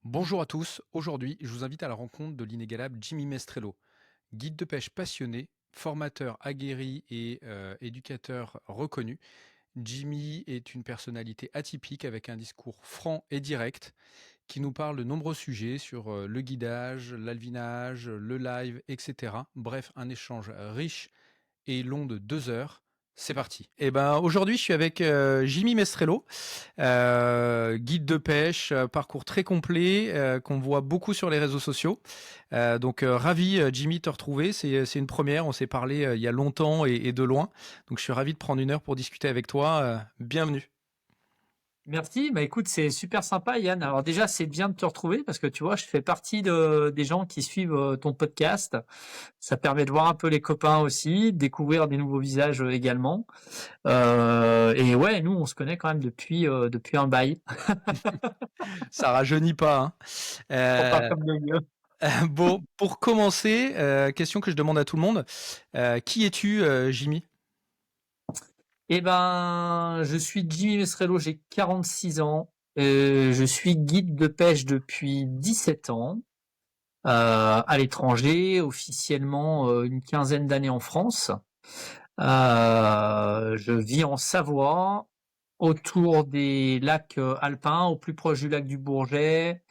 Bonjour à tous, aujourd'hui je vous invite à la rencontre de l'inégalable Jimmy Mestrello, guide de pêche passionné, formateur aguerri et éducateur reconnu. Jimmy est une personnalité atypique avec un discours franc et direct qui nous parle de nombreux sujets sur le guidage, l'alvinage, le live, etc. Bref, un échange riche et long de 2 heures. C'est parti. Et ben aujourd'hui, je suis avec Jimmy Mestrello, guide de pêche, parcours très complet qu'on voit beaucoup sur les réseaux sociaux. Donc ravi, Jimmy, de te retrouver. C'est une première. On s'est parlé il y a longtemps et de loin. Donc je suis ravi de prendre une heure pour discuter avec toi. Bienvenue. Merci, bah écoute, c'est super sympa, Yann. Alors déjà, c'est bien de te retrouver parce que tu vois, je fais partie des gens qui suivent ton podcast. Ça permet de voir un peu les copains aussi, de découvrir des nouveaux visages également. Et ouais, nous, on se connaît quand même depuis un bail. Ça rajeunit pas, hein. Pour pas Euh, comme de mieux. bon, pour commencer, question que je demande à tout le monde. Qui es-tu, Jimmy? Eh ben, je suis Jimmy Mestrello, j'ai 46 ans. Je suis guide de pêche depuis 17 ans. À l'étranger, officiellement une quinzaine d'années en France. Je vis en Savoie, autour des lacs alpins, au plus proche du lac du Bourget,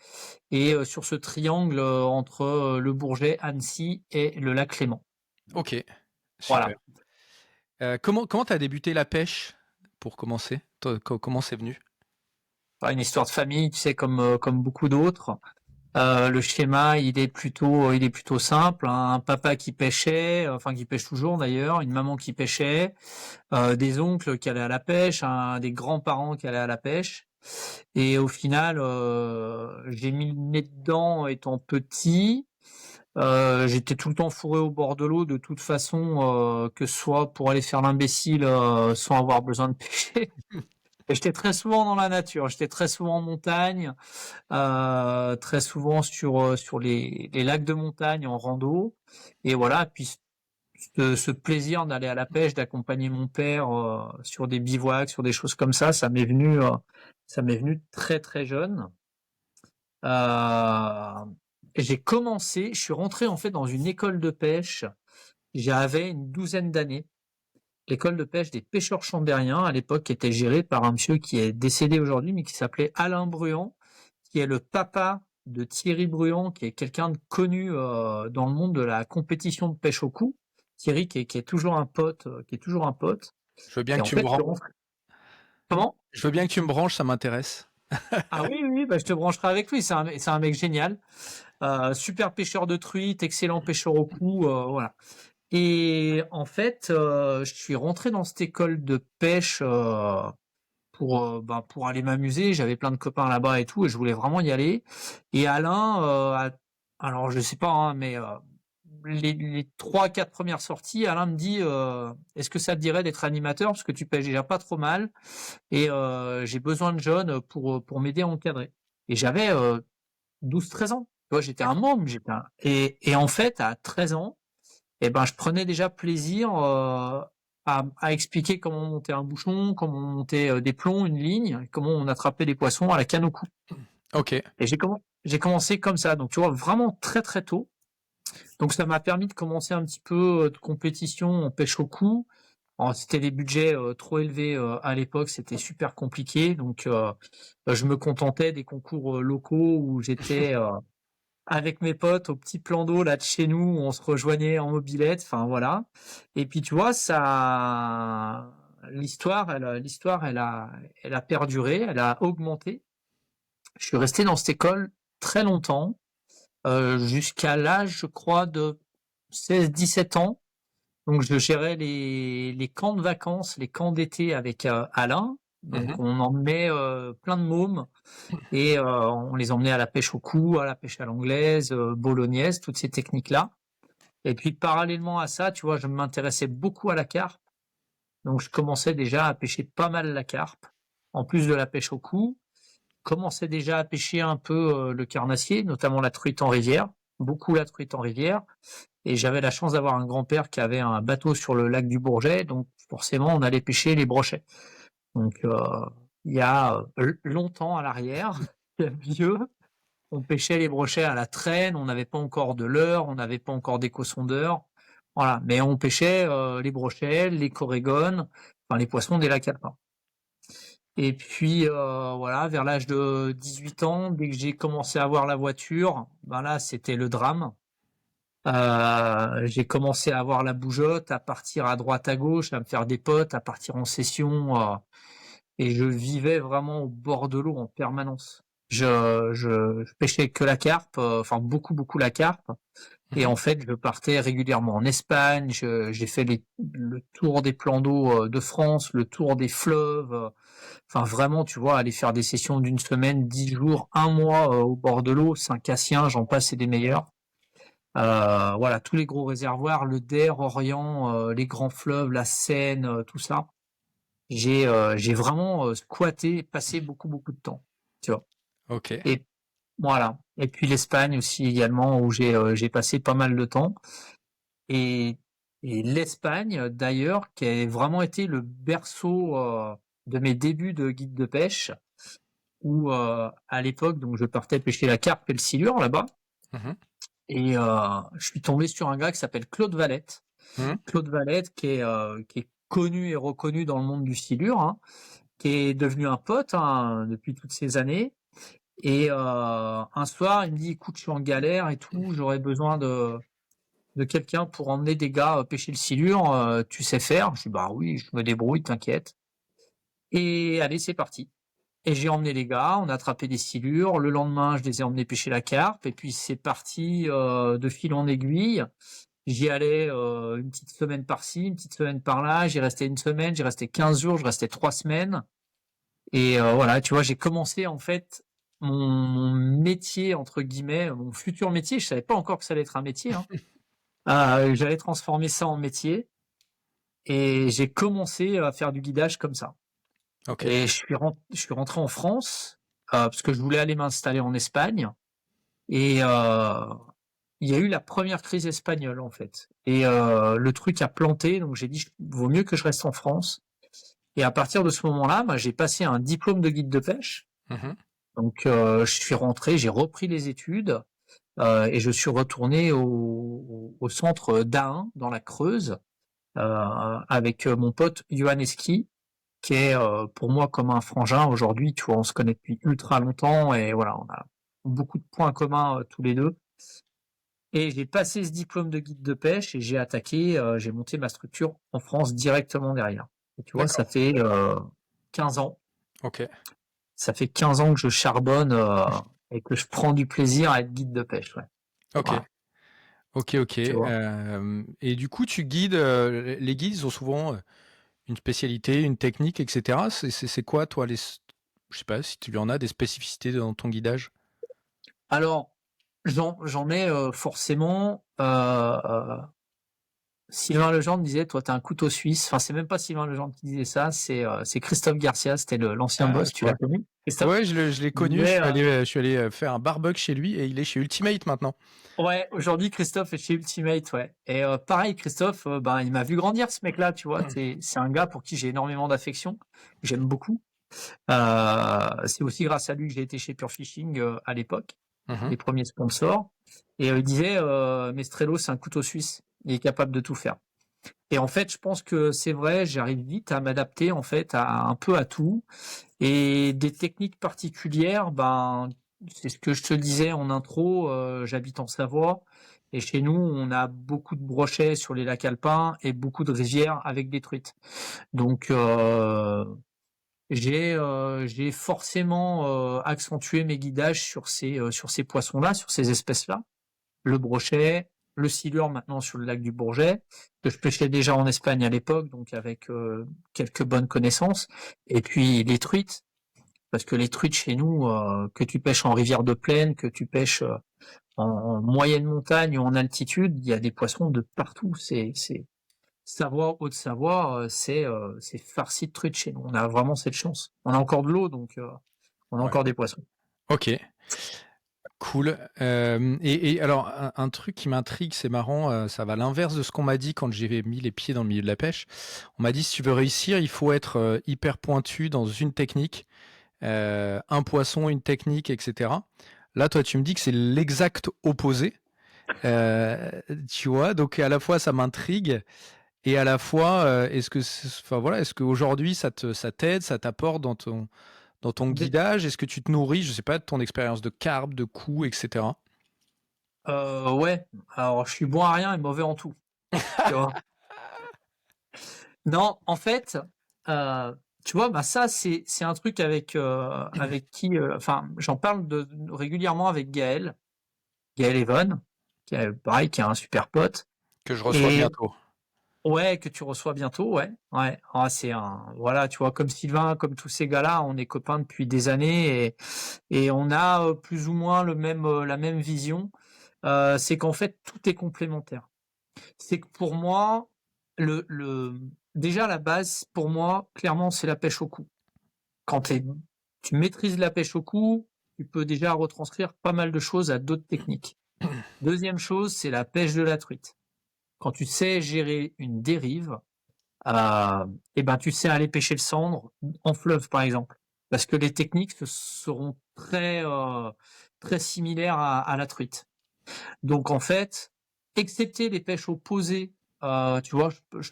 et sur ce triangle entre le Bourget, Annecy et le lac Léman. Ok, Voilà. super. Comment t'as débuté la pêche pour commencer? Comment c'est venu? Pas une histoire de famille, tu sais, comme beaucoup d'autres. Le schéma, il est plutôt simple, hein. Un papa qui pêchait, enfin qui pêche toujours d'ailleurs, une maman qui pêchait, des oncles qui allaient à la pêche, des grands-parents qui allaient à la pêche. Et au final, j'ai mis le nez dedans étant petit. J'étais tout le temps fourré au bord de l'eau de toute façon, que ce soit pour aller faire l'imbécile sans avoir besoin de pêcher. Et j'étais très souvent dans la nature, j'étais très souvent en montagne, très souvent sur les lacs de montagne en rando. Et voilà, puis ce plaisir d'aller à la pêche, d'accompagner mon père sur des bivouacs, sur des choses comme ça m'est venu très très jeune. Euh, et je suis rentré en fait dans une école de pêche. J'avais une douzaine d'années. L'école de pêche des pêcheurs chambériens à l'époque qui était gérée par un monsieur qui est décédé aujourd'hui, mais qui s'appelait Alain Bruand, qui est le papa de Thierry Bruand, qui est quelqu'un de connu dans le monde de la compétition de pêche au cou. Thierry qui est toujours un pote, qui est toujours un pote. Je veux bien Et que en tu me fait, branches. comment? Je veux bien que tu me branches, ça m'intéresse. Ah oui, oui, oui, bah, je te brancherai avec lui. C'est un mec génial. Super pêcheur de truites, excellent pêcheur au cou, voilà. Et en fait, je suis rentré dans cette école de pêche pour aller m'amuser. J'avais plein de copains là-bas et tout, et je voulais vraiment y aller. Et Alain, alors je sais pas, hein, mais les 3, 4 premières sorties, Alain me dit est-ce que ça te dirait d'être animateur parce que tu pêches déjà pas trop mal et j'ai besoin de jeunes pour m'aider à encadrer. Et j'avais 12, 13 ans. Tu vois, j'étais un D'accord. môme, et en fait, à 13 ans, eh ben, je prenais déjà plaisir à expliquer comment monter un bouchon, comment monter des plombs, une ligne, comment on attrapait des poissons à la canne au cou. Ok. Et j'ai commencé comme ça, donc tu vois, vraiment très très tôt. Donc ça m'a permis de commencer un petit peu de compétition en pêche au cou. Alors, c'était des budgets trop élevés à l'époque, c'était super compliqué, donc je me contentais des concours locaux où j'étais avec mes potes au petit plan d'eau là de chez nous, où on se rejoignait en mobilette, enfin voilà. Et puis tu vois, l'histoire, elle a perduré, elle a augmenté. Je suis resté dans cette école très longtemps, jusqu'à l'âge, je crois, de 16, 17 ans. Donc je gérais les camps de vacances, les camps d'été avec Alain. Donc Mhm. on emmenait plein de mômes et on les emmenait à la pêche au cou, à la pêche à l'anglaise, bolognaise, toutes ces techniques-là. Et puis parallèlement à ça, tu vois, je m'intéressais beaucoup à la carpe. Donc je commençais déjà à pêcher pas mal la carpe, en plus de la pêche au cou. Je commençais déjà à pêcher un peu le carnassier, notamment la truite en rivière, beaucoup la truite en rivière. Et j'avais la chance d'avoir un grand-père qui avait un bateau sur le lac du Bourget, donc forcément on allait pêcher les brochets. Donc il y a longtemps à l'arrière, il y a vieux. on pêchait les brochets à la traîne, on n'avait pas encore de leurre, on n'avait pas encore d'éco-sondeur. Voilà, mais on pêchait les brochets, les corégones, enfin les poissons des lacs alpins. Et puis voilà, vers l'âge de 18 ans, dès que j'ai commencé à avoir la voiture, ben là c'était le drame. J'ai commencé à avoir la bougeotte, à partir à droite à gauche, à me faire des potes, à partir en session, et je vivais vraiment au bord de l'eau en permanence. Je pêchais que la carpe, enfin beaucoup la carpe. Et Mhm. en fait, je partais régulièrement en Espagne. J'ai fait le tour des plans d'eau de France, le tour des fleuves. Enfin, vraiment, tu vois, aller faire des sessions d'une semaine, 10 jours, un mois au bord de l'eau, Saint-Cassien, j'en passe et des meilleurs. Voilà, tous les gros réservoirs, le Der, Orient, les grands fleuves, la Seine, tout ça. J'ai vraiment squatté, passé beaucoup de temps, tu vois. Ok. Et voilà. Et puis l'Espagne aussi également, où j'ai passé pas mal de temps. Et, et l'Espagne, d'ailleurs, qui a vraiment été le berceau de mes débuts de guide de pêche, où à l'époque, donc je partais pêcher la carpe et le silure là-bas. Mhm. Et je suis tombé sur un gars qui s'appelle Claude Valette. Mhm. Claude Valette, qui est connu et reconnu dans le monde du silure, hein, qui est devenu un pote hein, depuis toutes ces années. Et un soir, il me dit, écoute, je suis en galère et tout, j'aurais besoin de quelqu'un pour emmener des gars pêcher le silure, tu sais faire? Je dis, bah oui, je me débrouille, t'inquiète. Et allez, c'est parti. Et j'ai emmené les gars, on a attrapé des silures. Le lendemain, je les ai emmenés pêcher la carpe. Et puis c'est parti de fil en aiguille. J'y allais une petite semaine par-ci, une petite semaine par-là. J'y restais une semaine, j'y restais 15 jours, je restais 3 semaines. Et voilà, tu vois, j'ai commencé en fait mon métier, entre guillemets, mon futur métier. Je savais pas encore que ça allait être un métier. Hein. J'allais transformer ça en métier. Et j'ai commencé à faire du guidage comme ça. Ok. Et je suis rentré en France parce que je voulais aller m'installer en Espagne. Et il y a eu la première crise espagnole en fait. Et le truc a planté, donc j'ai dit vaut mieux que je reste en France. Et à partir de ce moment-là, bah, j'ai passé un diplôme de guide de pêche. Mhm. Donc je suis rentré, j'ai repris les études et je suis retourné au centre d'Ahun dans la Creuse avec mon pote Johan Esqui, qui est pour moi comme un frangin aujourd'hui. Tu vois, on se connaît depuis ultra longtemps et voilà, on a beaucoup de points communs tous les deux. Et j'ai passé ce diplôme de guide de pêche et j'ai attaqué, j'ai monté ma structure en France directement derrière. Et tu vois, ça D'accord. fait 15 ans. Ok. Ça fait 15 ans que je charbonne et que je prends du plaisir à être guide de pêche. Ouais. Ok. Voilà, Ok. Ok. tu vois. Et du coup, tu guides. Les guides, ils ont souvent une spécialité, une technique, etc. C'est quoi, toi, je sais pas si tu en as des spécificités dans ton guidage? Alors, j'en ai forcément. Sylvain Legendre disait, toi, t'as un couteau suisse. Enfin, c'est même pas Sylvain Legendre qui disait ça, c'est Christophe Garcia, c'était l'ancien Ah, boss. ok. Tu l'as connu, Christophe? Ouais, je l'ai Il connu. disait, Je suis allé faire un barbecue chez lui et il est chez Ultimate maintenant. ouais, aujourd'hui, Christophe est chez Ultimate, ouais. Et pareil, Christophe, ben, il m'a vu grandir, ce mec-là, tu vois. C'est un gars pour qui j'ai énormément d'affection, que j'aime beaucoup. C'est aussi grâce à lui que j'ai été chez Pure Fishing à l'époque, Mhm. les premiers sponsors. Et il disait, Mestrello, c'est un couteau suisse. Il est capable de tout faire. Et en fait, je pense que c'est vrai, j'arrive vite à m'adapter en fait à un peu à tout. Et des techniques particulières, ben c'est ce que je te disais en intro. J'habite en Savoie et chez nous, on a beaucoup de brochets sur les lacs alpins et beaucoup de rivières avec des truites. Donc j'ai forcément accentué mes guidages sur ces poissons-là, sur ces espèces-là, le brochet, le silure maintenant sur le lac du Bourget, que je pêchais déjà en Espagne à l'époque, donc avec quelques bonnes connaissances. Et puis les truites, parce que les truites chez nous, que tu pêches en rivière de plaine, que tu pêches en moyenne montagne ou en altitude, il y a des poissons de partout. C'est Savoie, Haute-Savoie, c'est farci de truites chez nous. On a vraiment cette chance. On a encore de l'eau, donc on a Ouais. encore des poissons. Ok. Cool. Et alors, un truc qui m'intrigue, c'est marrant, ça va à l'inverse de ce qu'on m'a dit quand j'ai mis les pieds dans le milieu de la pêche. On m'a dit, si tu veux réussir, il faut être hyper pointu dans une technique, un poisson, une technique, etc. Là, toi, tu me dis que c'est l'exact opposé. Euh, Tu vois, donc à la fois ça m'intrigue et à la fois, enfin voilà, est-ce qu'aujourd'hui ça t'aide, ça t'apporte dans ton Dé- guidage? Est-ce que tu te nourris, je sais pas, de ton expérience de carbe, de coups, etc. ouais, alors je suis bon à rien et mauvais en tout, tu vois. Non, en fait, euh, tu vois, bah ça c'est un truc avec qui, enfin, j'en parle régulièrement avec Gaël Evan, qui est pareil, qui est un super pote. Que je reçois Et bientôt. ouais, que tu reçois bientôt, ouais, ouais. Ah, c'est un, voilà, tu vois, comme Sylvain, comme tous ces gars-là, on est copains depuis des années et on a plus ou moins la même vision. C'est qu'en fait, tout est complémentaire. C'est que pour moi, déjà la base, pour moi, clairement, c'est la pêche au coup. Quand tu maîtrises la pêche au coup, tu peux déjà retranscrire pas mal de choses à d'autres techniques. Deuxième chose, c'est la pêche de la truite. Quand tu sais gérer une dérive, et ben tu sais aller pêcher le cendre en fleuve par exemple, parce que les techniques seront très similaires à la truite. Donc en fait, excepté les pêches opposées, tu vois, je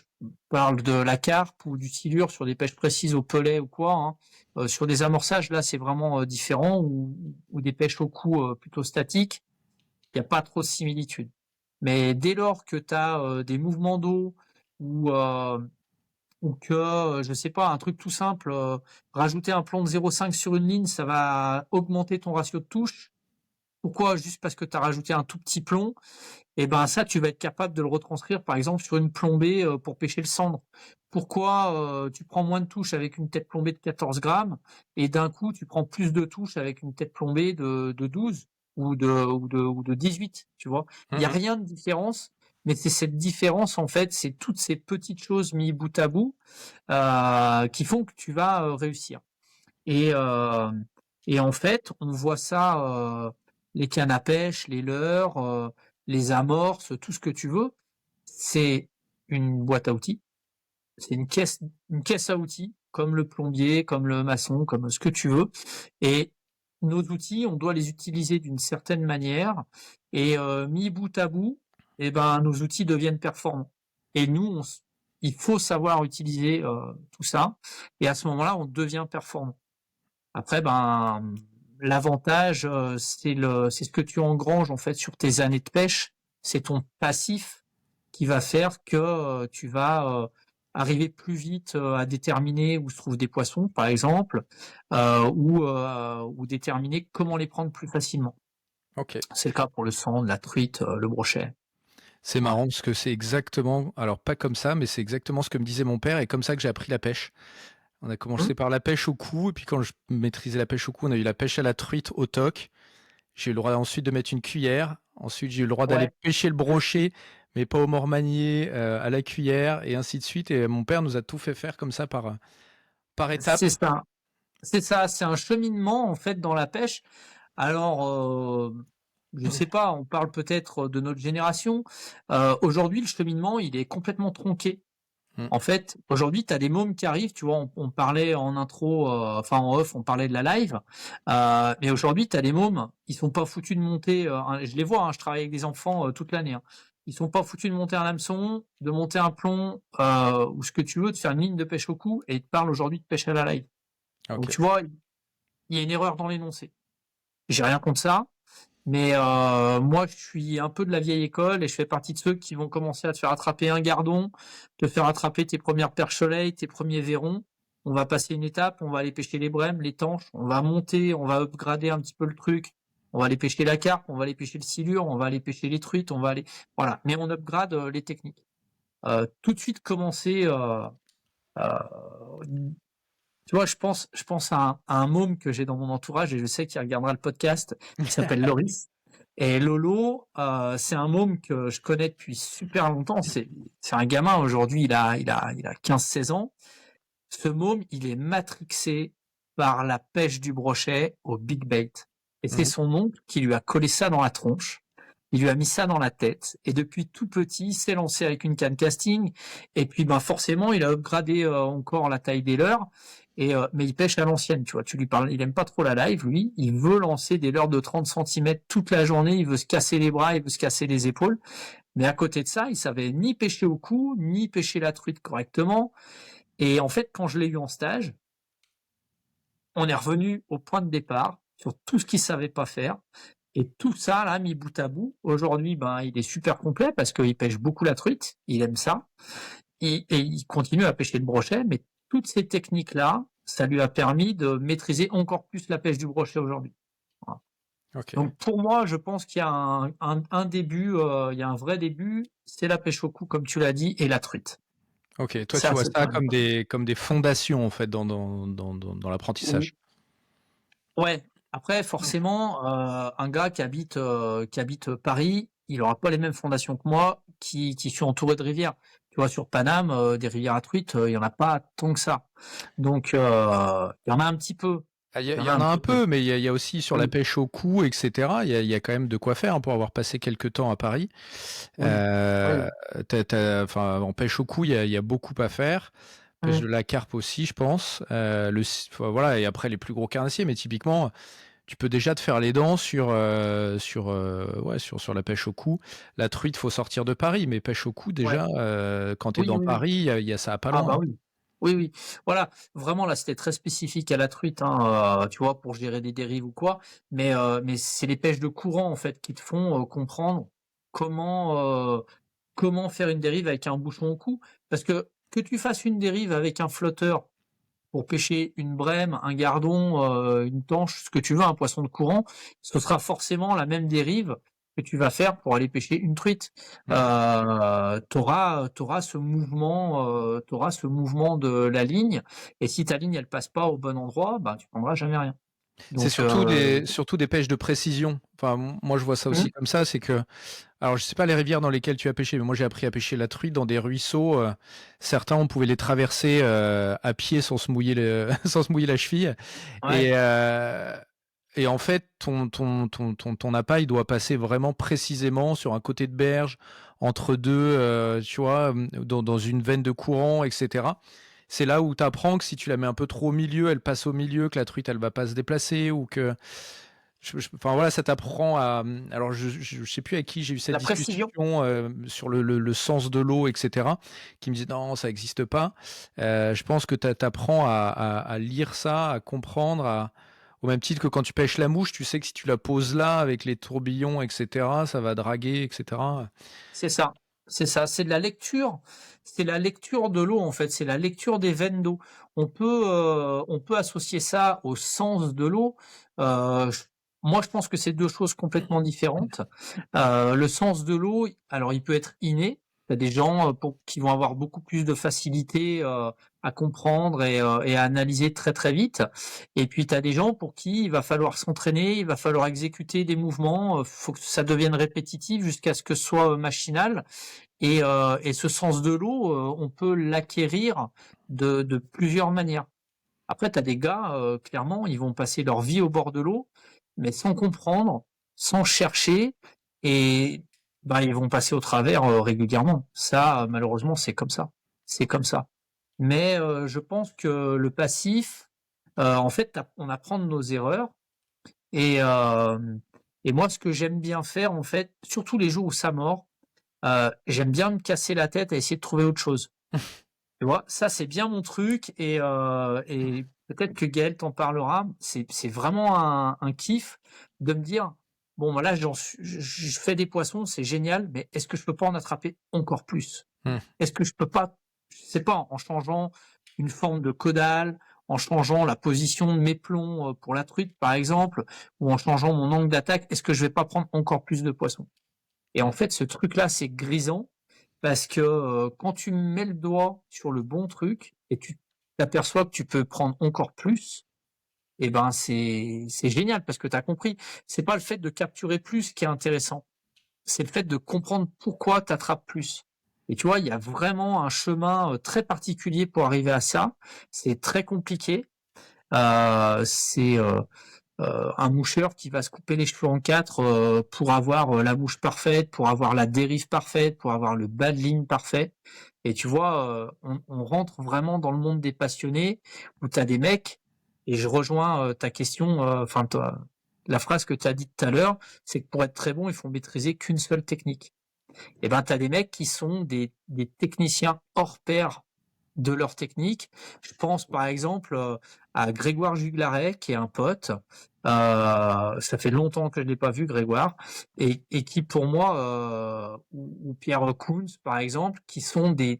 parle de la carpe ou du silure sur des pêches précises au pelet ou quoi, hein. Sur des amorçages, là, c'est vraiment différent, ou des pêches au cou plutôt statiques, il n'y a pas trop de similitudes. Mais dès lors que tu as des mouvements d'eau ou que, je sais pas, un truc tout simple, rajouter un plomb de 0,5 sur une ligne, ça va augmenter ton ratio de touche. Pourquoi? Juste parce que tu as rajouté un tout petit plomb. Et ben ça, tu vas être capable de le retranscrire, par exemple, sur une plombée pour pêcher le cendre. Pourquoi tu prends moins de touches avec une tête plombée de 14 grammes et d'un coup tu prends plus de touches avec une tête plombée de 12 ou de 18, tu vois. Il n'y a Mhm. rien de différence, mais c'est cette différence, en fait, c'est toutes ces petites choses mises bout à bout qui font que tu vas réussir. Et, euh, et en fait, on voit ça, les cannes à pêche, les leurres, les amorces, tout ce que tu veux. C'est une boîte à outils, c'est une caisse à outils, comme le plombier, comme le maçon, comme ce que tu veux. Et nos outils, on doit les utiliser d'une certaine manière. Et mis bout à bout, eh ben, nos outils deviennent performants. Et nous, il faut savoir utiliser tout ça. Et à ce moment-là, on devient performant. Après, ben, l'avantage, c'est ce que tu engranges en fait sur tes années de pêche. C'est ton passif qui va faire que tu vas arriver plus vite à déterminer où se trouvent des poissons, par exemple, ou déterminer comment les prendre plus facilement. Ok. C'est le cas pour le sang, la truite, le brochet. C'est Ouais. marrant parce que c'est exactement, alors pas comme ça, mais c'est exactement ce que me disait mon père et comme ça que j'ai appris la pêche. On a Hum. commencé par la pêche au cou et puis quand je maîtrisais la pêche au cou, on a eu la pêche à la truite au toc. J'ai eu le droit ensuite de mettre une cuillère. Ensuite, j'ai eu le droit d'aller Ouais, pêcher le brochet, mais pas au mormanier, à la cuillère, et ainsi de suite. Et mon père nous a tout fait faire comme ça par étapes. c'est ça. C'est ça, c'est un cheminement en fait dans la pêche. Alors, je sais pas, on parle peut-être de notre génération. Aujourd'hui, le cheminement, il est complètement tronqué. Mm. En fait, aujourd'hui, tu as des mômes qui arrivent, tu vois, on parlait en intro, enfin en off, on parlait de la live, mais aujourd'hui, tu as des mômes, ils sont pas foutus de monter, je les vois, hein, je travaille avec des enfants toute l'année, hein. Ils sont pas foutus de monter un hameçon, de monter un plomb, ou ce que tu veux, de faire une ligne de pêche au cou, et ils te parlent aujourd'hui de pêche à la live. Donc Ok. tu vois, il y a une erreur dans l'énoncé. J'ai rien contre ça, mais moi, je suis un peu de la vieille école et je fais partie de ceux qui vont commencer à te faire attraper un gardon, te faire attraper tes premières perches soleil, tes premiers verrons. On va passer une étape, on va aller pêcher les brèmes, les tanches, on va monter, on va upgrader un petit peu le truc. On va aller pêcher la carpe, on va aller pêcher le silure, on va aller pêcher les truites, on va aller, voilà. Mais on upgrade les techniques. Tout de suite commencer, euh, tu vois, je pense à un môme que j'ai dans mon entourage et je sais qu'il regardera le podcast, qui s'appelle Loris. Et Lolo, c'est un môme que je connais depuis super longtemps. C'est un gamin aujourd'hui, il a 15-16 ans. Ce môme, il est matrixé par la pêche du brochet au big bait. Et c'est Mhm. son oncle qui lui a collé ça dans la tronche. Il lui a mis ça dans la tête. Et depuis tout petit, il s'est lancé avec une canne casting. Et puis, ben, forcément, il a upgradé encore la taille des leurres. Mais il pêche à l'ancienne, tu vois. Tu lui parles, il aime pas trop la live, lui. Il veut lancer des leurres de 30 centimètres toute la journée. Il veut se casser les bras, il veut se casser les épaules. Mais à côté de ça, il savait ni pêcher au cou, ni pêcher la truite correctement. Et en fait, quand je l'ai eu en stage, on est revenu au point de départ sur tout ce qu'il savait pas faire. Et tout ça, là, mis bout à bout, aujourd'hui, il est super complet parce qu'il pêche beaucoup la truite. Il aime ça. Et il continue à pêcher le brochet. Mais toutes ces techniques-là, ça lui a permis de maîtriser encore plus la pêche du brochet aujourd'hui. Voilà. Ok. Donc, pour moi, je pense qu'il y a un début, il y a un vrai début. C'est la pêche au cou, comme tu l'as dit, et la truite. Ok. Toi, tu Ça, vois c'est ça un- comme des fondations, en fait, dans l'apprentissage. Ouais. Après, forcément, un gars qui habite Paris, il aura pas les mêmes fondations que moi, qui suis entouré de rivières. Tu vois, sur Paname, des rivières à truite, il y en a pas tant que ça. Donc, il y en a un petit peu. Ah, Il y il en y a en un a un petit peu. peu, mais il y a aussi sur la Oui, pêche au cou, etc. Il y a quand même de quoi faire, hein, pour avoir passé quelques temps à Paris. oui, oui. Enfin, en pêche au cou, il y a beaucoup à faire. Pêche de Mmh. la carpe aussi, je pense. Enfin, voilà, et après les plus gros carnassiers, mais typiquement, tu peux déjà te faire les dents sur la pêche au cou. La truite, faut sortir de Paris, mais pêche au cou, Ouais. déjà, quand tu es Oui, dans oui, oui. Paris, il y a ça à pas Ah loin, bah hein. oui. Oui, oui. Voilà, vraiment là, c'était très spécifique à la truite, hein, tu vois, pour gérer des dérives ou quoi. Mais c'est les pêches de courant en fait qui te font comprendre comment comment faire une dérive avec un bouchon au cou. Parce que tu fasses une dérive avec un flotteur pour pêcher une brème, un gardon, une tanche, ce que tu veux, un poisson de courant, ce sera forcément la même dérive que tu vas faire pour aller pêcher une truite. Mm. T'auras ce mouvement de la ligne, et si ta ligne elle passe pas au bon endroit, tu prendras jamais rien. C'est Donc, surtout des pêches de précision. Enfin, moi, je vois ça mmh, aussi comme ça, c'est que alors, je sais pas les rivières dans lesquelles tu as pêché, mais moi j'ai appris à pêcher la truite dans des ruisseaux. Certains, on pouvait les traverser à pied sans se mouiller sans se mouiller la cheville. Et, ouais, euh, et en fait, ton appât, il doit passer vraiment précisément sur un côté de berge, entre deux, tu vois, dans une veine de courant, etc. C'est là où tu apprends que si tu la mets un peu trop au milieu, elle passe au milieu, que la truite, elle va pas se déplacer, ou que enfin voilà, ça t'apprend à. Alors je sais plus à qui j'ai eu cette la précision. discussion sur le sens de l'eau, etc. Qui me disait non, ça n'existe pas. Je pense que t'apprends à lire ça, à comprendre, au même titre que quand tu pêches la mouche, tu sais que si tu la poses là avec les tourbillons, etc., ça va draguer, etc. C'est ça, c'est ça, c'est la lecture de l'eau en fait, c'est la lecture des veines d'eau. On peut associer ça au sens de l'eau. Je Moi, je pense que c'est 2 choses complètement différentes. Le sens de l'eau, alors il peut être inné. Tu as des gens, qui vont avoir beaucoup plus de facilité, à comprendre et à analyser très, très vite. Et puis tu as des gens pour qui il va falloir s'entraîner, il va falloir exécuter des mouvements, faut que ça devienne répétitif jusqu'à ce que ce soit machinal. Et ce sens de l'eau, on peut l'acquérir de plusieurs manières. Après, tu as des gars, clairement, ils vont passer leur vie au bord de l'eau, mais sans comprendre, sans chercher, et ils vont passer au travers régulièrement. Ça, malheureusement, c'est comme ça. C'est comme ça. Mais je pense que le passif, en fait, on apprend de nos erreurs. Et, euh, et moi, ce que j'aime bien faire, en fait, surtout les jours où ça mord, j'aime bien me casser la tête à essayer de trouver autre chose. Tu vois, ça c'est bien mon truc, et peut-être que Gaël t'en parlera. C'est vraiment un kiff de me dire bon voilà, je fais des poissons, c'est génial, mais est-ce que je peux pas en attraper encore plus? Hmm. Est-ce que je peux pas, je sais pas, en changeant une forme de caudale, en changeant la position de mes plombs pour la truite par exemple, ou en changeant mon angle d'attaque, est-ce que je vais pas prendre encore plus de poissons? Et en fait, ce truc-là, c'est grisant parce que quand tu mets le doigt sur le bon truc et tu t'aperçois que tu peux prendre encore plus, et ben c'est génial parce que tu as compris. C'est pas le fait de capturer plus qui est intéressant, c'est le fait de comprendre pourquoi tu attrapes plus. Et tu vois, il y a vraiment un chemin très particulier pour arriver à ça. C'est très compliqué. C'est un moucheur qui va se couper les cheveux en quatre pour avoir la mouche parfaite, pour avoir la dérive parfaite, pour avoir le bas de ligne parfait. Et tu vois, on rentre vraiment dans le monde des passionnés où tu as des mecs, et je rejoins ta question, enfin la phrase que tu as dite tout à l'heure, c'est que pour être très bon, il faut maîtriser qu'une seule technique. Et ben, tu as des mecs qui sont des techniciens hors pair de leur technique. Je pense par exemple à Grégoire Juglaret, qui est un pote. Ça fait longtemps que je l'ai pas vu, Grégoire, et qui pour moi, ou Pierre Kunz par exemple, qui sont des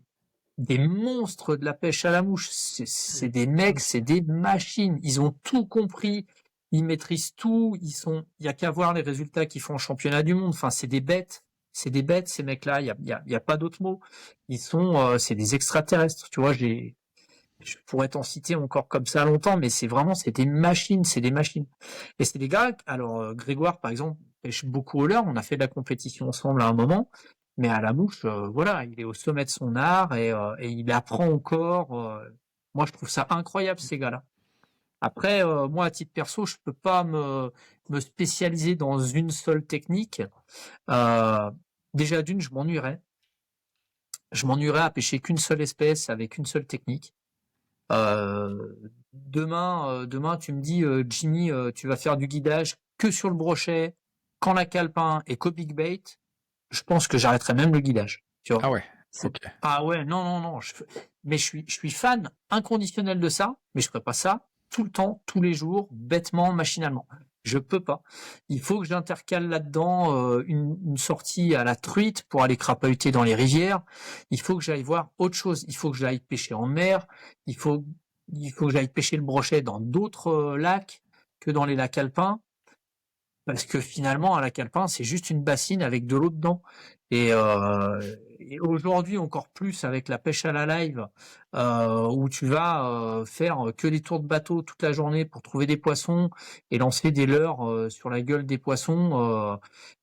monstres de la pêche à la mouche. C'est des mecs, c'est des machines. Ils ont tout compris. Ils maîtrisent tout. Il y a qu'à voir les résultats qu'ils font en championnat du monde. Enfin, c'est des bêtes. C'est des bêtes, ces mecs-là. Il y a pas d'autre mot. C'est des extraterrestres. Tu vois, je pourrais t'en citer encore comme ça longtemps, mais c'est des machines, c'est des machines. Et c'est des gars, alors Grégoire par exemple pêche beaucoup au leurre, on a fait de la compétition ensemble à un moment, mais à la mouche, voilà, il est au sommet de son art et il apprend encore. Moi je trouve ça incroyable ces gars-là. Après, moi à titre perso, je peux pas me spécialiser dans une seule technique. Euh, Déjà d'une, je m'ennuierais. Je m'ennuierais à pêcher qu'une seule espèce avec une seule technique. Demain, tu me dis, Jimmy, tu vas faire du guidage que sur le brochet, quand la calepin et qu'au big bait. Je pense que j'arrêterai même le guidage. Tu vois. Ah ouais, ok. Ah ouais, non, non, non. Mais je suis fan inconditionnel de ça, mais je ferai pas ça tout le temps, tous les jours, bêtement, machinalement. Je peux pas. Il faut que j'intercale là-dedans une sortie à la truite pour aller crapahuter dans les rivières. Il faut que j'aille voir autre chose. Il faut que j'aille pêcher en mer. Il faut, il faut que j'aille pêcher le brochet dans d'autres lacs que dans les lacs alpins. Parce que finalement, à la calepin, c'est juste une bassine avec de l'eau dedans. Et aujourd'hui, encore plus avec la pêche à la live, où tu vas faire que des tours de bateau toute la journée pour trouver des poissons et lancer des leurres sur la gueule des poissons,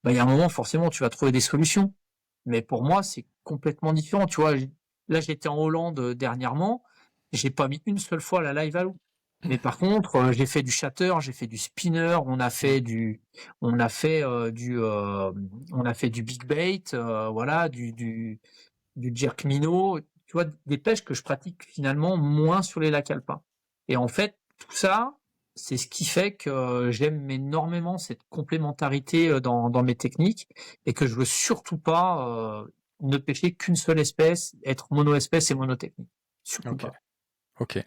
il y a un moment, forcément, tu vas trouver des solutions. Mais pour moi, c'est complètement différent. Tu vois, là, j'étais en Hollande dernièrement, j'ai pas mis une seule fois la live à l'eau. Mais par contre, j'ai fait du shatter, j'ai fait du spinner, on a fait on a fait du big bait, voilà, du jerk minnow, tu vois, des pêches que je pratique finalement moins sur les lacs alpins. Et en fait, tout ça, c'est ce qui fait que j'aime énormément cette complémentarité dans mes techniques et que je veux surtout pas ne pêcher qu'une seule espèce, être mono-espèce et monotechnique. Surtout Ok, pas. ok.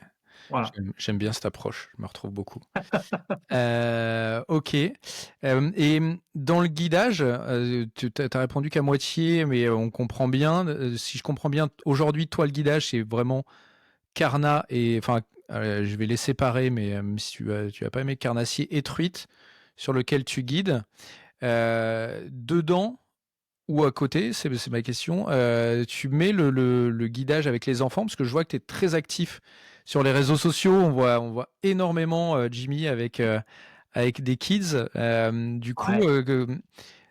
Voilà. J'aime bien cette approche, je me retrouve beaucoup. Ok. Et dans le guidage, tu as répondu qu'à moitié, mais on comprend bien. Si je comprends bien, aujourd'hui, toi, le guidage, c'est vraiment carnat et... Enfin, je vais les séparer, mais si tu as pas aimé carnassier et truite, sur lequel tu guides. Dedans ou à côté, c'est ma question, tu mets le guidage avec les enfants, parce que je vois que tu es très actif sur les réseaux sociaux. On voit énormément Jimmy avec des kids. Du coup, Ouais.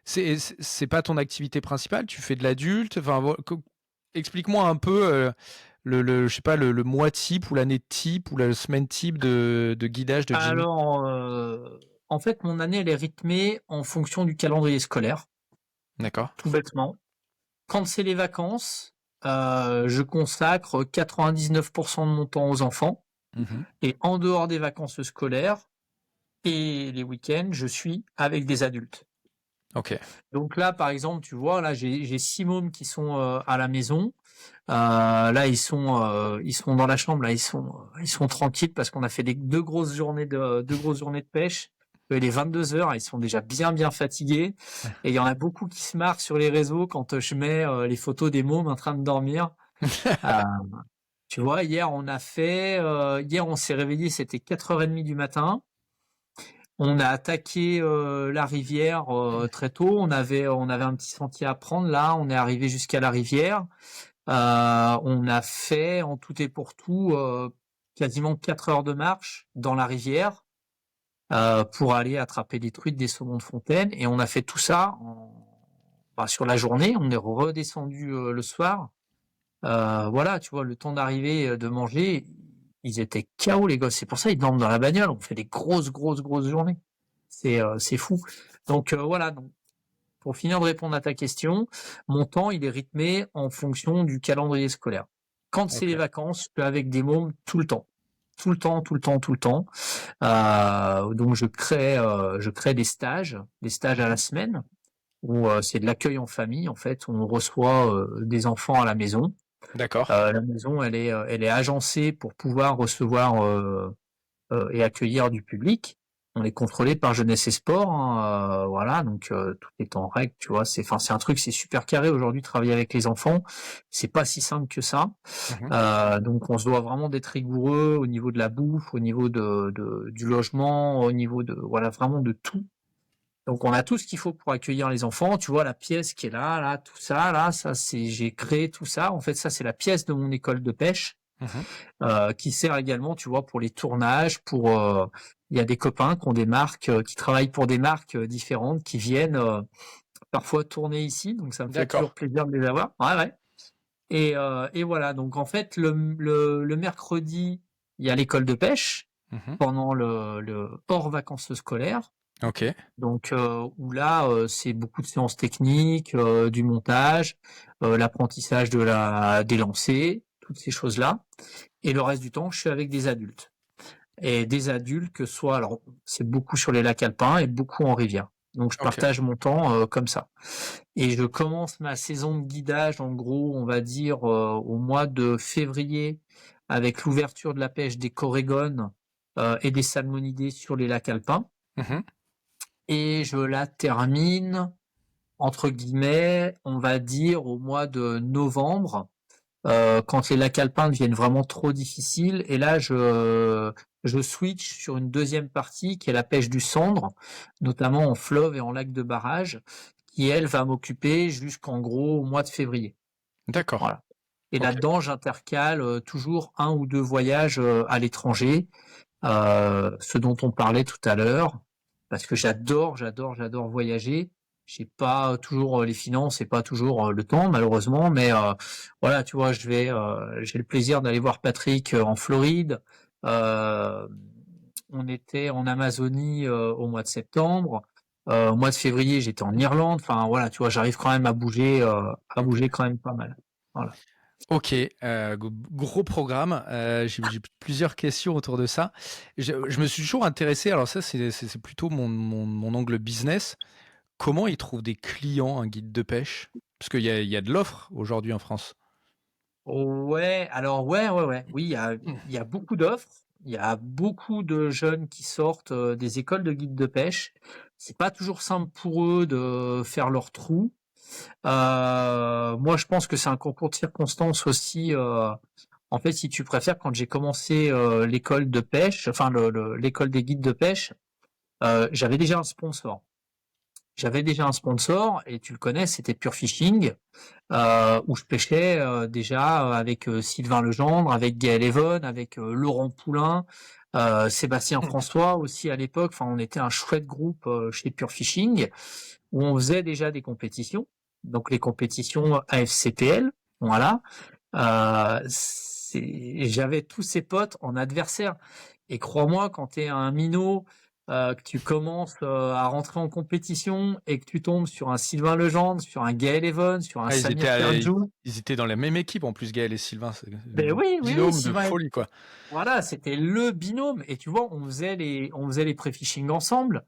c'est pas ton activité principale. Tu fais de l'adulte. Enfin, explique-moi un peu je sais pas, le mois type ou l'année type ou la semaine type de guidage de Jimmy. Alors, en fait, mon année, elle est rythmée en fonction du calendrier scolaire, D'accord. tout bêtement. Quand c'est les vacances, je consacre 99% de mon temps aux enfants. Mhm. Et en dehors des vacances scolaires et les week-ends, je suis avec des adultes. Ok. Donc là, par exemple, tu vois, là, j'ai 6 mômes qui sont à la maison. Là, ils sont dans la chambre. Là, ils sont tranquilles parce qu'on a fait deux grosses journées de pêche. Il est 22 heures, ils sont déjà bien fatigués. Et il y en a beaucoup qui se marrent sur les réseaux quand je mets les photos des mômes en train de dormir. Euh, Tu vois, hier, on s'est réveillé, c'était 4h30 du matin. On a attaqué la rivière très tôt. On avait un petit sentier à prendre. Là, on est arrivé jusqu'à la rivière. On a fait en tout et pour tout quasiment 4 heures de marche dans la rivière pour aller attraper des truites, des saumons de fontaine. Et on a fait tout ça sur la journée. On est redescendu le soir. Voilà, tu vois, le temps d'arriver, de manger, ils étaient KO les gosses. C'est pour ça ils dorment dans la bagnole. On fait des grosses journées. C'est fou. Donc voilà. Donc, pour finir de répondre à ta question, mon temps il est rythmé en fonction du calendrier scolaire. Quand c'est les OK. vacances, je suis avec des mômes tout le temps. Tout le temps, tout le temps, tout le temps. Donc je crée des stages à la semaine où c'est de l'accueil en famille. En fait, on reçoit des enfants à la maison. D'accord. La maison, elle est agencée pour pouvoir recevoir et accueillir du public. On est contrôlé par Jeunesse et Sport, hein, voilà, donc tout est en règle, tu vois. C'est un truc, c'est super carré aujourd'hui. Travailler avec les enfants, c'est pas si simple que ça. Mmh. Donc on se doit vraiment d'être rigoureux au niveau de la bouffe, au niveau du logement, au niveau de voilà vraiment de tout. Donc on a tout ce qu'il faut pour accueillir les enfants. Tu vois la pièce qui est là, tout ça, ça c'est j'ai créé tout ça. En fait, ça c'est la pièce de mon école de pêche Mmh. qui sert également, tu vois, pour les tournages. Il y a des copains qui ont des marques, qui travaillent pour des marques différentes, qui viennent parfois tourner ici. Donc ça me fait D'accord. toujours plaisir de les avoir. Ouais, ouais. Et voilà. Donc en fait, le mercredi, il y a l'école de pêche Mmh. pendant le hors vacances scolaires. OK. Donc où là, c'est beaucoup de séances techniques, du montage, l'apprentissage des lancers, toutes ces choses-là. Et le reste du temps, je suis avec des adultes. Et des adultes que soit, alors c'est beaucoup sur les lacs alpins et beaucoup en rivière. Donc je OK. partage mon temps comme ça. Et je commence ma saison de guidage, en gros, on va dire au mois de février, avec l'ouverture de la pêche des corégones et des salmonidés sur les lacs alpins. Mmh. Et je la termine, entre guillemets, on va dire au mois de novembre, quand les lacs alpins deviennent vraiment trop difficiles. Et là, je switch sur une deuxième partie qui est la pêche du sandre, notamment en fleuve et en lac de barrage, qui elle va m'occuper jusqu'en gros au mois de février. D'accord. Voilà. Et OK. là-dedans, j'intercale toujours un ou deux voyages à l'étranger, ce dont on parlait tout à l'heure, parce que j'adore voyager. J'ai pas toujours les finances et pas toujours le temps malheureusement, mais voilà, tu vois, j'ai le plaisir d'aller voir Patrick en Floride. Euh, on était en Amazonie au mois de septembre. Au mois de février, j'étais en Irlande. Enfin voilà, tu vois, j'arrive quand même à OK. bouger quand même pas mal. Voilà. OK, gros programme, j'ai plusieurs questions autour de ça. Je me suis toujours intéressé, alors ça c'est plutôt mon angle business. Comment il trouve des clients, un guide de pêche? Parce qu'il y a de l'offre aujourd'hui en France. Ouais, alors ouais. Oui, Mmh. il y a beaucoup d'offres. Il y a beaucoup de jeunes qui sortent des écoles de guides de pêche. C'est pas toujours simple pour eux de faire leur trou. Moi, je pense que c'est un concours de circonstances aussi. En fait, si tu préfères, quand j'ai commencé l'école de pêche, enfin l'école des guides de pêche, j'avais déjà un sponsor. J'avais déjà un sponsor et tu le connais, c'était Pure Fishing où je pêchais déjà avec Sylvain Legendre, avec Gaël Evon, avec Laurent Poulain, Sébastien Mmh. François aussi à l'époque. Enfin, on était un chouette groupe chez Pure Fishing où on faisait déjà des compétitions. Donc les compétitions AFCPL, voilà. J'avais tous ces potes en adversaire. Et crois-moi, quand tu es un minot, que tu commences à rentrer en compétition et que tu tombes sur un Sylvain Legendre, sur un Gaël Evans, sur un Ah, Samir Ferjou, ils étaient dans la même équipe en plus, Gaël et Sylvain, c'est ben oui, binôme de Sylvain, folie quoi. voilà, c'était le binôme. Et tu vois, on faisait les pré-fishing ensemble.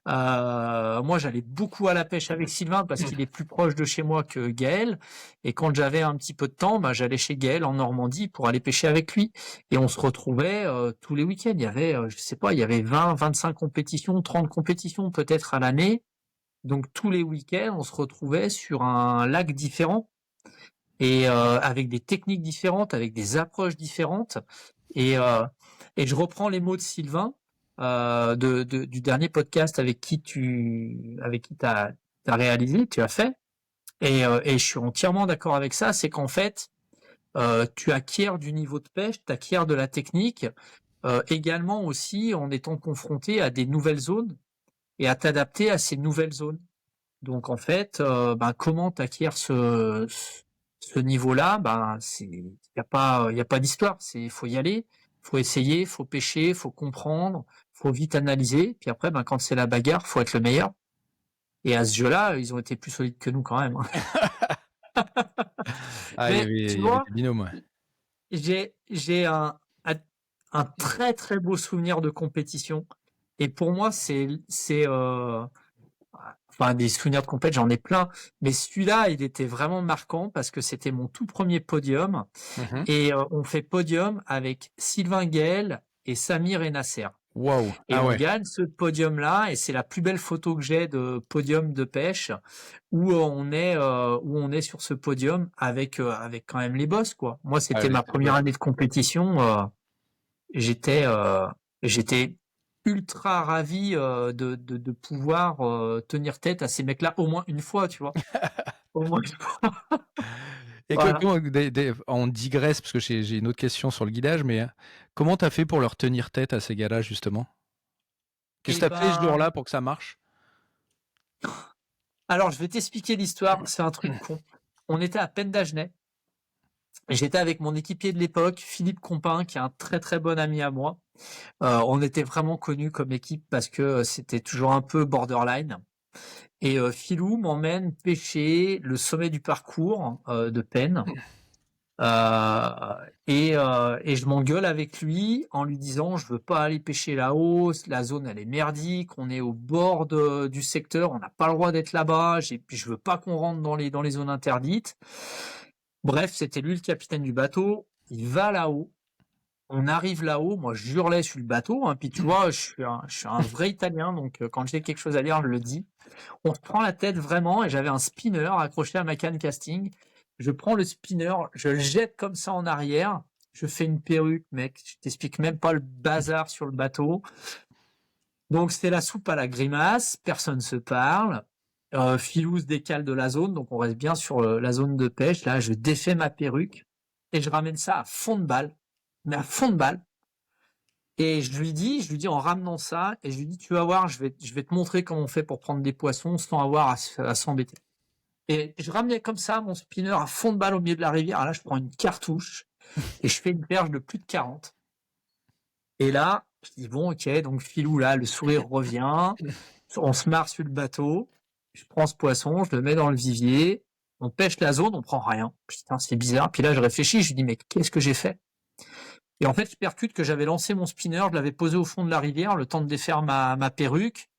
Moi, j'allais beaucoup à la pêche avec Sylvain parce qu'il est plus proche de chez moi que Gaël. Et quand j'avais un petit peu de temps, bah, j'allais chez Gaël en Normandie pour aller pêcher avec lui. Et on se retrouvait tous les week-ends. Il y avait, je sais pas, il y avait 20, 25 compétitions, 30 compétitions peut-être à l'année. Donc tous les week-ends, on se retrouvait sur un lac différent et avec des techniques différentes, avec des approches différentes. Et, euh, et je reprends les mots de Sylvain du dernier podcast avec qui t'as réalisé, tu as fait. Et je suis entièrement d'accord avec ça. C'est qu'en fait, tu acquiers du niveau de pêche, tu acquiers de la technique, également aussi en étant confronté à des nouvelles zones et à t'adapter à ces nouvelles zones. Donc en fait, ben, comment tu acquiers ce niveau-là? Ben, il y a pas d'histoire. Faut y aller, faut essayer, faut pêcher, faut comprendre, faut vite analyser, puis après, quand c'est la bagarre, faut être le meilleur. Et à ce jeu-là, ils ont été plus solides que nous quand même, hein. Ah, Mais tu il y avait vois, des binômes, ouais. j'ai un très très beau souvenir de compétition. Et pour moi, enfin, des souvenirs de compète, j'en ai plein. Mais celui-là, il était vraiment marquant parce que c'était mon tout premier podium. Mhm. Et on fait podium avec Sylvain Gaël et Samir et Nasser. Waouh. Et Ah on ouais. gagne ce podium-là, et c'est la plus belle photo que j'ai de podium de pêche, où on est sur ce podium avec quand même les boss, quoi. Moi, Ah, c'était les ma première boss. année de compétition. J'étais j'étais ultra ravi de pouvoir tenir tête à ces mecs-là au moins une fois, tu vois. Au moins une fois. Et Voilà. on digresse parce que j'ai une autre question sur le guidage, mais comment t'as fait pour leur tenir tête à ces gars-là, justement? Qu'est-ce Et que t'as fait ce ben, jour-là pour que ça marche? alors je vais t'expliquer l'histoire. C'est un truc con. On était à Pendagenais. J'étais avec mon équipier de l'époque, Philippe Compin, qui est un très très bon ami à moi. On était vraiment connus comme équipe parce que c'était toujours un peu borderline. Et Philou m'emmène pêcher le sommet du parcours de Penn. Et je m'engueule avec lui en lui disant je veux pas aller pêcher là-haut, la zone elle est merdique, on est au bord du secteur, on n'a pas le droit d'être là-bas, je veux pas qu'on rentre dans les zones interdites. Bref, c'était lui le capitaine du bateau, il va là-haut, on arrive là-haut, moi je hurlais sur le bateau, hein, puis tu vois, je suis un vrai Italien, donc quand j'ai quelque chose à dire, je le dis. On se prend la tête vraiment, et j'avais un spinner accroché à ma canne casting. Je prends le spinner, je le jette comme ça en arrière, je fais une perruque, mec, je t'explique même pas le bazar sur le bateau. Donc c'est la soupe à la grimace, personne se parle. Philou se décale de la zone, donc on reste bien sur la zone de pêche. Là, je défais ma perruque et je ramène ça à fond de balle, mais à fond de balle. Et je lui dis en ramenant ça, et je lui dis, tu vas voir, je vais te montrer comment on fait pour prendre des poissons sans avoir à s'embêter. Et je ramenais comme ça mon spinner à fond de balle au milieu de la rivière. Là, je prends une cartouche et je fais une perche de plus de 40. Et là, je dis, bon, ok, donc Philou, là, le sourire revient. On se marre sur le bateau. Je prends ce poisson, je le mets dans le vivier. On pêche la zone, on prend rien. Putain, c'est bizarre. Puis là, je réfléchis, je dis, mais qu'est-ce que j'ai fait? Et en fait, je percute que j'avais lancé mon spinner, je l'avais posé au fond de la rivière, le temps de défaire ma perruque.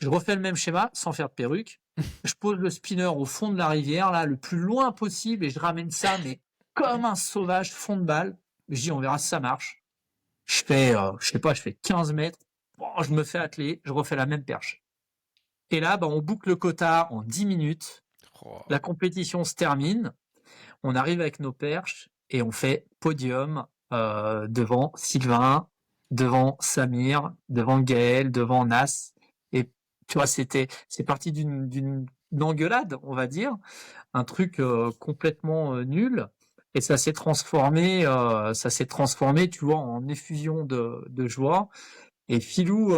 Je refais le même schéma, sans faire de perruque. Je pose le spinner au fond de la rivière, là, le plus loin possible, et je ramène ça, mais comme un sauvage, fond de balle. Je dis, on verra si ça marche. Je sais pas, je fais 15 mètres. Bon, je me fais atteler, je refais la même perche. Et là, on boucle le quota en 10 minutes. Oh. La compétition se termine. On arrive avec nos perches et on fait podium devant Sylvain, devant Samir, devant Gaël, devant Nas. Et tu vois, c'est parti d'une engueulade, on va dire, un truc complètement nul. Et ça s'est transformé, tu vois, en effusion de joie. Et Philou,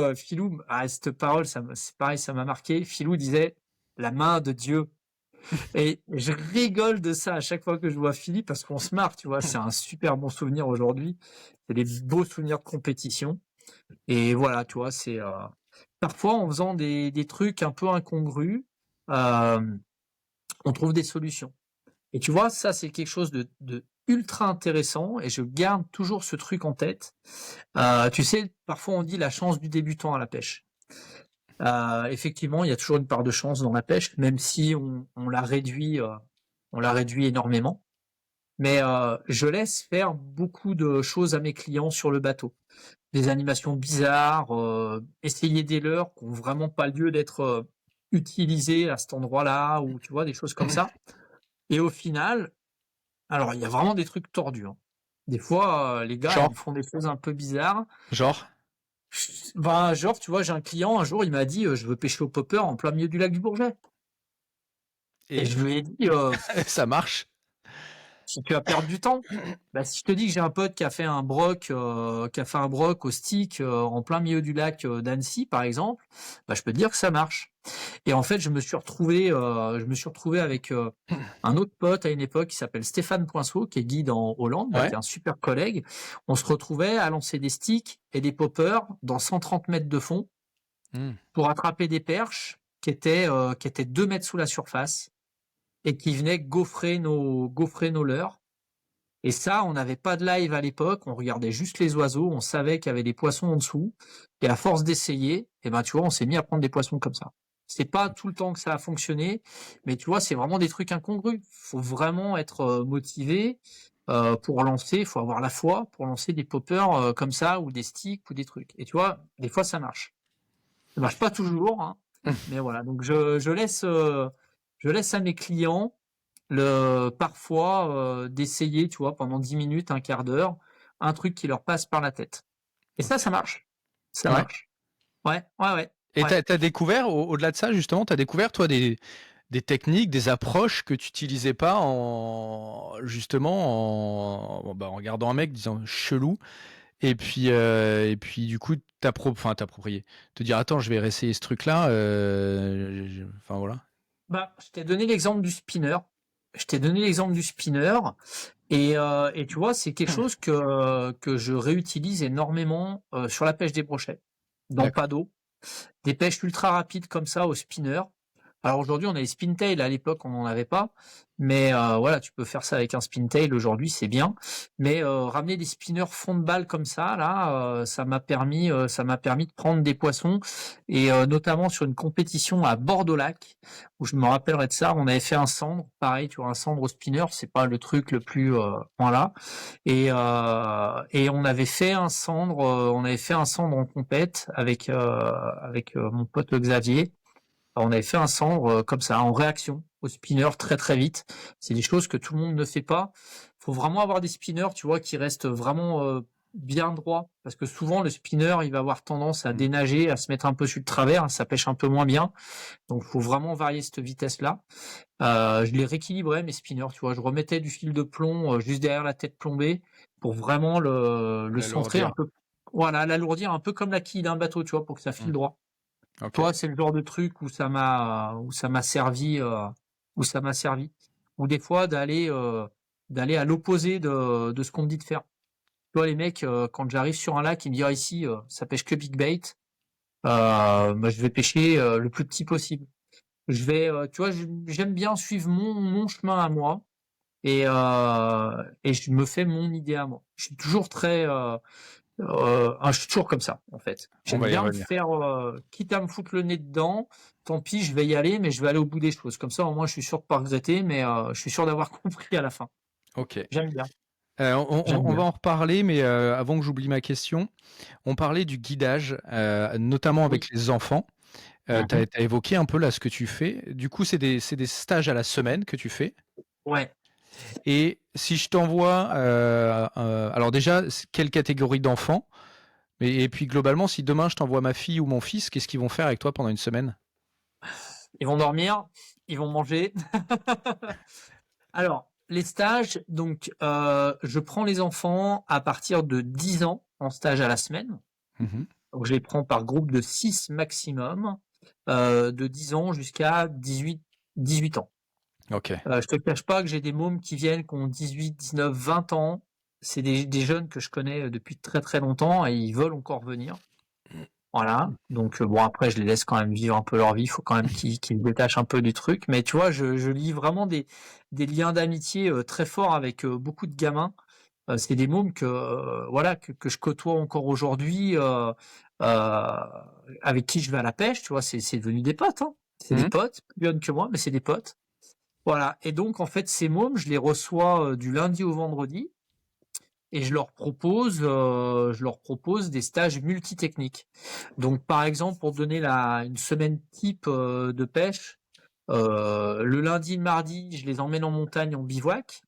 cette parole, c'est pareil, ça m'a marqué. Philou disait la main de Dieu. Et je rigole de ça à chaque fois que je vois Philippe parce qu'on se marre, tu vois. C'est un super bon souvenir aujourd'hui. C'est des beaux souvenirs de compétition. Et voilà, tu vois, c'est parfois en faisant des trucs un peu incongrus, euh, on trouve des solutions. Et tu vois, ça c'est quelque chose de ultra intéressant et je garde toujours ce truc en tête. Tu sais, parfois on dit la chance du débutant à la pêche. Effectivement, il y a toujours une part de chance dans la pêche, même si on l'a réduit énormément. Mais je laisse faire beaucoup de choses à mes clients sur le bateau. Des animations bizarres, essayer des leurres qui n'ont vraiment pas lieu d'être utilisées à cet endroit-là, ou tu vois, des choses comme ça. Et au final, alors il y a vraiment des trucs tordus, hein. Des fois, les gars, Genre, ils font des choses un peu bizarres. genre. Genre, tu vois, j'ai un client, un jour, il m'a dit, je veux pêcher au popper en plein milieu du lac du Bourget. Et Et je lui ai dit, ça marche. Si tu vas perdre du temps, bah, si je te dis que j'ai un pote qui a fait un broc, au stick en plein milieu du lac d'Annecy, par exemple, bah, je peux te dire que ça marche. Et en fait, je me suis retrouvé avec un autre pote à une époque qui s'appelle Stéphane Poinceau, qui est guide en Hollande, bah, qui Ouais. est un super collègue. On se retrouvait à lancer des sticks et des poppers dans 130 mètres de fond Hmm. pour attraper des perches qui étaient 2 mètres sous la surface et qui venaient gaufrer nos leurres. Et ça, on n'avait pas de live à l'époque, on regardait juste les oiseaux, on savait qu'il y avait des poissons en dessous, et à force d'essayer, eh ben, tu vois, on s'est mis à prendre des poissons comme ça. C'est pas tout le temps que ça a fonctionné, mais tu vois, c'est vraiment des trucs incongrus. Faut vraiment être motivé pour lancer, il faut avoir la foi pour lancer des poppers comme ça, ou des sticks, ou des trucs. Et tu vois, des fois ça marche. Ça marche pas toujours, hein, mais voilà. Donc je laisse à mes clients parfois d'essayer, tu vois, pendant 10 minutes, un quart d'heure, un truc qui leur passe par la tête. Et Ok. ça marche. Ça Ouais. marche. Ouais, ouais, ouais, Et ouais. t'as découvert, au-delà de ça, justement, t'as découvert, toi, des techniques, des approches que tu utilisais pas justement, en regardant un mec disant chelou, et puis du coup, t'approprier. Te dire, attends, je vais réessayer ce truc-là, enfin voilà. Bah, je t'ai donné l'exemple du spinner. Je t'ai donné l'exemple du spinner. Et tu vois, c'est quelque chose que je réutilise énormément sur la pêche des brochets, dans D'accord. pas d'eau. Des pêches ultra rapides comme ça au spinner. Alors aujourd'hui, on a les spintail, à l'époque, on n'en avait pas. Mais voilà, tu peux faire ça avec un spintail aujourd'hui, c'est bien. Mais ramener des spinners fond de balle comme ça, là, ça m'a permis de prendre des poissons. Et notamment sur une compétition à Bordeaux-Lac, où je me rappellerai de ça, on avait fait un cendre. Pareil, tu vois, un cendre au spinner, c'est pas le truc le plus... voilà. Et on avait fait un cendre en compète avec mon pote Xavier. On avait fait un cendre comme ça, en réaction au spinner très très vite. C'est des choses que tout le monde ne fait pas. Faut vraiment avoir des spinners, tu vois, qui restent vraiment bien droits, parce que souvent le spinner, il va avoir tendance à Mm. dénager, à se mettre un peu sur le travers, ça pêche un peu moins bien. Donc faut vraiment varier cette vitesse-là. Je les rééquilibrais mes spinners, tu vois, je remettais du fil de plomb juste derrière la tête plombée pour vraiment le centrer un L'alourdir. peu, voilà, l'alourdir un peu comme la quille d'un bateau, tu vois, pour que ça file Mm. droit. Ok. Toi, c'est le genre de truc où ça m'a servi, ou des fois d'aller à l'opposé de ce qu'on me dit de faire. Tu vois, les mecs, quand j'arrive sur un lac, ils me disent ah, ici, ça pêche que big bait. Bah, je vais pêcher le plus petit possible. Tu vois, j'aime bien suivre mon chemin à moi et je me fais mon idée à moi. Je suis toujours je suis toujours comme ça, en fait. On J'aime va y bien me revenir. faire, quitte à me foutre le nez dedans, tant pis, je vais y aller, mais je vais aller au bout des choses. Comme ça, au moins, je suis sûr de pas regretter, mais je suis sûr d'avoir compris à la fin. Ok. J'aime bien, On, j'aime on va bien. en reparler, mais avant que j'oublie ma question, on parlait du guidage, notamment Oui. avec les enfants. Tu Mhm. as évoqué un peu là ce que tu fais. Du coup, c'est des stages à la semaine que tu fais. Ouais. Et si je t'envoie, alors déjà, quelle catégorie d'enfants? Et puis globalement, si demain je t'envoie ma fille ou mon fils, qu'est-ce qu'ils vont faire avec toi pendant une semaine? Ils vont dormir, ils vont manger. Alors, les stages, donc, je prends les enfants à partir de 10 ans en stage à la semaine. Mhm. Donc, je les prends par groupe de 6 maximum, de 10 ans jusqu'à 18 ans. Ok. Je te cache pas que j'ai des mômes qui viennent, qui ont 18, 19, 20 ans. C'est des jeunes que je connais depuis très très longtemps et ils veulent encore venir. Voilà. Donc bon, après je les laisse quand même vivre un peu leur vie. Il faut quand même qu'ils se détachent un peu du truc. Mais tu vois, je lie vraiment des liens d'amitié très forts avec beaucoup de gamins. C'est des mômes voilà que je côtoie encore aujourd'hui, euh, avec qui je vais à la pêche. Tu vois, c'est devenu des potes. Hein. C'est des Mhm. potes, plus jeunes que moi, mais c'est des potes. Voilà. Et donc en fait, ces mômes, je les reçois du lundi au vendredi et je leur propose des stages multitechniques. Donc, par exemple, pour donner une semaine type de pêche, le lundi, le mardi, je les emmène en montagne en bivouac.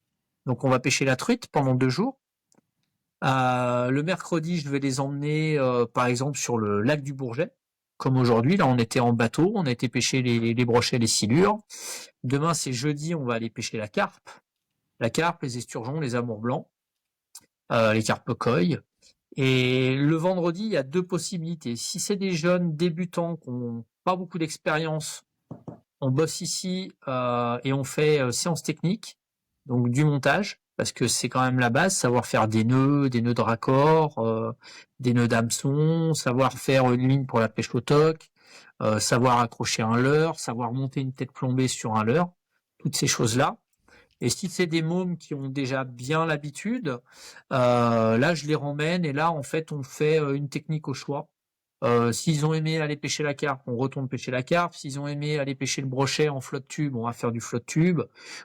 Donc, on va pêcher la truite pendant 2 jours. Le mercredi, je vais les emmener, par exemple, sur le lac du Bourget. Comme aujourd'hui, là, on était en bateau, on a été pêcher les brochets, les silures. Demain, c'est jeudi, on va aller pêcher la carpe. la carpe, les esturgeons, les amours blancs, les carpes koi. Et le vendredi, il y a deux possibilités. Si c'est des jeunes débutants qui n'ont pas beaucoup d'expérience, on bosse ici et on fait séance technique, donc du montage, parce que c'est quand même la base, savoir faire des nœuds de raccord, des nœuds d'hameçon, savoir faire une ligne pour la pêche au toc, savoir accrocher un leurre, savoir monter une tête plombée sur un leurre, toutes ces choses-là. Et si c'est des mômes qui ont déjà bien l'habitude, là je les ramène et là en fait on fait une technique au choix. S'ils ont aimé aller pêcher la carpe, on retourne pêcher la carpe. S'ils ont aimé aller pêcher le brochet en flotte tube, on va faire du flotte tube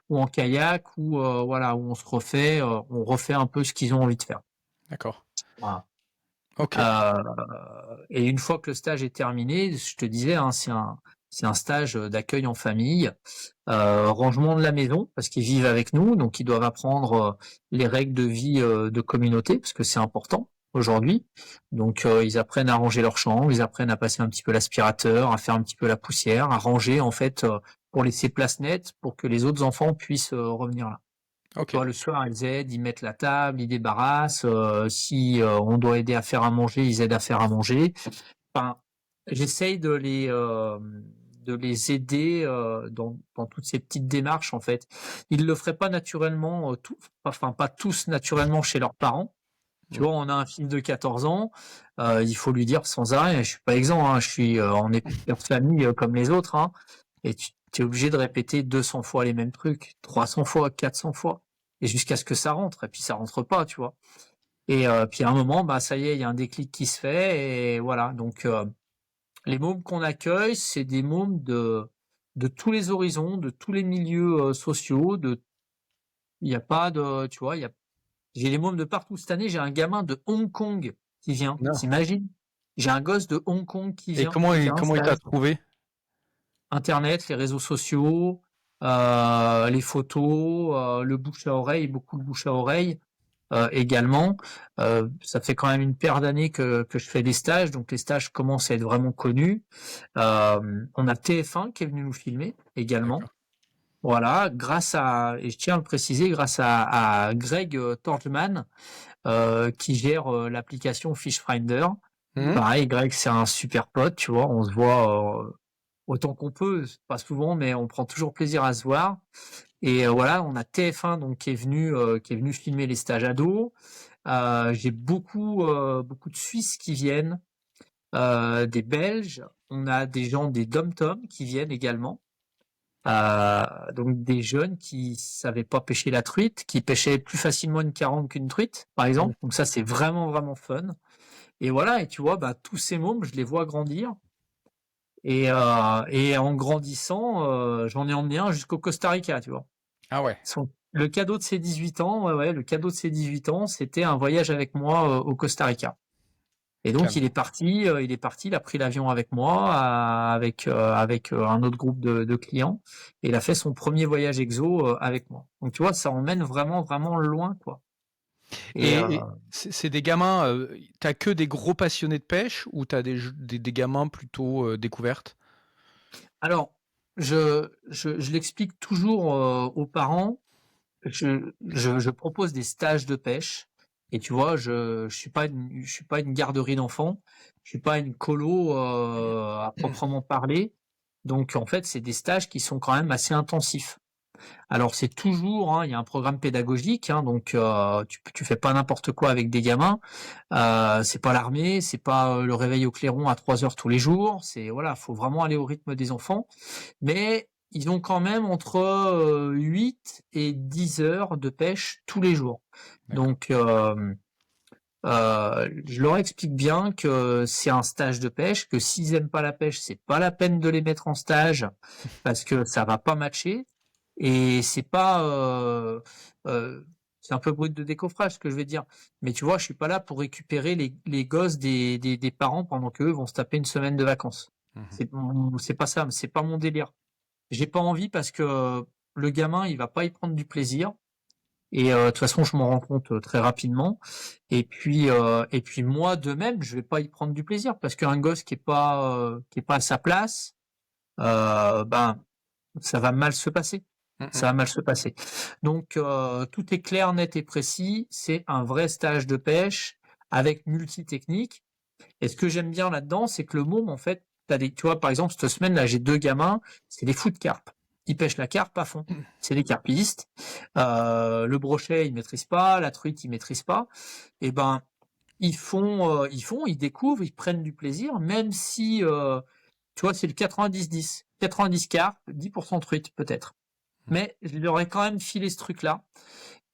ou en kayak ou voilà où on refait un peu ce qu'ils ont envie de faire. D'accord. Voilà. Ok. Et une fois que le stage est terminé, je te disais, hein, c'est un stage d'accueil en famille, rangement de la maison parce qu'ils vivent avec nous, donc ils doivent apprendre les règles de vie de communauté parce que c'est important aujourd'hui. Donc ils apprennent à ranger leur chambre, ils apprennent à passer un petit peu l'aspirateur, à faire un petit peu la poussière, à ranger en fait pour laisser place nette pour que les autres enfants puissent revenir là. Ok. Tu vois, le soir, ils aident, ils mettent la table, ils débarrassent. Si on doit aider à faire à manger, ils aident à faire à manger. Enfin, j'essaye de les aider dans toutes ces petites démarches, en fait. Ils le feraient pas naturellement, enfin, pas tous naturellement chez leurs parents. Tu Mm. vois, on a un fils de 14 ans, il faut lui dire sans arrêt, je suis pas exempt, hein, je suis en père de famille comme les autres, hein, et tu es obligé de répéter 200 fois les mêmes trucs, 300 fois, 400 fois, et jusqu'à ce que ça rentre, et puis ça rentre pas, tu vois. Et puis à un moment, bah ça y est, il y a un déclic qui se fait, et voilà. Donc les mômes qu'on accueille, c'est des mômes de tous les horizons, de tous les milieux sociaux, il n'y a pas de, tu vois, j'ai les mômes de partout. Cette année, j'ai un gamin de Hong Kong qui vient. Non. T'imagines? J'ai un gosse de Hong Kong qui Et vient, qui a un comment il t'a stage. trouvé? Internet, les réseaux sociaux, les photos, le bouche à oreille, beaucoup de bouche à oreille également. Ça fait quand même une paire d'années que je fais des stages, donc les stages commencent à être vraiment connus. On a TF1 qui est venu nous filmer également. D'accord. Voilà, et je tiens à le préciser, grâce à Greg Torgman, qui gère l'application Fishfinder. Mhm. Pareil, Greg, c'est un super pote, tu vois, on se voit autant qu'on peut, pas souvent, mais on prend toujours plaisir à se voir. Et voilà, on a TF1 donc qui est venu filmer les stages ados. J'ai beaucoup de Suisses qui viennent, des Belges. On a des gens des Dom-Tom qui viennent également. Donc des jeunes qui savaient pas pêcher la truite, qui pêchaient plus facilement une carangue qu'une truite, par Mhm. exemple. Donc ça, c'est vraiment, vraiment fun. Et voilà, et tu vois, bah, tous ces mômes, je les vois grandir. Et en grandissant, j'en ai emmené un jusqu'au Costa Rica, tu vois. Ah ouais, Le cadeau de ses 18 ans, ouais, le cadeau de ses 18 ans, c'était un voyage avec moi au Costa Rica. Et donc calme. il a pris l'avion avec moi, avec un autre groupe de clients, et il a fait son premier voyage exo avec moi. Donc tu vois, ça emmène vraiment, vraiment loin, quoi. Et Et c'est des gamins, t'as que des gros passionnés de pêche ou t'as des gamins plutôt découvertes? alors, je l'explique toujours aux parents. Je propose des stages de pêche. Et tu vois, je suis pas une garderie d'enfants. Je suis pas une colo à proprement parler. Donc en fait, c'est des stages qui sont quand même assez intensifs. Alors c'est toujours, hein, il y a un programme pédagogique, hein, donc tu fais pas n'importe quoi avec des gamins. C'est pas l'armée, c'est pas le réveil au clairon à 3 heures tous les jours. C'est voilà, faut vraiment aller au rythme des enfants. Mais ils ont quand même entre 8 et 10 heures de pêche tous les jours. D'accord. Donc je leur explique bien que c'est un stage de pêche, que s'ils aiment pas la pêche, c'est pas la peine de les mettre en stage parce que ça va pas matcher. Et c'est pas, euh, c'est un peu brut de décoffrage ce que je vais dire. Mais tu vois, je suis pas là pour récupérer les gosses des parents pendant qu'eux vont se taper une semaine de vacances. Mhm. C'est pas ça, c'est pas mon délire. J'ai pas envie parce que le gamin, il va pas y prendre du plaisir. Et de toute façon, je m'en rends compte très rapidement. Et puis moi, de même, je vais pas y prendre du plaisir parce qu'un gosse qui est pas à sa place, ben ça va mal se passer. Ça va mal se passer. Donc, tout est clair, net et précis. C'est un vrai stage de pêche avec multi-techniques. Et ce que j'aime bien là-dedans, c'est que le môme, en fait, tu vois, par exemple, cette semaine, là, j'ai 2 gamins, c'est des fous de carpe. Ils pêchent la carpe à fond. C'est des carpistes. Le brochet, ils maîtrisent pas. La truite, ils maîtrisent pas. Et ben, ils découvrent, ils prennent du plaisir, même si, tu vois, c'est le 90-10. 90 carpe, 10% truite, peut-être. Mais je leur ai quand même filé ce truc-là.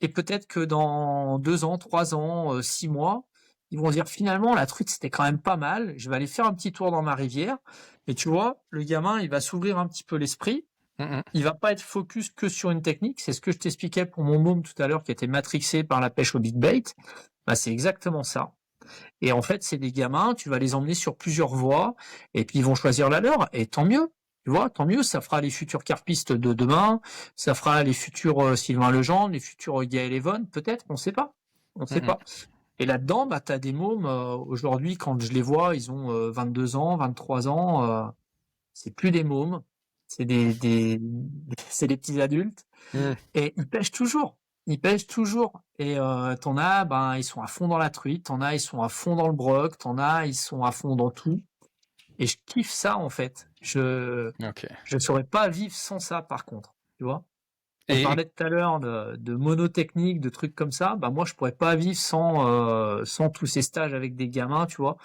Et peut-être que dans 2 ans, 3 ans, 6 mois, ils vont se dire finalement la truite c'était quand même pas mal. Je vais aller faire un petit tour dans ma rivière. Et tu vois, le gamin il va s'ouvrir un petit peu l'esprit. Il va pas être focus que sur une technique. C'est ce que je t'expliquais pour mon môme tout à l'heure qui était matrixé par la pêche au big bait. Bah, c'est exactement ça. Et en fait, c'est des gamins, tu vas les emmener sur plusieurs voies, et puis ils vont choisir la leur, et tant mieux. Tu vois, tant mieux, ça fera les futurs carpistes de demain, ça fera les futurs Sylvain Legendre, les futurs Gaël Evon, peut-être, on sait pas. On sait pas. Et là-dedans, bah, t'as des mômes, aujourd'hui, quand je les vois, ils ont 22 ans, 23 ans, c'est plus des mômes, c'est c'est des petits adultes, et ils pêchent toujours. Ils pêchent toujours. Et t'en as, ben, ils sont à fond dans la truite, t'en as, ils sont à fond dans le broc, t'en as, ils sont à fond dans tout. Et je kiffe ça, en fait. Je saurais pas vivre sans ça, par contre. Tu vois? On parlait tout à l'heure de monotechnique, de trucs comme ça. Bah, moi, je pourrais pas vivre sans tous ces stages avec des gamins, tu vois.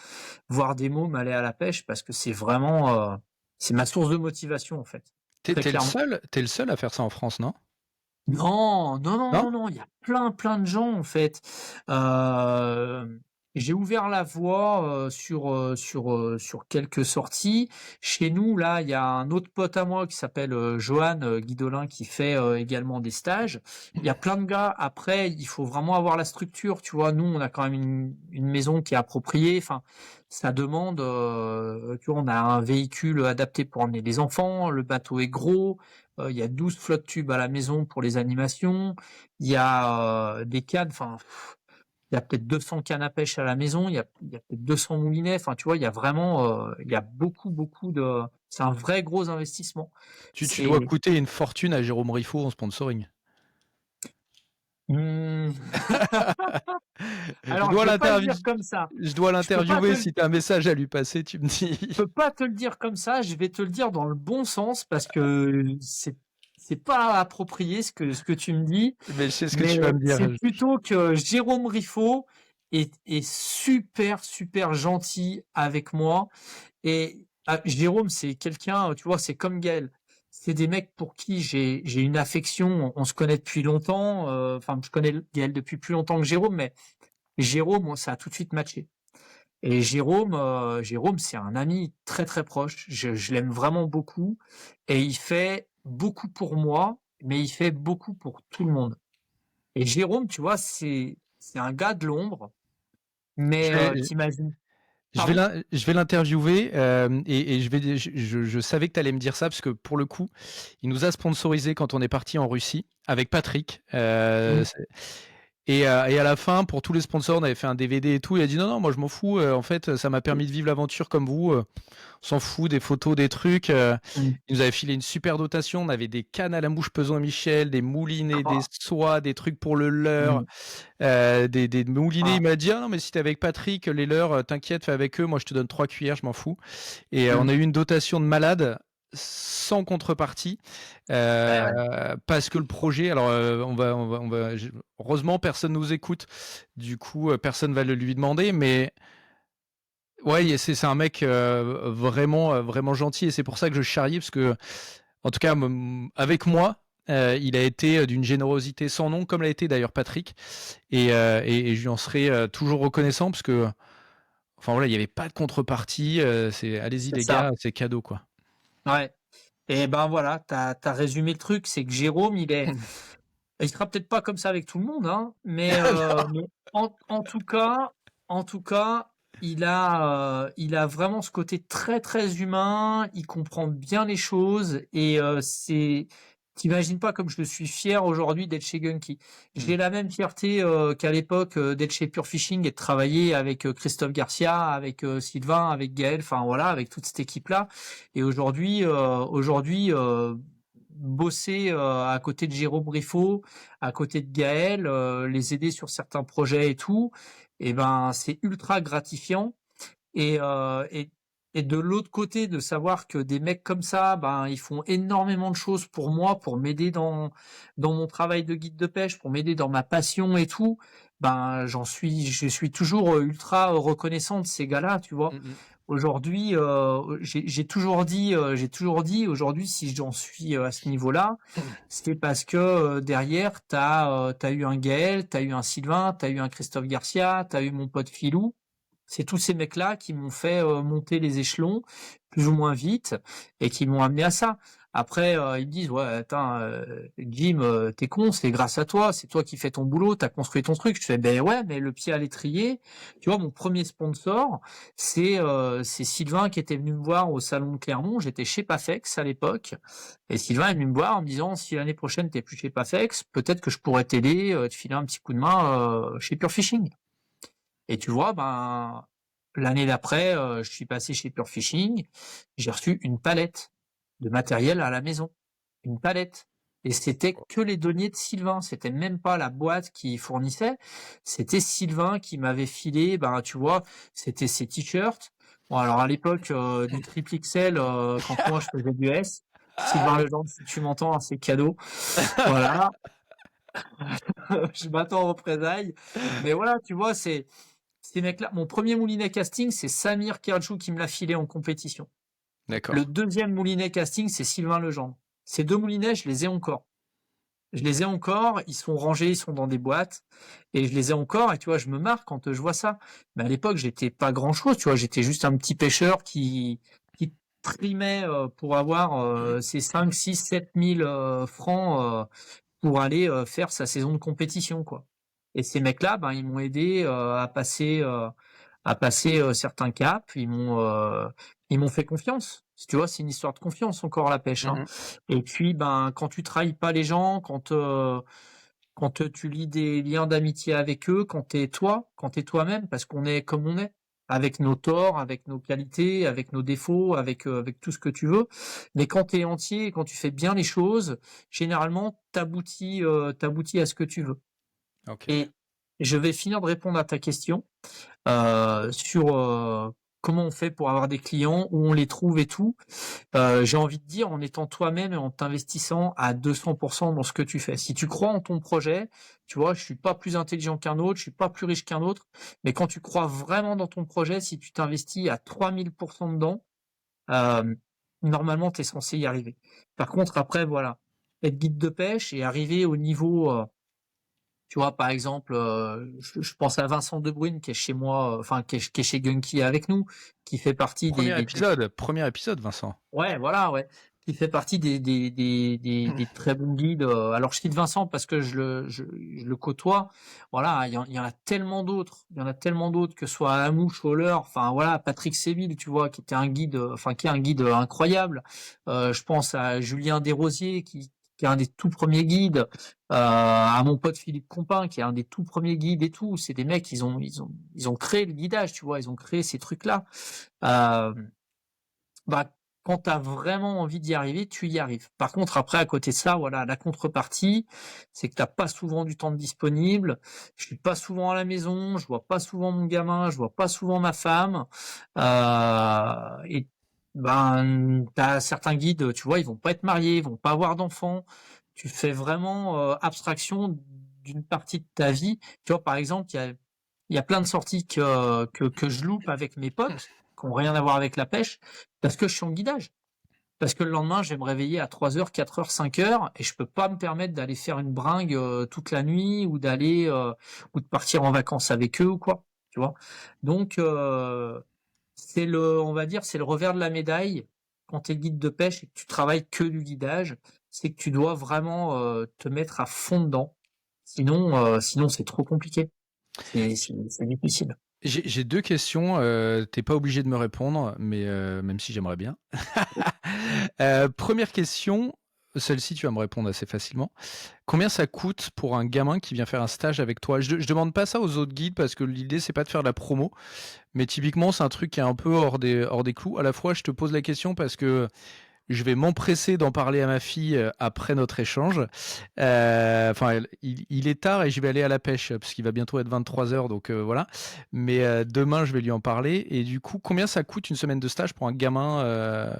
Voir des mômes aller à la pêche parce que c'est vraiment, c'est ma source de motivation, en fait. T'es Très clairement. le seul à faire ça en France, non? Non, non, non, Non? non, non, il y a plein de gens en fait. J'ai ouvert la voie sur quelques sorties. Chez nous, là, il y a un autre pote à moi qui s'appelle Johan Guidolin qui fait également des stages. Il y a plein de gars. Après, il faut vraiment avoir la structure. Tu vois, nous, on a quand même une maison qui est appropriée. Enfin, ça demande. Tu vois, on a un véhicule adapté pour emmener les enfants. Le bateau est gros. Il y a 12 flottes tubes à la maison pour les animations. Il y a des cannes, enfin, il y a peut-être 200 cannes à pêche à la maison. Il y a peut-être 200 moulinets. Enfin, tu vois, il y a vraiment, il y a beaucoup de. C'est un vrai gros investissement. Tu C'est. dois coûter une fortune à Jérôme Riffaut en sponsoring. Hmm. Je Alors, dois je veux pas le dire comme ça. je dois Je peux pas te l'interviewer. le Si tu as un message à lui passer, tu me dis. Je peux pas te le dire comme ça, je vais te le dire dans le bon sens parce que c'est pas approprié ce que tu me dis, Mais je sais ce que mais tu vas me dire. c'est plutôt que Jérôme Riffaut est super gentil avec moi. Et Jérôme, c'est quelqu'un, tu vois, c'est comme Gaël. C'est des mecs pour qui j'ai une affection. On se connaît depuis longtemps. Enfin, je connais Gaël depuis plus longtemps que Jérôme, mais Jérôme, ça a tout de suite matché. Et Jérôme, c'est un ami très proche. Je l'aime vraiment beaucoup. Et il fait beaucoup pour moi, mais il fait beaucoup pour tout le monde. Et Jérôme, tu vois, c'est un gars de l'ombre, Je mais vais, t'imagines. Pardon? je vais l'interviewer et je savais que tu allais me dire ça parce que pour le coup, il nous a sponsorisé quand on est parti en Russie avec Patrick. Mm. Et à la fin, pour tous les sponsors, on avait fait un DVD et tout. Il a dit non, non, moi je m'en fous. En fait, ça m'a permis de vivre l'aventure comme vous. On s'en fout des photos, des trucs. Mm. Il nous avait filé une super dotation. On avait des cannes à la mouche pesant Michel, des moulinets, des Ah, soies, des trucs pour le leurre, mm. des moulinets. Il Ah, m'a dit ah non, mais si t'es avec Patrick, les leurres, t'inquiète, fais avec eux. Moi, je te donne 3 cuillères, je m'en fous. Et on mm. a eu une dotation de malade sans contrepartie Ouais, ouais. parce que le projet alors heureusement personne nous écoute du coup personne va le lui demander mais ouais c'est un mec vraiment gentil et c'est pour ça que je charriais parce que en tout cas avec moi il a été d'une générosité sans nom comme l'a été d'ailleurs Patrick et je lui en serai toujours reconnaissant parce que enfin voilà il n'y avait pas de contrepartie c'est allez-y C'est les ça. gars c'est cadeau quoi. Ouais. Et ben voilà, t'as résumé le truc, c'est que Jérôme, il sera peut-être pas comme ça avec tout le monde, hein, mais en tout cas, il a vraiment ce côté très humain. Il comprend bien les choses et t'imagines pas comme je le suis fier aujourd'hui d'être chez Gunky. J'ai la même fierté qu'à l'époque d'être chez Pure Fishing et de travailler avec Christophe Garcia, avec Sylvain, avec Gaël, enfin voilà, avec toute cette équipe-là. Et aujourd'hui, bosser à côté de Jérôme Briffaut, à côté de Gaël, les aider sur certains projets et tout, et ben c'est ultra gratifiant. Et, euh, et, et de l'autre côté, de savoir que des mecs comme ça, ben, ils font énormément de choses pour moi, pour m'aider dans mon travail de guide de pêche, pour m'aider dans ma passion et tout, ben, je suis toujours ultra reconnaissant de ces gars-là, tu vois. Mm, Aujourd'hui, j'ai toujours dit, aujourd'hui, si j'en suis à ce niveau-là, mm. c'est parce que derrière, t'as eu un Gaël, t'as eu un Sylvain, t'as eu un Christophe Garcia, t'as eu mon pote Philou. C'est tous ces mecs-là qui m'ont fait monter les échelons plus ou moins vite et qui m'ont amené à ça. Après, ils me disent, ouais, attends, Jim, t'es con, c'est grâce à toi, c'est toi qui fais ton boulot, t'as construit ton truc. Je fais, ben ouais, mais le pied à l'étrier, tu vois, mon premier sponsor, c'est Sylvain qui était venu me voir au salon de Clermont. J'étais chez Pafex à l'époque, et Sylvain est venu me voir en me disant, si l'année prochaine t'es plus chez Pafex, peut-être que je pourrais t'aider, te filer un petit coup de main chez Pure Fishing. Et tu vois, ben, l'année d'après, je suis passé chez Pure Fishing, j'ai reçu une palette de matériel à la maison. Une palette. Et c'était que les deniers de Sylvain. C'était même pas la boîte qui fournissait. C'était Sylvain qui m'avait filé, ben, tu vois, c'était ses t-shirts. Bon, alors à l'époque, du triple XL, quand moi je faisais du S. Sylvain Legendre, si tu m'entends, hein, c'est cadeau. Voilà. Je m'attends aux représailles. Mais voilà, tu vois, ces mecs-là, mon premier moulinet casting, c'est Samir Kerjou qui me l'a filé en compétition. Le D'accord. deuxième moulinet casting, c'est Sylvain Legendre. Ces deux moulinets, je les ai encore. Je les ai encore, ils sont rangés, ils sont dans des boîtes, et je les ai encore, et tu vois, je me marre quand je vois ça. Mais à l'époque, j'étais pas grand-chose, tu vois, j'étais juste un petit pêcheur qui trimait pour avoir ses 5, 6, 7 000 francs pour aller faire sa saison de compétition, quoi. Et ces mecs-là, ben, ils m'ont aidé à passer certains caps. Ils m'ont fait confiance. Tu vois, c'est une histoire de confiance encore la pêche, hein. Mm, Et puis, ben, quand tu trahis pas les gens, quand tu lis des liens d'amitié avec eux, quand t'es toi-même, parce qu'on est comme on est, avec nos torts, avec nos qualités, avec nos défauts, avec tout ce que tu veux. Mais quand t'es entier, quand tu fais bien les choses, généralement, t'aboutis à ce que tu veux. ok. Et je vais finir de répondre à ta question sur comment on fait pour avoir des clients, où on les trouve et tout. J'ai envie de dire en étant toi-même et en t'investissant à 200% dans ce que tu fais. Si tu crois en ton projet, tu vois, je suis pas plus intelligent qu'un autre, je suis pas plus riche qu'un autre, mais quand tu crois vraiment dans ton projet, si tu t'investis à 3000% dedans, euh, normalement, tu es censé y arriver. Par contre, après, voilà, être guide de pêche et arriver au niveau tu vois, par exemple, je pense à Vincent De Bruyne qui est chez moi, enfin qui est chez Gunky avec nous, qui fait partie Premier épisode, Vincent. ouais, voilà, ouais, qui fait partie des très bons guides. Alors je cite Vincent parce que je le côtoie. Voilà, il y en a tellement d'autres. Il y en a tellement d'autres que ce soit Amouche, Holler, enfin voilà, Patrick Séville, tu vois, qui était un guide, enfin qui est un guide incroyable. Je pense à Julien Desrosiers qui est un des tout premiers guides, à mon pote Philippe Compin, qui est un des tout premiers guides et tout. C'est des mecs, ils ont créé le guidage, tu vois, ils ont créé ces trucs-là. Euh, bah, quand tu as vraiment envie d'y arriver, tu y arrives. Par contre, après, à côté de ça, voilà, la contrepartie, c'est que t'as pas souvent du temps disponible. Je suis pas souvent à la maison, je vois pas souvent mon gamin, je vois pas souvent ma femme. Et ben, t'as certains guides, tu vois, ils vont pas être mariés, ils vont pas avoir d'enfants. Tu fais vraiment abstraction d'une partie de ta vie. Tu vois, par exemple, il y a plein de sorties que je loupe avec mes potes, qui n'ont rien à voir avec la pêche, parce que je suis en guidage. Parce que le lendemain, je vais me réveiller à 3h, 4h, 5h, et je peux pas me permettre d'aller faire une bringue toute la nuit, ou de partir en vacances avec eux, ou quoi. Tu vois. Donc, on va dire, c'est le revers de la médaille quand tu es guide de pêche et que tu travailles que du guidage, c'est que tu dois vraiment te mettre à fond dedans. Sinon c'est trop compliqué. C'est difficile. J'ai deux questions. T'es pas obligé de me répondre, mais même si j'aimerais bien. Première question, celle-ci tu vas me répondre assez facilement. Combien ça coûte pour un gamin qui vient faire un stage avec toi? Je demande pas ça aux autres guides parce que l'idée c'est pas de faire de la promo, mais typiquement c'est un truc qui est un peu hors des clous. À la fois je te pose la question parce que Je vais m'empresser d'en parler à ma fille après notre échange. Enfin, il est tard et je vais aller à la pêche parce qu'il va bientôt être 23 h, donc voilà. Mais demain, je vais lui en parler. Et du coup, combien ça coûte une semaine de stage pour un gamin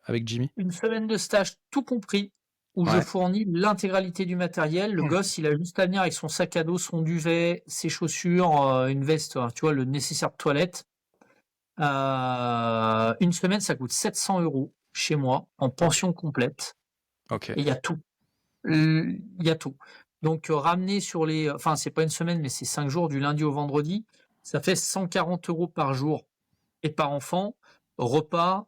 avec Jimmy? Une semaine de stage tout compris, où je Ouais. fournis l'intégralité du matériel. Le gosse, il a juste à venir avec son sac à dos, son duvet, ses chaussures, une veste, tu vois, le nécessaire de toilette. Une semaine, ça coûte 700 € chez moi, en pension complète. Ok. Et il y a tout. Il y a tout. Donc, ramener sur les... Enfin, c'est pas une semaine, mais c'est 5 jours, du lundi au vendredi. Ça fait 140 € par jour et par enfant. Repas,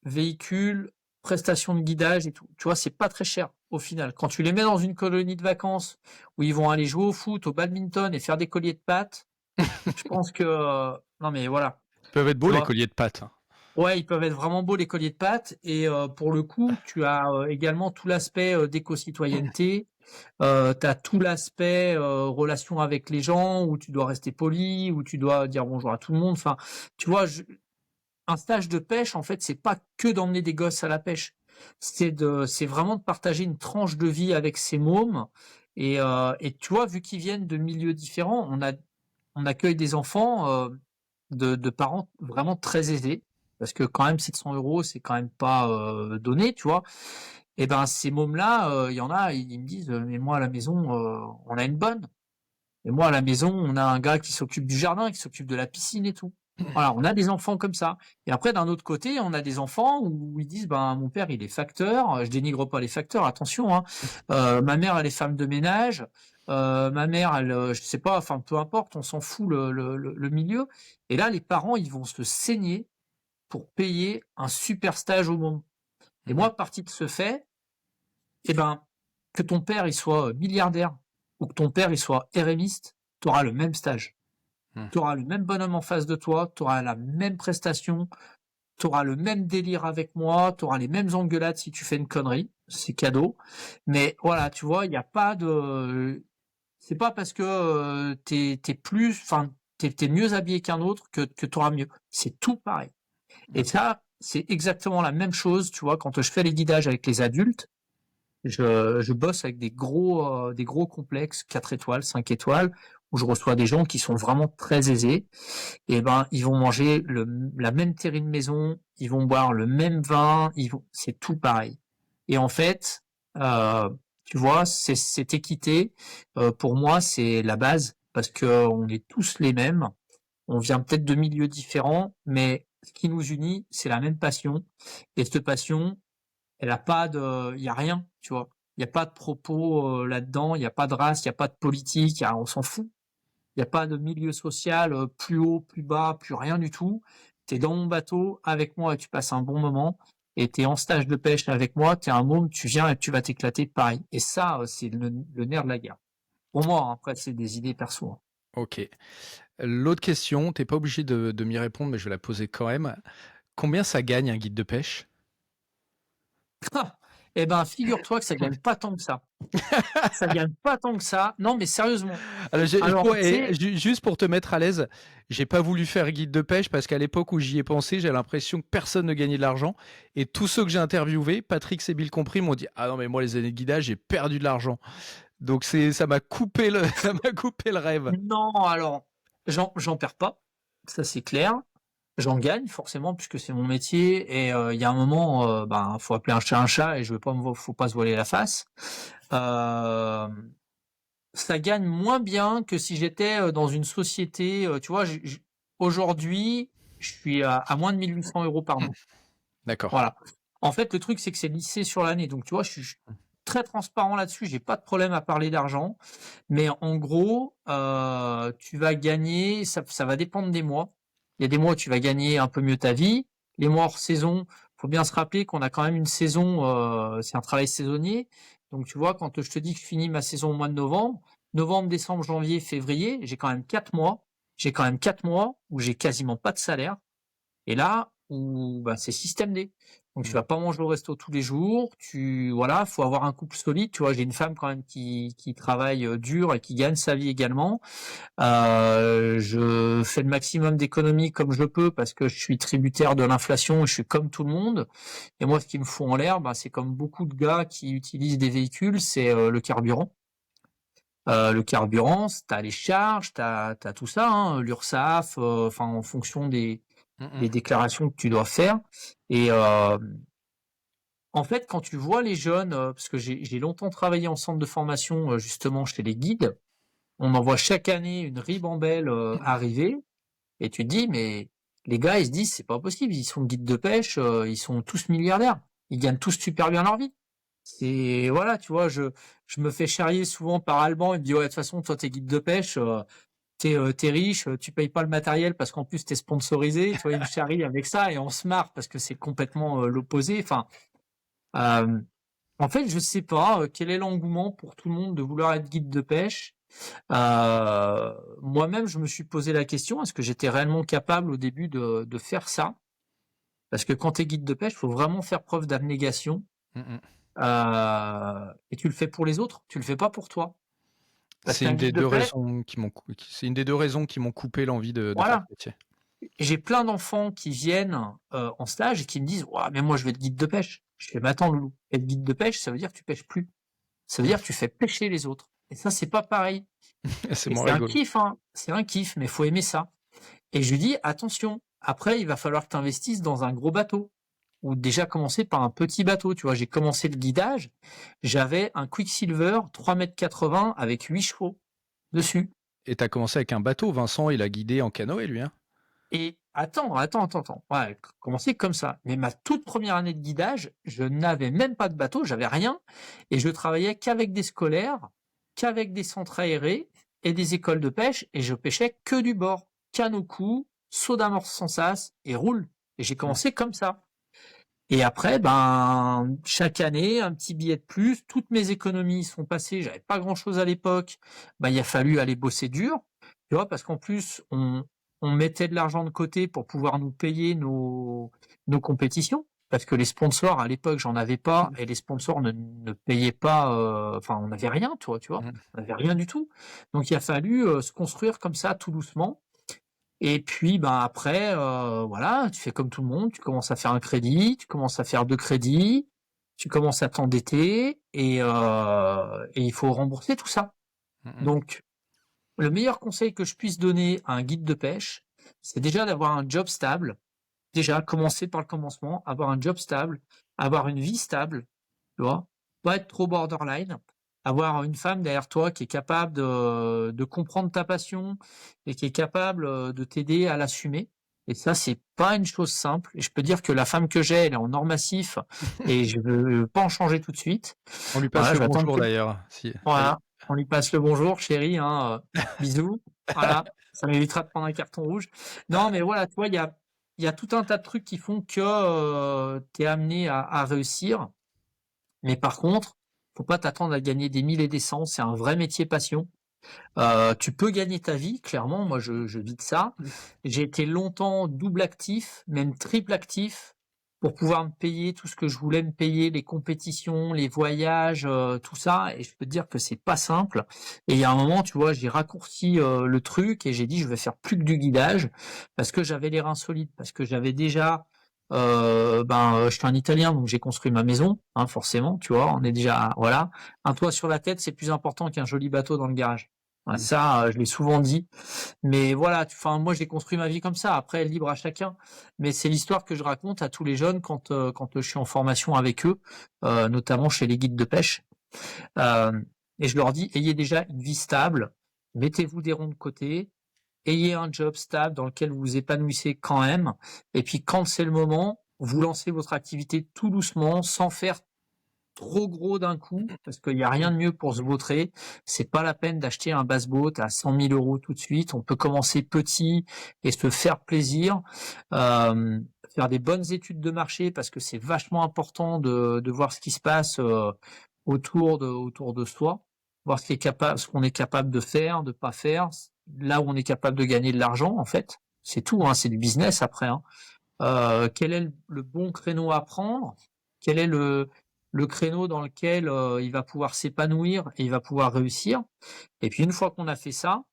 véhicule, prestations de guidage et tout. Tu vois, c'est pas très cher au final. Quand tu les mets dans une colonie de vacances où ils vont aller jouer au foot, au badminton et faire des colliers de pâtes, je pense que... non, mais voilà. Ils peuvent être beaux Tu les vois, colliers de pâtes. ouais, ils peuvent être vraiment beaux les colliers de pâtes et pour le coup, tu as également tout l'aspect d'éco-citoyenneté. Tu as tout l'aspect relation avec les gens où tu dois rester poli, où tu dois dire bonjour à tout le monde. Enfin, tu vois, un stage de pêche, en fait, c'est pas que d'emmener des gosses à la pêche. C'est vraiment de partager une tranche de vie avec ces mômes. Et tu vois, vu qu'ils viennent de milieux différents, on accueille des enfants de parents vraiment très aisés. Parce que quand même, 700 €, c'est quand même pas donné, tu vois. Et ben, ces mômes-là, il y en a, ils me disent, mais moi à la maison, on a une bonne. Et moi à la maison, on a un gars qui s'occupe du jardin, qui s'occupe de la piscine et tout. Voilà, on a des enfants comme ça. Et après, d'un autre côté, on a des enfants où ils disent, ben, mon père, il est facteur. Je dénigre pas les facteurs, attention, hein. Ma mère, elle est femme de ménage. Ma mère, elle, je sais pas, enfin, peu importe, on s'en fout le milieu. Et là, les parents, ils vont se saigner pour payer un super stage au monde. Et moi, partie de ce fait, eh ben, que ton père, il soit milliardaire ou que ton père, il soit RMiste, tu auras le même stage. Tu auras le même bonhomme en face de toi, tu auras la même prestation, tu auras le même délire avec moi, tu auras les mêmes engueulades si tu fais une connerie, c'est cadeau. Mais voilà, tu vois, il n'y a pas de... C'est pas parce que t'es plus... Enfin, t'es mieux habillé qu'un autre que tu auras mieux. C'est tout pareil. Et Ok. ça, c'est exactement la même chose, tu vois, quand je fais les guidages avec les adultes, je bosse avec des gros complexes, 4 étoiles, 5 étoiles, où je reçois des gens qui sont vraiment très aisés. Et ben, ils vont manger la même terrine maison, ils vont boire le même vin, c'est tout pareil. Et en fait, euh, tu vois, cette équité, pour moi, c'est la base, parce que on est tous les mêmes. On vient peut-être de milieux différents, mais ce qui nous unit, c'est la même passion. Et cette passion, elle a pas de, il y a rien, tu vois. Il y a pas de propos là-dedans, il y a pas de race, il y a pas de politique, on s'en fout. Il y a pas de milieu social plus haut, plus bas, plus rien du tout. Tu es dans mon bateau avec moi et tu passes un bon moment. Et tu es en stage de pêche avec moi, tu es un môme, tu viens et tu vas t'éclater pareil. Et ça, c'est le nerf de la guerre. Pour moi, hein, après, c'est des idées perso, hein. Ok. L'autre question, t'es pas obligé de m'y répondre, mais je vais la poser quand même. Combien ça gagne un guide de pêche? Eh ben, figure-toi que ça gagne pas tant que ça. Ça gagne pas tant que ça. Non, mais sérieusement. Alors, Alors, tu sais, juste pour te mettre à l'aise, j'ai pas voulu faire guide de pêche parce qu'à l'époque où j'y ai pensé, j'ai l'impression que personne ne gagnait de l'argent. Et tous ceux que j'ai interviewés, Patrick Sébil compris, m'ont dit: ah non, mais moi, les années de guidage, j'ai perdu de l'argent. Donc, ça m'a coupé ça m'a coupé le rêve. non, alors, j'en perds pas. Ça, c'est clair. J'en gagne, forcément, puisque c'est mon métier. Et il y a un moment, ben, faut appeler un chat et je veux pas faut pas se voiler la face. Euh, Ça gagne moins bien que si j'étais dans une société, tu vois, aujourd'hui, je suis à moins de 1 800 € par mois. D'accord. Voilà. En fait, le truc, c'est que c'est lissé sur l'année. Donc, tu vois, je suis très transparent là-dessus. J'ai pas de problème à parler d'argent. Mais en gros, tu vas gagner, ça va dépendre des mois. Il y a des mois où tu vas gagner un peu mieux ta vie. Les mois hors saison, faut bien se rappeler qu'on a quand même une saison, c'est un travail saisonnier. Donc, tu vois, quand je te dis que je finis ma saison au mois de novembre, novembre, décembre, janvier, février, j'ai quand même 4 mois. J'ai quand même 4 mois où j'ai quasiment pas de salaire. Et là, où bah, c'est système D. Donc tu Mmh. vas pas manger au resto tous les jours. Voilà, faut avoir un couple solide. Tu vois, j'ai une femme quand même qui travaille dur et qui gagne sa vie également. Je fais le maximum d'économies comme je peux parce que je suis tributaire de l'inflation et je suis comme tout le monde. Et moi, ce qui me fout en l'air, bah, c'est comme beaucoup de gars qui utilisent des véhicules, c'est le carburant. Le carburant, t'as les charges, t'as tout ça, hein, l'URSSAF, enfin en fonction Mmh des mh. déclarations que tu dois faire. Et en fait, quand tu vois les jeunes, parce que j'ai longtemps travaillé en centre de formation, justement chez les guides, on en voit chaque année une ribambelle arriver, et tu te dis, mais les gars, ils se disent, c'est pas possible, ils sont guides de pêche, ils sont tous milliardaires, ils gagnent tous super bien leur vie. C'est voilà, tu vois, je me fais charrier souvent par Alban, il me dit ouais, de toute façon, toi t'es guide de pêche, t'es riche, tu payes pas le matériel parce qu'en plus t'es sponsorisé, tu vois, il me charrie avec ça et on se marre parce que c'est complètement l'opposé. Enfin, euh, en fait, je sais pas quel est l'engouement pour tout le monde de vouloir être guide de pêche. Moi-même, je me suis posé la question, est-ce que j'étais réellement capable au début de faire ça? Parce que quand t'es guide de pêche, il faut vraiment faire preuve d'abnégation. Mmh. Et tu le fais pour les autres, tu le fais pas pour toi. Parce C'est qu'un une guide des de 2 pêche, raisons qui m'ont cou c'est une des 2 raisons qui m'ont coupé l'envie de faire voilà. ce métier. J'ai plein d'enfants qui viennent en stage et qui me disent ouais, mais moi je vais être guide de pêche. Je fais mais attends loulou, être guide de pêche, ça veut dire que tu pêches plus. Ça veut dire que tu fais pêcher les autres. Et ça, c'est pas pareil. C'est Et moins c'est un rigolo. kiff, hein. C'est un kiff, mais faut aimer ça. Et je lui dis attention, après il va falloir que tu investisses dans un gros bateau. Ou déjà commencer par un petit bateau. Tu vois, j'ai commencé le guidage, j'avais un Quicksilver 3,80 m avec 8 chevaux dessus. Et tu as commencé avec un bateau, Vincent, il a guidé en canoë lui, hein? Et attends. Ouais, commencer comme ça. Mais ma toute première année de guidage, je n'avais même pas de bateau, j'avais rien. Et je travaillais qu'avec des scolaires, qu'avec des centres aérés et des écoles de pêche. Et je pêchais que du bord. Canne au cou, saut d'amorce sans sas et roule. Et j'ai Mmh. commencé comme ça. Et après, ben, chaque année, un petit billet de plus. Toutes mes économies sont passées. J'avais pas grand chose à l'époque. Ben, il a fallu aller bosser dur. Tu vois, parce qu'en plus, on mettait de l'argent de côté pour pouvoir nous payer nos compétitions. Parce que les sponsors, à l'époque, j'en avais pas. Et les sponsors ne payaient pas, enfin, on n'avait rien, tu vois. Mmh. On n'avait rien du tout. Donc, il a fallu se construire comme ça, tout doucement. Et puis, ben après, voilà, tu fais comme tout le monde, tu commences à faire un crédit, tu commences à faire 2 crédits, tu commences à t'endetter et il faut rembourser tout ça. Mmh mh. Donc, le meilleur conseil que je puisse donner à un guide de pêche, c'est déjà d'avoir un job stable. Déjà, commencer par le commencement, avoir un job stable, avoir une vie stable, tu vois, pas être trop borderline, avoir une femme derrière toi qui est capable de comprendre ta passion et qui est capable de t'aider à l'assumer. Et ça, c'est pas une chose simple. Et je peux dire que la femme que j'ai, elle est en or massif et je veux pas en changer tout de suite. On lui passe Voilà, le je vais attendre bonjour qu'elle... d'ailleurs, si elle Voilà, on lui passe le bonjour, chérie, hein, bisous. Voilà, ça m'évitera de prendre un carton rouge. Non, mais voilà, tu vois, il y a tout un tas de trucs qui font que tu es amené à réussir. Mais par contre, faut pas t'attendre à gagner des mille et des cents. C'est un vrai métier passion. Tu peux gagner ta vie, clairement. Moi, je vis de ça. J'ai été longtemps double actif, même triple actif, pour pouvoir me payer tout ce que je voulais me payer, les compétitions, les voyages, tout ça. Et je peux te dire que c'est pas simple. Et il y a un moment, tu vois, j'ai raccourci le truc et j'ai dit je vais faire plus que du guidage parce que j'avais les reins solides, parce que j'avais déjà je suis un Italien, donc j'ai construit ma maison, hein, forcément, tu vois, on est déjà, voilà, un toit sur la tête, c'est plus important qu'un joli bateau dans le garage. Ouais, Mmh. ça, je l'ai souvent dit. Mais voilà, enfin, moi, j'ai construit ma vie comme ça. Après, libre à chacun. Mais c'est l'histoire que je raconte à tous les jeunes quand je suis en formation avec eux, notamment chez les guides de pêche. Euh, et je leur dis, ayez déjà une vie stable, mettez-vous des ronds de côté, ayez un job stable dans lequel vous vous épanouissez quand même. Et puis, quand c'est le moment, vous lancez votre activité tout doucement, sans faire trop gros d'un coup, parce qu'il n'y a rien de mieux pour se vautrer. C'est pas la peine d'acheter un bass-boat à 100 000 € tout de suite. On peut commencer petit et se faire plaisir. Euh, Faire des bonnes études de marché parce que c'est vachement important de voir ce qui se passe autour de soi, voir ce qu'on est capable de faire, de pas faire, là où on est capable de gagner de l'argent en fait. C'est tout, hein, c'est du business après. Hein. quel est le bon créneau à prendre, quel est le créneau dans lequel il va pouvoir s'épanouir et il va pouvoir réussir. Et puis une fois qu'on a fait ça,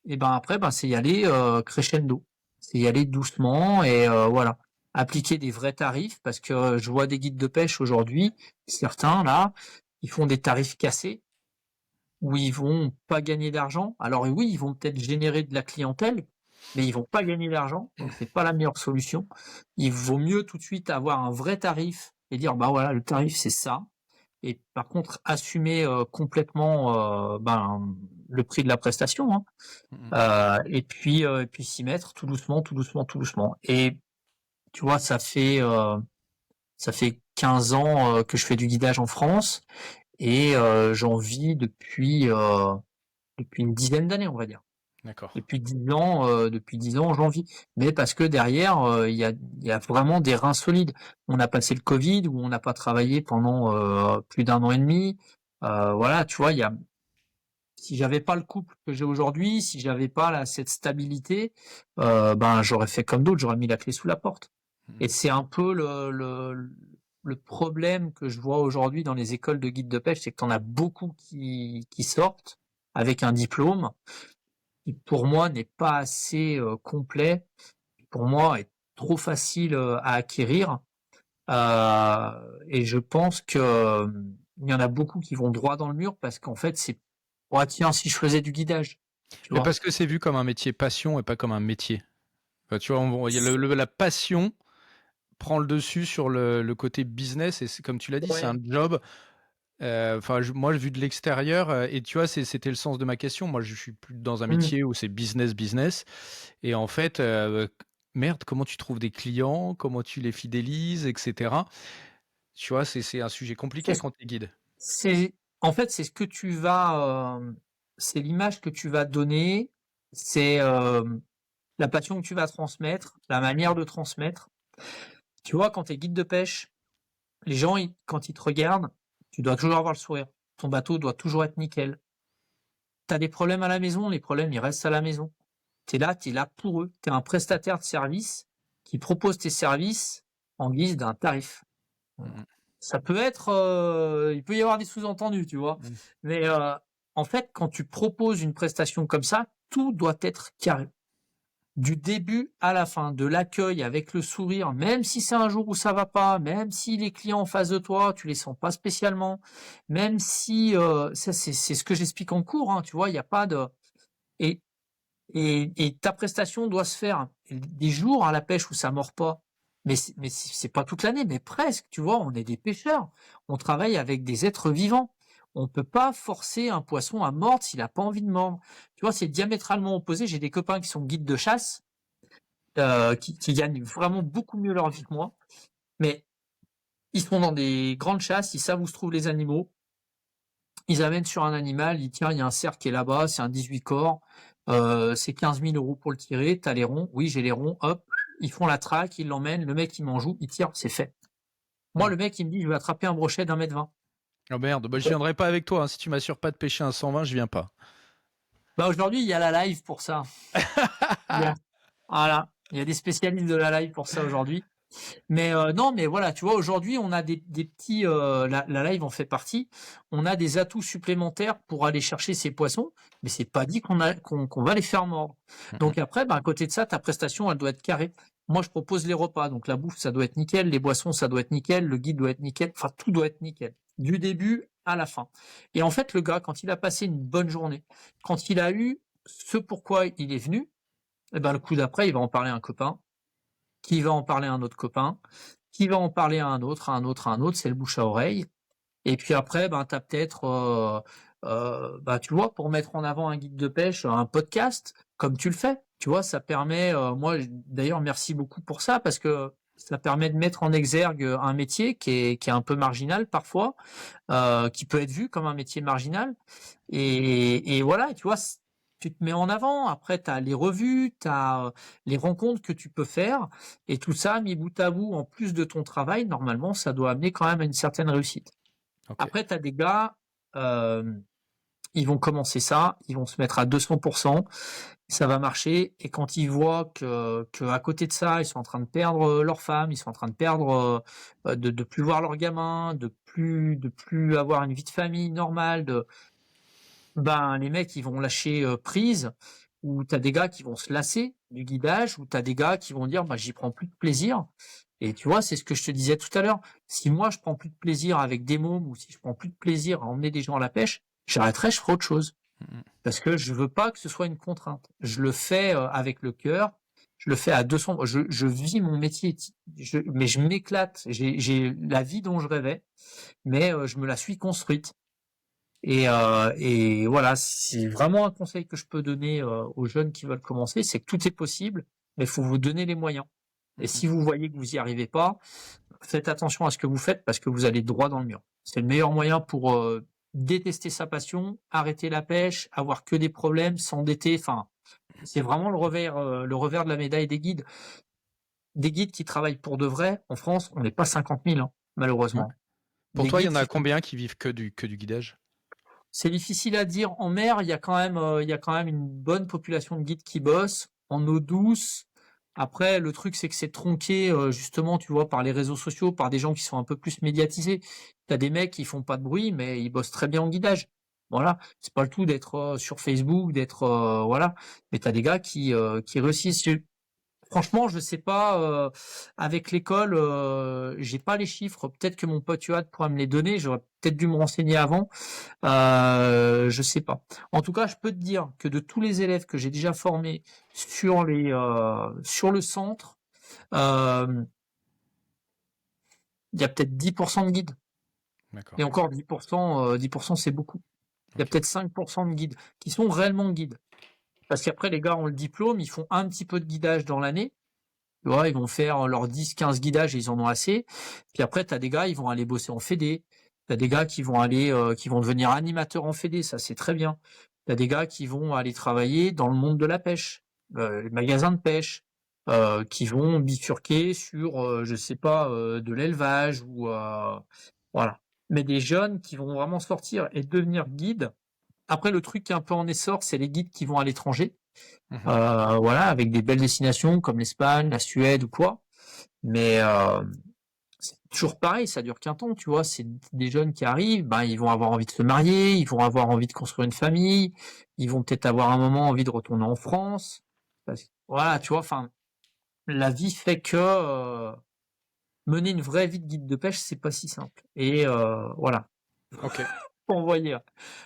et ben après, ben c'est y aller crescendo, c'est y aller doucement et voilà, appliquer des vrais tarifs parce que je vois des guides de pêche aujourd'hui, certains là, ils font des tarifs cassés où ils vont pas gagner d'argent. Alors oui, ils vont peut-être générer de la clientèle, mais ils vont pas gagner d'argent, donc c'est pas la meilleure solution. Il vaut mieux tout de suite avoir un vrai tarif et dire bah voilà, le tarif c'est ça. Et par contre, assumer complètement le prix de la prestation, hein. Mmh. Et puis s'y mettre tout doucement, tout doucement, tout doucement. Et tu vois, ça fait 15 ans que je fais du guidage en France et j'en vis depuis une dizaine d'années, on va dire. D'accord. Depuis 10 ans, j'en vis. Mais parce que derrière, il y a vraiment des reins solides. On a passé le Covid où on n'a pas travaillé pendant plus d'un an et demi. Voilà, tu vois, si j'avais pas le couple que j'ai aujourd'hui, si j'avais pas cette stabilité, ben j'aurais fait comme d'autres, j'aurais mis la clé sous la porte. Mmh. Et c'est un peu le problème que je vois aujourd'hui dans les écoles de guides de pêche, c'est que tu en as beaucoup qui sortent avec un diplôme qui pour moi n'est pas assez complet, pour moi est trop facile à acquérir. Et je pense que il y en a beaucoup qui vont droit dans le mur parce qu'en fait c'est oh tiens si je faisais du guidage, tu Mais vois. parce que c'est vu comme un métier passion et pas comme un métier. Enfin, tu vois, il y a la passion prend le dessus sur le côté business et c'est comme tu l'as dit, c'est un Ouais. job. Enfin, moi, vu de l'extérieur, et tu vois, c'était le sens de ma question. Moi, je suis plus dans un Mmh. métier où c'est business, business. Et en fait, merde, comment tu trouves des clients, comment tu les fidélises, etc. Tu vois, c'est un sujet compliqué C'est quand tu es guide. c'est en fait c'est ce que tu vas c'est l'image que tu vas donner, c'est la passion que tu vas transmettre, la manière de transmettre. Tu vois, quand tu es guide de pêche, les gens, quand ils te regardent, tu dois toujours avoir le sourire. Ton bateau doit toujours être nickel. T'as des problèmes à la maison, les problèmes, ils restent à la maison. T'es là pour eux. T'es un prestataire de service qui propose tes services en guise d'un tarif. Voilà. Mmh. Ça peut être, il peut y avoir des sous-entendus, tu vois. Mmh. Mais en fait, quand tu proposes une prestation comme ça, tout doit être carré. Du début à la fin, de l'accueil avec le sourire, même si c'est un jour où ça va pas, même si les clients en face de toi, tu les sens pas spécialement, même si ça c'est ce que j'explique en cours, hein, tu vois, il y a pas de et, et ta prestation doit se faire des jours à la pêche où ça mord pas, mais c'est pas toute l'année, mais presque, tu vois, on est des pêcheurs, on travaille avec des êtres vivants. On peut pas forcer un poisson à mordre s'il a pas envie de mordre. Tu vois, c'est diamétralement opposé. J'ai des copains qui sont guides de chasse qui gagnent vraiment beaucoup mieux leur vie que moi. Mais ils sont dans des grandes chasses, ils savent où se trouvent les animaux. Ils amènent sur un animal, ils tiens, il y a un cerf qui est là-bas, c'est un 18 corps, c'est 15 000 euros pour le tirer, t'as les ronds, oui j'ai les ronds, hop, ils font la traque, ils l'emmènent, le mec il m'en joue, il tire, c'est fait. Moi Mmh. le mec il me dit je vais attraper un brochet d'1,20 m. Oh merde, bah, je viendrai pas avec toi, hein. Si tu m'assures pas de pêcher un 120, je viens pas. Bah aujourd'hui il y a la live pour ça. Il y a, voilà, il y a des spécialistes de la live pour ça aujourd'hui. Mais non, mais voilà, tu vois, aujourd'hui, on a des petits, la live en fait partie. On a des atouts supplémentaires pour aller chercher ces poissons, mais c'est pas dit qu'on va les faire mordre. Mmh. Donc après, à côté de ça, ta prestation, elle doit être carrée. Moi, je propose les repas, donc la bouffe, ça doit être nickel, les boissons, ça doit être nickel, le guide doit être nickel, enfin tout doit être nickel, du début à la fin. Et en fait, le gars, quand il a passé une bonne journée, quand il a eu ce pourquoi il est venu, eh ben le coup d'après, il va en parler à un copain qui va en parler à un autre copain, qui va en parler à un autre, à un autre, à un autre, c'est le bouche à oreille. Et puis après, ben, tu as peut-être, tu vois, pour mettre en avant un guide de pêche, un podcast, comme tu le fais. Tu vois, ça permet, moi, d'ailleurs, merci beaucoup pour ça, parce que ça permet de mettre en exergue un métier qui est un peu marginal parfois, qui peut être vu comme un métier marginal. Et voilà, tu vois, tu te mets en avant. Après, tu as les revues, tu as les rencontres que tu peux faire. Et tout ça, mis bout à bout, en plus de ton travail, normalement, ça doit amener quand même à une certaine réussite. OK. Après, tu as des gars, euh, ils vont commencer ça, ils vont se mettre à 200%, ça va marcher. Et quand ils voient que à côté de ça, ils sont en train de perdre leur femme, ils sont en train de perdre, de plus voir leurs gamins, de plus avoir une vie de famille normale, ben les mecs ils vont lâcher prise. Ou t'as des gars qui vont se lasser du guidage, ou t'as des gars qui vont dire bah j'y prends plus de plaisir. Et tu vois, c'est ce que je te disais tout à l'heure. Si moi je prends plus de plaisir avec des mômes, ou si je prends plus de plaisir à emmener des gens à la pêche, j'arrêterai, je ferai autre chose. Mhm. Parce que je veux pas que ce soit une contrainte. Je le fais avec le cœur, je le fais à 200. Je vis mon métier, mais je m'éclate. J'ai la vie dont je rêvais, mais je me la suis construite. Et voilà, c'est vraiment un conseil que je peux donner aux jeunes qui veulent commencer, c'est que tout est possible, mais il faut vous donner les moyens. Et si vous voyez que vous n'y arrivez pas, faites attention à ce que vous faites parce que vous allez droit dans le mur. C'est le meilleur moyen pour détester sa passion, arrêter la pêche, avoir que des problèmes, s'endetter. Enfin, c'est vraiment le revers de la médaille des guides. Des guides qui travaillent pour de vrai, en France, on n'est pas 50 000, hein, malheureusement. Pour Des toi, il y guides en a qui font combien qui vivent que du guidage? C'est difficile à dire. En mer, il y a quand même une bonne population de guides qui bossent. En eau douce, après, le truc, c'est que c'est tronqué, justement, tu vois, par les réseaux sociaux, par des gens qui sont un peu plus médiatisés. T'as des mecs qui font pas de bruit, mais ils bossent très bien en guidage. Voilà. C'est pas le tout d'être sur Facebook, d'être, voilà. Mais t'as des gars qui réussissent. Franchement, je sais pas. Avec l'école, j'ai pas les chiffres. Peut-être que mon pote Yoad pourra me les donner. J'aurais peut-être dû me renseigner avant. Je sais pas. En tout cas, je peux te dire que de tous les élèves que j'ai déjà formés sur le centre, euh, il y a peut-être 10% de guides. D'accord. Et encore 10%, 10% c'est beaucoup. Il y a Ok. peut-être 5% de guides qui sont réellement guides. Parce qu'après, les gars ont le diplôme, ils font un petit peu de guidage dans l'année. Tu vois, ils vont faire leurs 10-15 guidages et ils en ont assez. Puis après, tu as des gars, ils vont aller bosser en fédé. Tu as des gars qui vont devenir animateurs en fédé, ça c'est très bien. Tu as des gars qui vont aller travailler dans le monde de la pêche, les magasins de pêche, qui vont bifurquer sur, je sais pas, de l'élevage ou voilà. Mais des jeunes qui vont vraiment sortir et devenir guides. Après, le truc qui est un peu en essor, c'est les guides qui vont à l'étranger. Mhm. Voilà, avec des belles destinations comme l'Espagne, la Suède ou quoi. Mais c'est toujours pareil, ça dure qu'un temps, tu vois. C'est des jeunes qui arrivent, ben ils vont avoir envie de se marier, ils vont avoir envie de construire une famille, ils vont peut-être avoir un moment envie de retourner en France. Voilà, tu vois. Enfin, la vie fait que mener une vraie vie de guide de pêche, c'est pas si simple. Et voilà. Ok. Faut envoyer.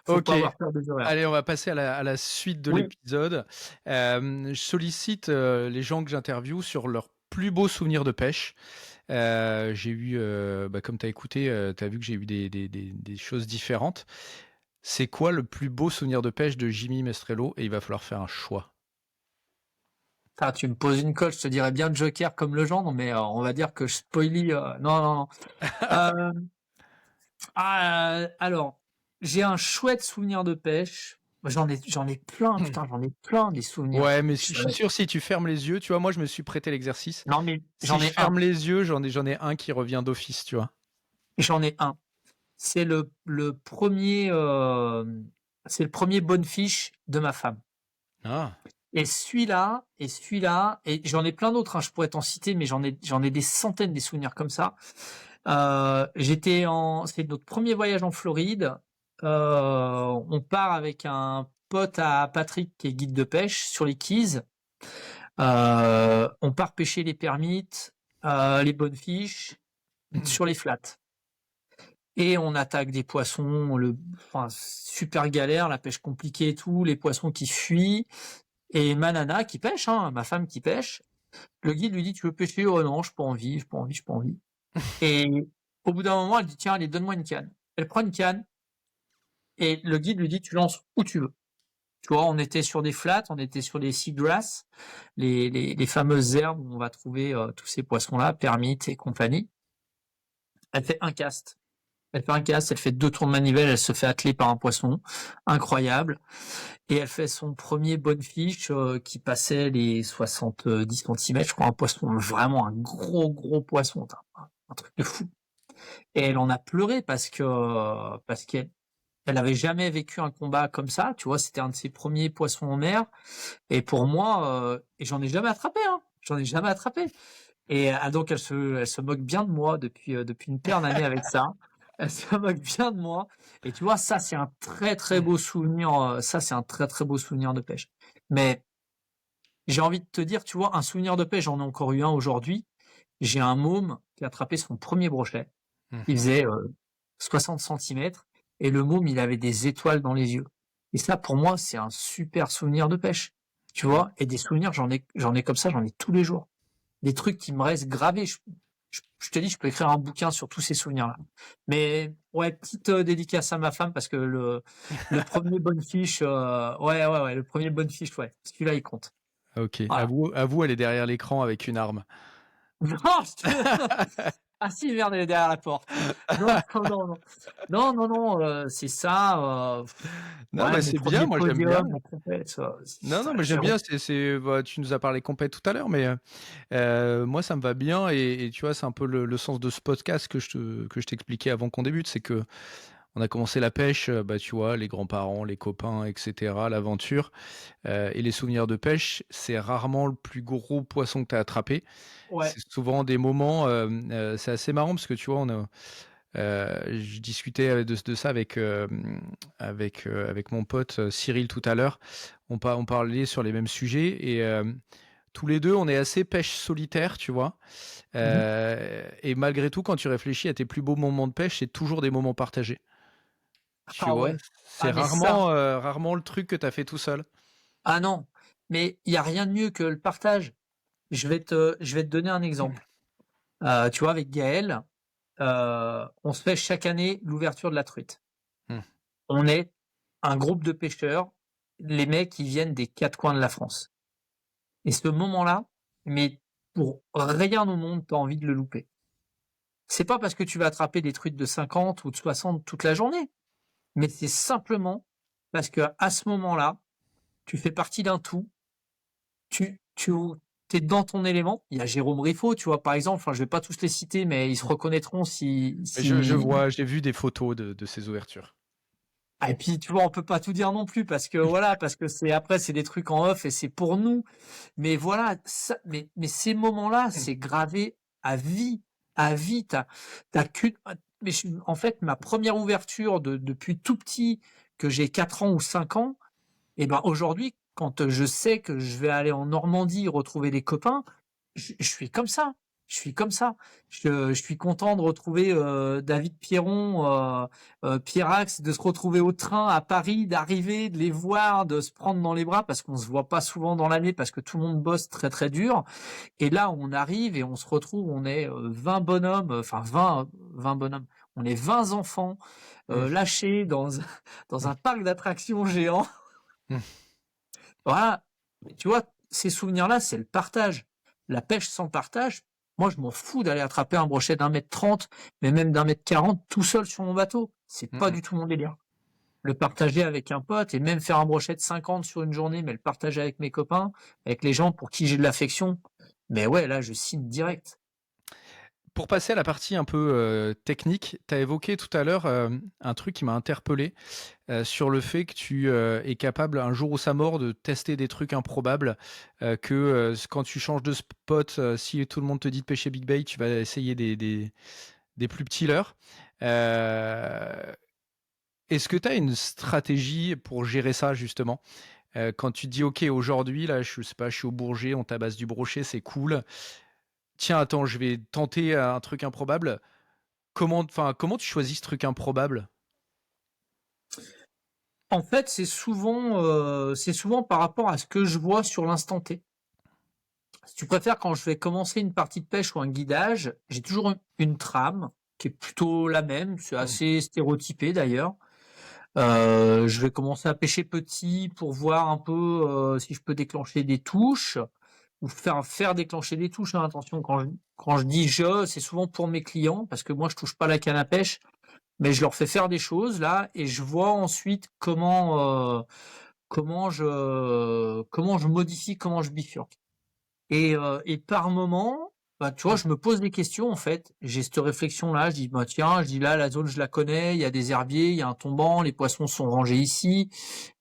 Faut Ok. pas avoir peur des horaires. Allez, on va passer à la suite de Oui. l'épisode. Je sollicite les gens que j'interviewe sur leurs plus beaux souvenirs de pêche. J'ai eu, comme tu as écouté, tu as vu que j'ai eu des choses différentes. C'est quoi le plus beau souvenir de pêche de Jimmy Mestrello? Et il va falloir faire un choix. Ah, tu me poses une colle, je te dirais bien Joker comme le genre, mais on va dire que je spoilie. Non, non, non. Euh, alors, j'ai un chouette souvenir de pêche. J'en ai plein, putain, j'en ai plein des souvenirs. Ouais, mais je suis sûr, si tu fermes les yeux, tu vois, moi, je me suis prêté l'exercice. Non, mais Si j'en je ai un. ferme les yeux, j'en ai un qui revient d'office, tu vois. J'en ai un. C'est c'est le premier Bonefish de ma femme. Ah, Et j'en ai plein d'autres, hein, je pourrais t'en citer, mais j'en ai des centaines des souvenirs comme ça. C'est notre premier voyage en Floride. On part avec un pote à Patrick qui est guide de pêche sur les Keys. On part pêcher les permites, les bonefish sur les flats. Et on attaque des poissons, enfin, super galère, la pêche compliquée et tout, les poissons qui fuient. Et ma nana qui pêche, hein, ma femme qui pêche, le guide lui dit tu veux pêcher? Oh non, j'ai pas envie, j'ai pas envie, j'ai pas envie. Et au bout d'un moment, elle dit tiens, allez, donne-moi une canne. Elle prend une canne et le guide lui dit tu lances où tu veux. Tu vois, on était sur des flats, on était sur des seagrass, les fameuses herbes où on va trouver tous ces poissons-là, permites et compagnie. Elle fait un cast. Elle fait un cast, elle fait 2 tours de manivelle, elle se fait atteler par un poisson. Incroyable. Et elle fait son premier bonefish qui passait les 70 centimètres, je crois, un poisson, vraiment un gros poisson, un truc de fou. Et elle en a pleuré parce qu'elle Elle avait jamais vécu un combat comme ça, tu vois, c'était un de ses premiers poissons en mer. Et pour moi, et j'en ai jamais attrapé, hein, j'en ai jamais attrapé. Et donc elle se moque bien de moi depuis une paire d'années avec ça. Elle se moque bien de moi. Et tu vois, ça c'est un très très beau souvenir. Ça c'est un très très beau souvenir de pêche. Mais j'ai envie de te dire, tu vois, un souvenir de pêche, j'en ai encore eu un aujourd'hui. J'ai un môme qui a attrapé son premier brochet. Il Mmh. faisait 60 centimètres et le môme, il avait des étoiles dans les yeux. Et ça, pour moi, c'est un super souvenir de pêche. Tu Mmh. vois, et des souvenirs, j'en ai comme ça, j'en ai tous les jours. Des trucs qui me restent gravés. Je te dis, je peux écrire un bouquin sur tous ces souvenirs-là. Mais ouais, petite dédicace à ma femme parce que le premier bonne fiche, ouais, le premier bonne fiche, ouais, celui-là, il compte. OK. Voilà. À vous, elle est derrière l'écran avec une arme. Non, ah si, merde, elle est derrière la porte. Non, non, non, non. Non, non, non, c'est ça, Non, ouais, bah, mon c'est bien, premier moi j'aime bien. podium, ma compète, Non, non, mais j'aime j'ai bien, bah, tu nous as parlé compète tout à l'heure, mais moi ça me va bien et tu vois, c'est un peu le sens de ce podcast que je t'expliquais avant qu'on débute, c'est que on a commencé la pêche, bah, tu vois, les grands-parents, les copains, et cetera, l'aventure, et les souvenirs de pêche, c'est rarement le plus gros poisson que tu as attrapé. ouais. C'est souvent des moments, c'est assez marrant parce que tu vois, je discutais de ça avec mon pote Cyril tout à l'heure. On parlait sur les mêmes sujets et tous les deux, on est assez pêche solitaire, tu vois. Mmh. Et malgré tout, quand tu réfléchis à tes plus beaux moments de pêche, c'est toujours des moments partagés. Tu Ah vois, ouais. c'est Ah mais ça, rarement le truc que tu as fait tout seul. ah non, mais il y a rien de mieux que le partage. Je vais te donner un exemple. Tu vois, avec Gaël, on se fait chaque année l'ouverture de la truite. Mmh. On est un groupe de pêcheurs, les mecs, ils viennent des 4 coins de la France. Et ce moment-là, mais pour rien au monde, tu as envie de le louper. C'est pas parce que tu vas attraper des truites de 50 ou de 60 toute la journée, mais c'est simplement parce que à ce moment-là, tu fais partie d'un tout, tu es dans ton élément. Il y a Jérôme Riffaut, tu vois, par exemple, enfin, je vais pas tous les citer, mais ils se reconnaîtront Mais je si... vois, j'ai vu des photos de ces ouvertures. Ah, et puis, tu vois, on peut pas tout dire non plus parce que voilà, parce que c'est après, c'est des trucs en off et c'est pour nous. Mais voilà, ça, mais ces moments-là, c'est gravé à vie, à vie. T'as qu'une, mais en fait, ma première ouverture depuis tout petit, que j'ai 4 ans ou 5 ans, et ben aujourd'hui, quand je sais que je vais aller en Normandie retrouver des copains, je suis comme ça. Je suis comme ça. Je suis content de retrouver David Pierron, Pierrax, de se retrouver au train à Paris, d'arriver, de les voir, de se prendre dans les bras parce qu'on se voit pas souvent dans l'année parce que tout le monde bosse très très dur. Et là, on arrive et on se retrouve, on est 20 bonhommes, enfin 20 bonhommes, on est 20 enfants Mmh. lâchés dans Mmh. un parc d'attractions géant. Mmh. Voilà, tu vois, ces souvenirs-là, c'est le partage. La pêche sans partage, moi, je m'en fous d'aller attraper un brochet d'1,30 m, mais même d'1,40 m tout seul sur mon bateau. C'est Mmh pas mh. du tout mon délire. Le partager avec un pote et même faire un brochet de 50 sur une journée, mais le partager avec mes copains, avec les gens pour qui j'ai de l'affection, mais ouais, là, je signe direct. Pour passer à la partie un peu, technique, tu as évoqué tout à l'heure, un truc qui m'a interpellé, sur le fait que tu, es capable un jour où ça mord de tester des trucs improbables, que, quand tu changes de spot, si tout le monde te dit de pêcher big bait, tu vas essayer des plus petits leurres. Heu, Est-ce que tu as une stratégie pour gérer ça justement? Quand tu te dis: «OK, aujourd'hui là, je sais pas, je suis au Bourget, on tabasse du brochet, c'est cool. Tiens, attends, je vais tenter un truc improbable». Comment tu choisis ce truc improbable? En fait, c'est souvent par rapport à ce que je vois sur l'instant T. Si tu préfères, quand je vais commencer une partie de pêche ou un guidage, j'ai toujours une trame qui est plutôt la même, c'est Mmh. assez stéréotypé d'ailleurs. Je vais commencer à pêcher petit pour voir un peu si je peux déclencher des touches ou faire déclencher des touches. Hein. Attention, quand je dis je, c'est souvent pour mes clients parce que moi je touche pas la canne à pêche, mais je leur fais faire des choses là et je vois ensuite comment je modifie, comment je bifurque. Et par moment, bah, tu vois, je me pose des questions, en fait. J'ai cette réflexion-là. Je dis, bah, tiens, je dis là, la zone, je la connais. Il y a des herbiers, il y a un tombant, les poissons sont rangés ici.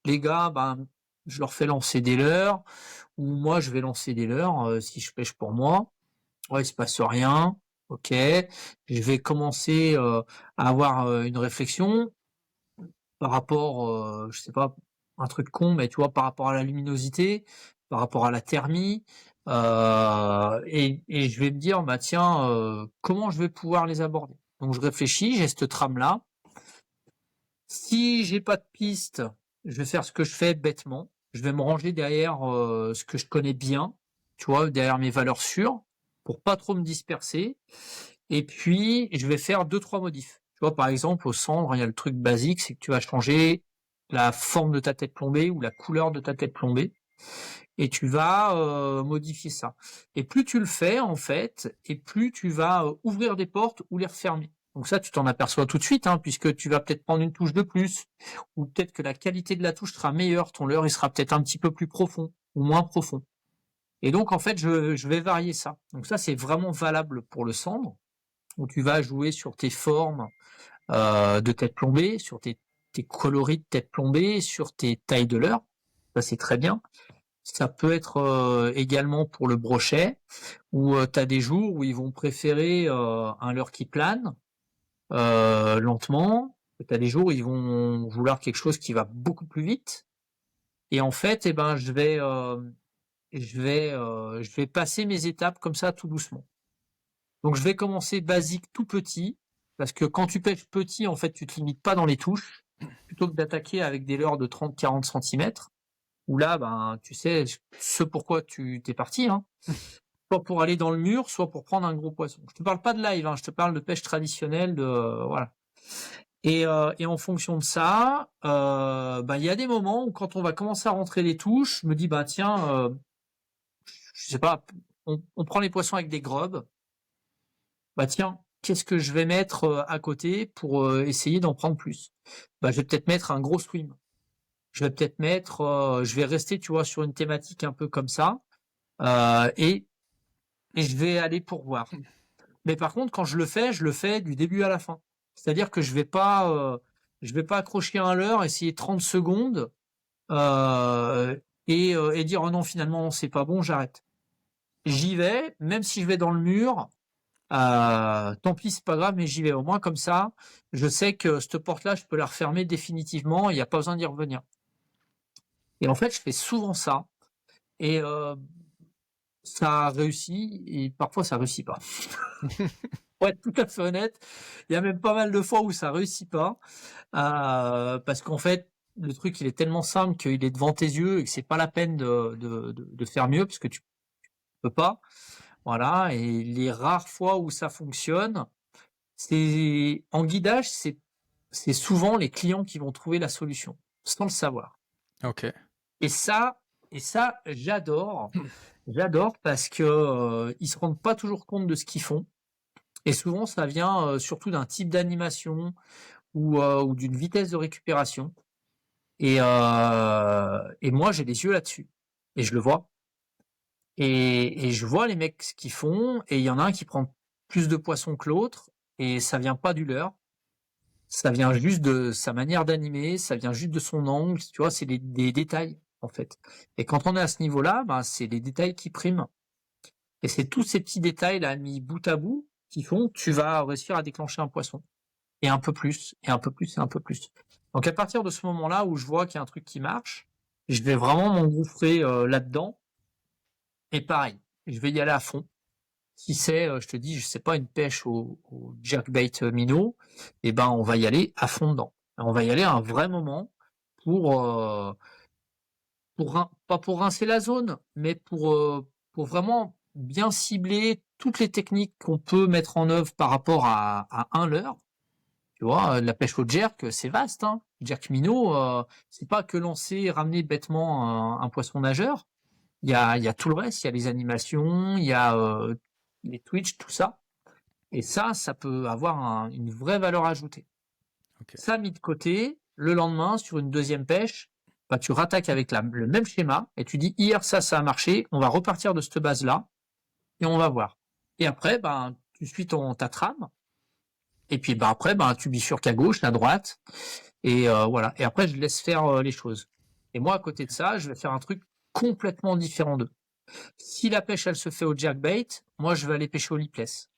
Les gars, ben, je leur fais lancer des leurres, ou moi, je vais lancer des leurres, si je pêche pour moi. Ouais, il se passe rien. Ok. Je vais commencer, à avoir une réflexion par rapport, je sais pas, un truc con, mais tu vois, par rapport à la luminosité, par rapport à la thermie, et je vais me dire, bah tiens, comment je vais pouvoir les aborder? Donc je réfléchis, j'ai cette trame-là. Si j'ai pas de piste, je vais faire ce que je fais bêtement. Je vais me ranger derrière ce que je connais bien, tu vois, derrière mes valeurs sûres, pour pas trop me disperser. Et puis, je vais faire deux, trois modifs. Tu vois, par exemple, au cendre, il y a le truc basique, c'est que tu vas changer la forme de ta tête plombée ou la couleur de ta tête plombée. Et tu vas modifier ça. Et plus tu le fais, en fait, et plus tu vas ouvrir des portes ou les refermer. Donc ça, tu t'en aperçois tout de suite, hein, puisque tu vas peut-être prendre une touche de plus, ou peut-être que la qualité de la touche sera meilleure, ton leurre il sera peut-être un petit peu plus profond ou moins profond. Et donc en fait, je vais varier ça. Donc ça, c'est vraiment valable pour le cendre, où tu vas jouer sur tes formes de tête plombée, sur tes coloris de tête plombée, sur tes tailles de leurre. Ça, c'est très bien. Ça peut être également pour le brochet, où tu as des jours où ils vont préférer un leurre qui plane lentement. Tu as des jours où ils vont vouloir quelque chose qui va beaucoup plus vite. Et en fait, eh ben, je vais passer mes étapes comme ça tout doucement. Donc je vais commencer basique tout petit, parce que quand tu pêches petit, en fait, tu te limites pas dans les touches, plutôt que d'attaquer avec des leurres de 30-40 centimètres, où là, ben, tu sais ce pourquoi tu t'es parti, hein. Soit pour aller dans le mur, soit pour prendre un gros poisson. Je te parle pas de live, hein, je te parle de pêche traditionnelle, voilà. Et en fonction de ça, ben, il y a des moments où quand on va commencer à rentrer les touches, je me dis, bah tiens, je sais pas, on prend les poissons avec des grobes. Bah tiens, qu'est-ce que je vais mettre à côté pour essayer d'en prendre plus? Bah, je vais peut-être mettre un gros swim. Je vais peut-être mettre, je vais rester, tu vois, sur une thématique un peu comme ça, et je vais aller pour voir. Mais par contre, quand je le fais du début à la fin. C'est-à-dire que je vais pas accrocher un leurre, essayer 30 secondes, et dire oh non, finalement c'est pas bon, j'arrête. J'y vais, même si je vais dans le mur. Tant pis, c'est pas grave, mais j'y vais. Au moins comme ça, je sais que cette porte-là, je peux la refermer définitivement. Il n'y a pas besoin d'y revenir. Et en fait, je fais souvent ça, et ça réussit, et parfois ça réussit pas. Pour être tout à fait honnête, il y a même pas mal de fois où ça réussit pas, parce qu'en fait, le truc il est tellement simple qu'il est devant tes yeux et que c'est pas la peine de faire mieux parce que tu peux pas. Voilà. Et les rares fois où ça fonctionne, c'est en guidage, c'est souvent les clients qui vont trouver la solution sans le savoir. Ok. Et ça, j'adore. J'adore parce que ils se rendent pas toujours compte de ce qu'ils font. Et souvent, ça vient surtout d'un type d'animation ou d'une vitesse de récupération. Et moi, j'ai des yeux là-dessus. Et je le vois. Et je vois les mecs ce qu'ils font. Et il y en a un qui prend plus de poissons que l'autre. Et ça vient pas du leur. Ça vient juste de sa manière d'animer. Ça vient juste de son angle. Tu vois, c'est des détails, en fait. Et quand on est à ce niveau-là, ben, c'est les détails qui priment. Et c'est tous ces petits détails là mis bout à bout qui font que tu vas réussir à déclencher un poisson. Et un peu plus, et un peu plus, et un peu plus. Donc à partir de ce moment-là où je vois qu'il y a un truc qui marche, je vais vraiment m'engouffrer là-dedans. Et pareil, je vais y aller à fond. Si c'est, je te dis, je sais pas, une pêche au jerkbait minnow, eh ben on va y aller à fond dedans. On va y aller à un vrai moment pour, pas pour rincer la zone, mais pour vraiment bien cibler toutes les techniques qu'on peut mettre en œuvre par rapport à un leurre. Tu vois, la pêche au jerk, c'est vaste, hein. Jerk minnow, c'est pas que lancer, ramener bêtement un poisson nageur. Il y a tout le reste, il y a les animations, il y a les Twitch, tout ça. Et ça peut avoir une vraie valeur ajoutée. Ok. Ça mis de côté, le lendemain, sur une deuxième pêche, bah, tu rattaques avec le même schéma et tu dis hier ça a marché, on va repartir de cette base-là et on va voir. Et après, ben, tu suis ta trame. Et puis, ben, après, ben, tu bifurques à gauche, à droite. Et voilà. Et après, je laisse faire les choses. Et moi, à côté de ça, je vais faire un truc complètement différent d'eux. Si la pêche, elle se fait au jerkbait, moi, je vais aller pêcher au lipless.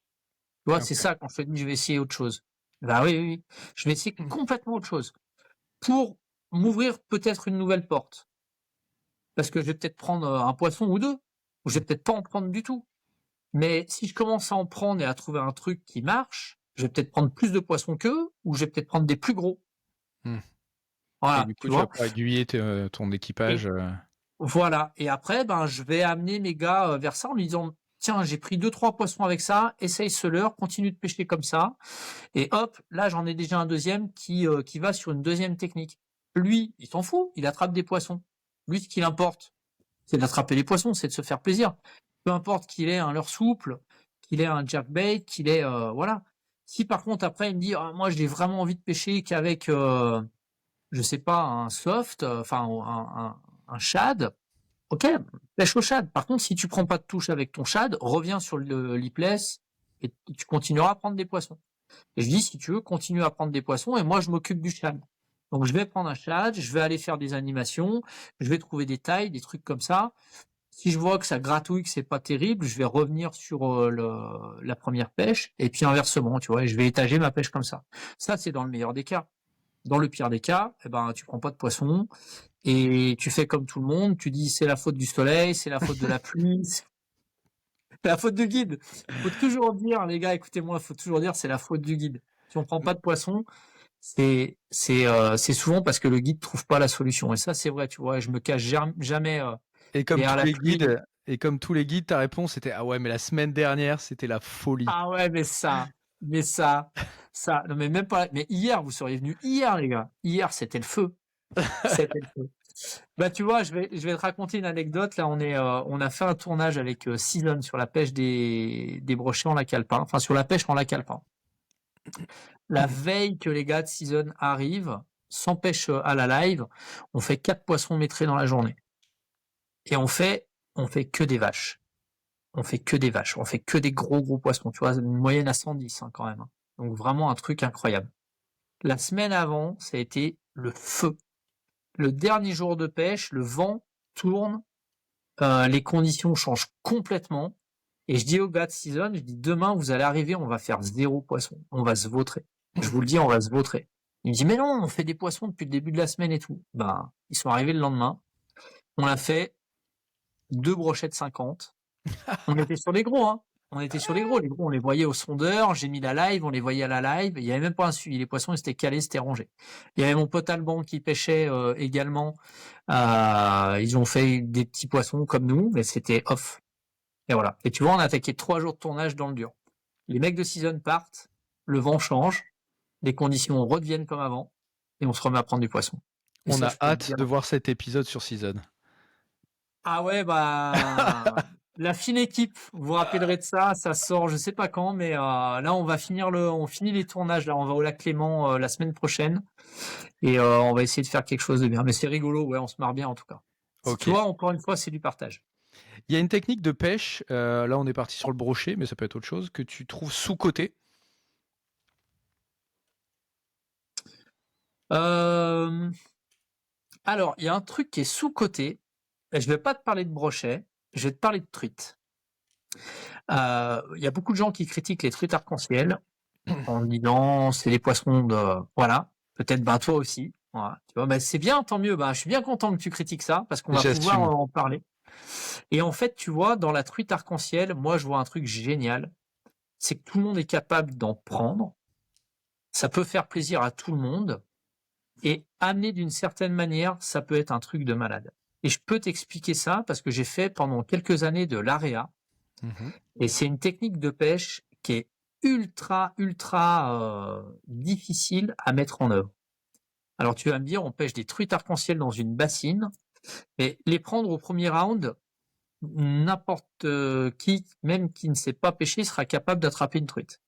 Tu vois, c'est Ok. ça quand je te dis je vais essayer autre chose. Bah oui, oui, oui. Je vais essayer complètement autre chose pour m'ouvrir peut-être une nouvelle porte. Parce que je vais peut-être prendre un poisson ou deux, ou je vais peut-être pas en prendre du tout. Mais si je commence à en prendre et à trouver un truc qui marche, je vais peut-être prendre plus de poissons qu'eux, ou je vais peut-être prendre des plus gros. Hmm. Et Voilà, du coup, tu tu vas vois. pouvoir aiguiller ton Et équipage. voilà. Et après, ben, je vais amener mes gars vers ça en lui disant, tiens, j'ai pris 2, 3 poissons avec ça, essaye ce leurre, continue de pêcher comme ça. Et hop, là, j'en ai déjà un deuxième qui va sur une deuxième technique. Lui, il s'en fout, il attrape des poissons. Lui, ce qu'il importe, c'est d'attraper les poissons, c'est de se faire plaisir. Peu importe qu'il ait un leurre souple, qu'il ait un jerkbait, qu'il ait voilà. Si par contre après il me dit ah, moi j'ai vraiment envie de pêcher qu'avec je sais pas un soft, enfin un shad, ok, pêche au shad. Par contre si tu prends pas de touche avec ton shad, reviens sur le lipless et tu continueras à prendre des poissons. Et je dis si tu veux continue à prendre des poissons et moi je m'occupe du shad. Donc je vais prendre un shad, je vais aller faire des animations, je vais trouver des tailles, des trucs comme ça. Si je vois que ça gratouille, que c'est pas terrible, je vais revenir sur la première pêche et puis inversement, tu vois, et je vais étager ma pêche comme ça. Ça, c'est dans le meilleur des cas. Dans le pire des cas, eh ben, tu prends pas de poisson et tu fais comme tout le monde. Tu dis c'est la faute du soleil, c'est la faute de la pluie, c'est la faute du guide. Faut toujours dire, les gars, écoutez-moi, faut toujours dire c'est la faute du guide. Si on prend pas de poisson, c'est souvent parce que le guide trouve pas la solution. Et ça, c'est vrai, tu vois. Et je me cache jamais Et comme derrière tous la les pluie. guides, ta réponse était ah ouais, mais la semaine dernière, c'était la folie. Ah ouais, mais ça, non mais même pas, mais hier, vous seriez venus hier, les gars. Hier, c'était le feu. C'était le feu. Bah, tu vois, je vais te raconter une anecdote. Là, on a fait un tournage avec Season sur la pêche des brochets en lac alpin, enfin, sur la pêche en lac alpin. La veille que les gars de Season arrivent, sans pêche à la live, on fait 4 poissons mètrés dans la journée. Et on fait que des vaches. On fait que des vaches, on fait que des gros poissons, tu vois, une moyenne à 110 hein, quand même. Donc vraiment un truc incroyable. La semaine avant, ça a été le feu. Le dernier jour de pêche, le vent tourne, les conditions changent complètement. Et je dis aux gars de Season, je dis demain vous allez arriver, on va faire 0 poisson, on va se vautrer. Je vous le dis, on va se vautrer. Il me dit mais non, on fait des poissons depuis le début de la semaine et tout. Ben ils sont arrivés le lendemain, on a fait 2 brochettes 50. On était sur les gros, hein. On était sur les gros. Les gros, on les voyait au sondeur. J'ai mis la live, on les voyait à la live. Il y avait même pas un suivi. Les poissons, ils étaient calés, c'était rangé. Il y avait mon pote Alban qui pêchait également. Ils ont fait des petits poissons comme nous, mais c'était off. Et voilà. Et tu vois, on a attaqué 3 jours de tournage dans le dur. Les mecs de Season partent, le vent change, les conditions redeviennent comme avant, et on se remet à prendre du poisson. Et On ça, a je peux le hâte dire. de voir cet épisode sur Season. Ah ouais, bah la fine équipe, vous vous rappellerez de ça, ça sort je sais pas quand, mais là on finit les tournages, là on va au lac Clément la semaine prochaine et on va essayer de faire quelque chose de bien. Mais c'est rigolo, ouais, on se marre bien en tout cas. Ok. Tu vois, encore une fois, c'est du partage. Il y a une technique de pêche, là on est parti sur le brochet, mais ça peut être autre chose, que tu trouves sous-coté. Euh, alors, il y a un truc qui est sous-coté, et je vais pas te parler de brochet, je vais te parler de truite. Il y a beaucoup de gens qui critiquent les truites arc-en-ciel en disant c'est les poissons de voilà, peut-être ben toi aussi. Voilà. Tu vois, ben, c'est bien, tant mieux. Ben, je suis bien content que tu critiques ça parce qu'on va pouvoir J'assume. en parler. Et en fait, tu vois, dans la truite arc-en-ciel, moi je vois un truc génial, c'est que tout le monde est capable d'en prendre. Ça peut faire plaisir à tout le monde et amener d'une certaine manière, ça peut être un truc de malade. Et je peux t'expliquer ça parce que j'ai fait pendant quelques années de l'AREA Mhm. et c'est une technique de pêche qui est ultra difficile à mettre en œuvre. Alors tu vas me dire, on pêche des truites arc-en-ciel dans une bassine, et les prendre au premier round, n'importe qui, même qui ne sait pas pêcher, sera capable d'attraper une truite.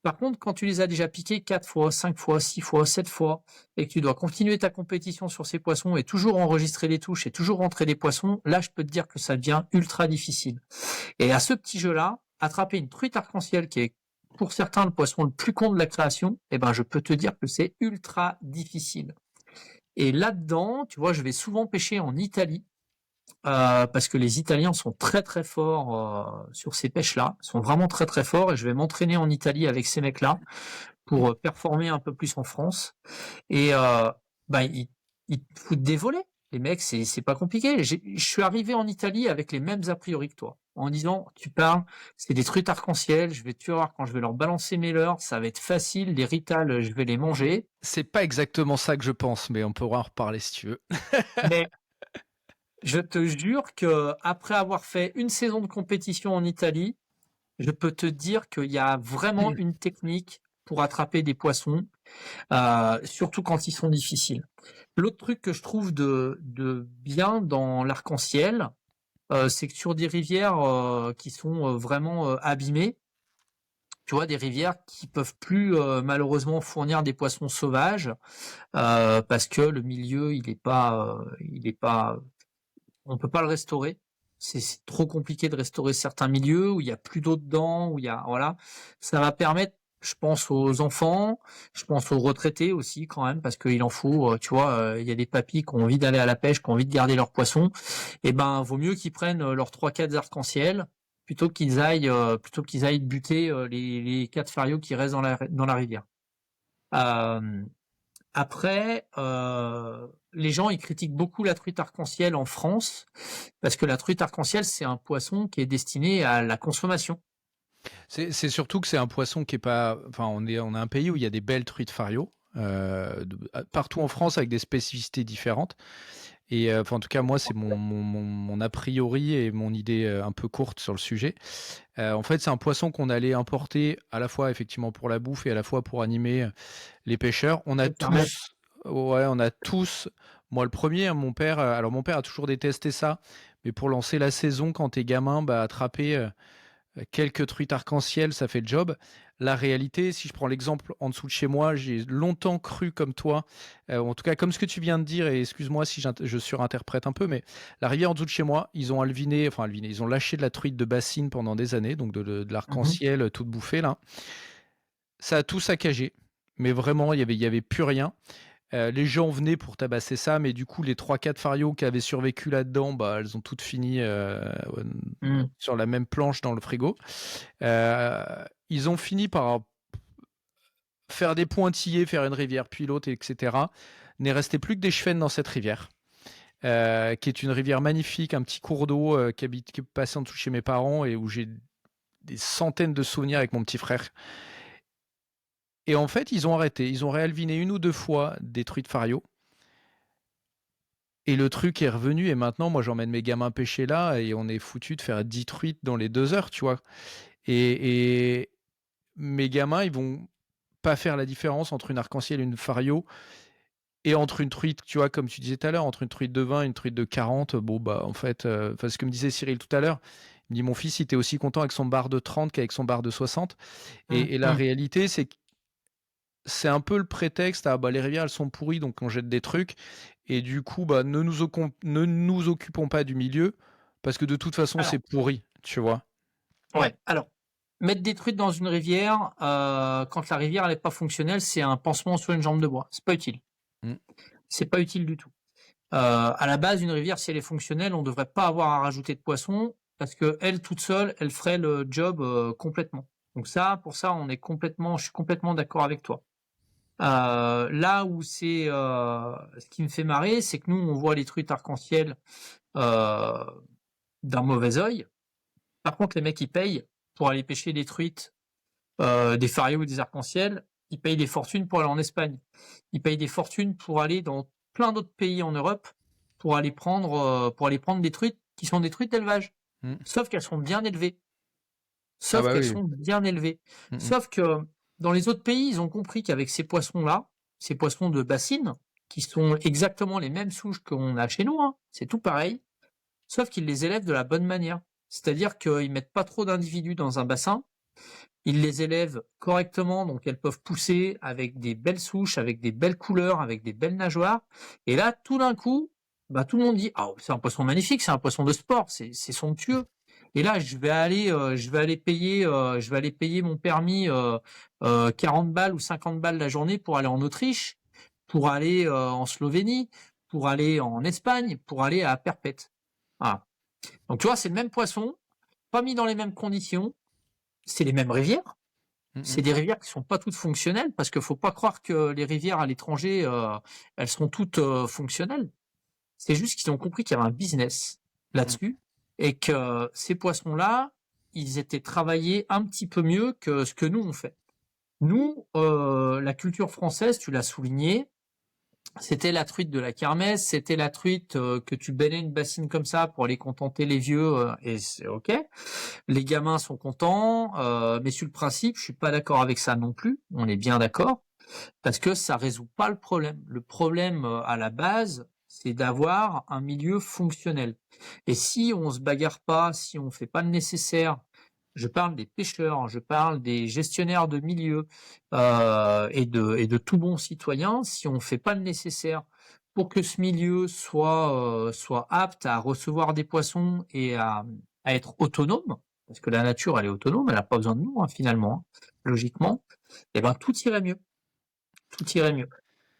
Par contre, quand tu les as déjà piqués 4 fois, 5 fois, 6 fois, 7 fois, et que tu dois continuer ta compétition sur ces poissons et toujours enregistrer les touches et toujours rentrer des poissons, là je peux te dire que ça devient ultra difficile. Et à ce petit jeu-là, attraper une truite arc-en-ciel qui est pour certains le poisson le plus con de la création, eh ben je peux te dire que c'est ultra difficile. Et là-dedans, tu vois, je vais souvent pêcher en Italie parce que les Italiens sont très très forts sur ces pêches-là, ils sont vraiment très très forts et je vais m'entraîner en Italie avec ces mecs-là pour performer un peu plus en France. Et bah, ils te foutent des volets. Les mecs, c'est pas compliqué. Je suis arrivé en Italie avec les mêmes a priori que toi, en disant, tu parles, c'est des truites arc-en-ciel, tu vas voir, quand je vais leur balancer mes leurres, ça va être facile, les ritales, je vais les manger. C'est pas exactement ça que je pense, mais on pourra en reparler si tu veux. Mais je te jure que après avoir fait une saison de compétition en Italie, je peux te dire qu'il y a vraiment une technique pour attraper des poissons, surtout quand ils sont difficiles. L'autre truc que je trouve de bien dans l'arc-en-ciel, c'est que sur des rivières qui sont vraiment abîmées, tu vois, des rivières qui peuvent plus malheureusement fournir des poissons sauvages parce que le milieu il est pas, on peut pas le restaurer. C'est trop compliqué de restaurer certains milieux où il y a plus d'eau dedans, où il y a voilà. Ça va permettre, je pense aux enfants, je pense aux retraités aussi quand même parce qu'il en faut. Tu vois, il y a des papys qui ont envie d'aller à la pêche, qui ont envie de garder leurs poissons. Et ben, vaut mieux qu'ils prennent leurs 3-4 arcs-en-ciel plutôt qu'ils aillent buter les 4 farios qui restent dans la rivière. Euh, Après, les gens ils critiquent beaucoup la truite arc-en-ciel en France parce que la truite arc-en-ciel c'est un poisson qui est destiné à la consommation. C'est surtout que c'est un poisson qui est pas. Enfin, on a un pays où il y a des belles truites fario, partout en France avec des spécificités différentes. Et enfin, en tout cas, moi, c'est mon a priori et mon idée un peu courte sur le sujet. En fait, c'est un poisson qu'on allait importer à la fois effectivement pour la bouffe et à la fois pour animer les pêcheurs. Ça permet- On a tous. Moi, le premier, hein, mon père. Alors, mon père a toujours détesté ça, mais pour lancer la saison, quand t'es gamin, bah, attraper quelques truites arc-en-ciel, ça fait le job. La réalité, si je prends l'exemple en dessous de chez moi, j'ai longtemps cru comme toi, en tout cas comme ce que tu viens de dire, et excuse-moi si je surinterprète un peu, mais la rivière en dessous de chez moi, ils ont alviné, ils ont lâché de la truite de bassine pendant des années, donc de Mhm. l'arc-en-ciel toute bouffée là. Ça a tout saccagé, mais vraiment, il y avait plus rien. Les gens venaient pour tabasser ça, mais du coup, les 3-4 farios qui avaient survécu là-dedans, bah, elles ont toutes fini Mhm. sur la même planche dans le frigo. Ils ont fini par faire des pointillés, faire une rivière, puis l'autre, etc. N'est resté plus que des chevens dans cette rivière, qui est une rivière magnifique, un petit cours d'eau qui est passé en dessous chez mes parents et où j'ai des centaines de souvenirs avec mon petit frère. Et en fait, ils ont arrêté. Ils ont réalviné une ou deux fois des truites fario. Et le truc est revenu. Et maintenant, moi, j'emmène mes gamins pêcher là et on est foutu de faire 10 truites dans les 2 heures, tu vois. Et mes gamins, ils vont pas faire la différence entre une arc-en-ciel et une fario et entre une truite, tu vois, comme tu disais tout à l'heure, entre une truite de 20 et une truite de 40. Bon, bah, en fait, ce que me disait Cyril tout à l'heure, il me dit, mon fils, il était aussi content avec son bar de 30 qu'avec son bar de 60. Et la Mhm. réalité, c'est que c'est un peu le prétexte à, bah, les rivières, elles sont pourries, donc on jette des trucs. Et du coup, bah, ne nous occupons pas du milieu, parce que de toute façon, c'est Alors, pourri, tu vois. ouais. Alors, mettre des truites dans une rivière quand la rivière elle est pas fonctionnelle, c'est un pansement sur une jambe de bois. C'est pas utile. Mm. C'est pas utile du tout. À la base, une rivière, si elle est fonctionnelle, on ne devrait pas avoir à rajouter de poissons parce que elle toute seule, elle ferait le job complètement. Donc ça, pour ça, je suis complètement d'accord avec toi. Là où ce qui me fait marrer, c'est que nous, on voit les truites arc-en-ciel euh, d'un mauvais œil. Par contre, les mecs, ils payent pour aller pêcher des truites, des farios ou des arc-en-ciel. Ils payent des fortunes pour aller en Espagne. Ils payent des fortunes pour aller dans plein d'autres pays en Europe pour aller prendre des truites qui sont des truites d'élevage. Mm. Sauf qu'elles sont bien élevées. Ah Sauf bah qu'elles oui. sont bien élevées. Mm, mm. Sauf que dans les autres pays, ils ont compris qu'avec ces poissons-là, ces poissons de bassine, qui sont exactement les mêmes souches qu'on a chez nous, hein, c'est tout pareil, sauf qu'ils les élèvent de la bonne manière. C'est-à-dire qu'ils mettent pas trop d'individus dans un bassin, ils les élèvent correctement, donc elles peuvent pousser avec des belles souches, avec des belles couleurs, avec des belles nageoires. Et là, tout d'un coup, bah, tout le monde dit, ah, c'est un poisson magnifique, c'est un poisson de sport, c'est somptueux. Et là, je vais aller payer mon permis 40 balles ou 50 balles la journée pour aller en Autriche, pour aller en Slovénie, pour aller en Espagne, pour aller à Perpète. Voilà. Donc tu vois, c'est le même poisson, pas mis dans les mêmes conditions, c'est les mêmes rivières. C'est des rivières qui sont pas toutes fonctionnelles, parce qu'il faut pas croire que les rivières à l'étranger, elles sont toutes fonctionnelles. C'est juste qu'ils ont compris qu'il y avait un business là-dessus, et que ces poissons-là, ils étaient travaillés un petit peu mieux que ce que nous on fait. Nous, la culture française, tu l'as souligné, c'était la truite de la kermesse, c'était la truite que tu baignais une bassine comme ça pour aller contenter les vieux, et c'est ok. Les gamins sont contents, mais sur le principe, je suis pas d'accord avec ça non plus. On est bien d'accord, parce que ça résout pas le problème. Le problème à la base, c'est d'avoir un milieu fonctionnel. Et si on se bagarre pas, si on fait pas le nécessaire, je parle des pêcheurs, je parle des gestionnaires de milieu et de tout bon citoyen, si on fait pas le nécessaire pour que ce milieu soit apte à recevoir des poissons et à être autonome, parce que la nature elle est autonome, elle n'a pas besoin de nous finalement, logiquement, et ben tout irait mieux, tout irait mieux.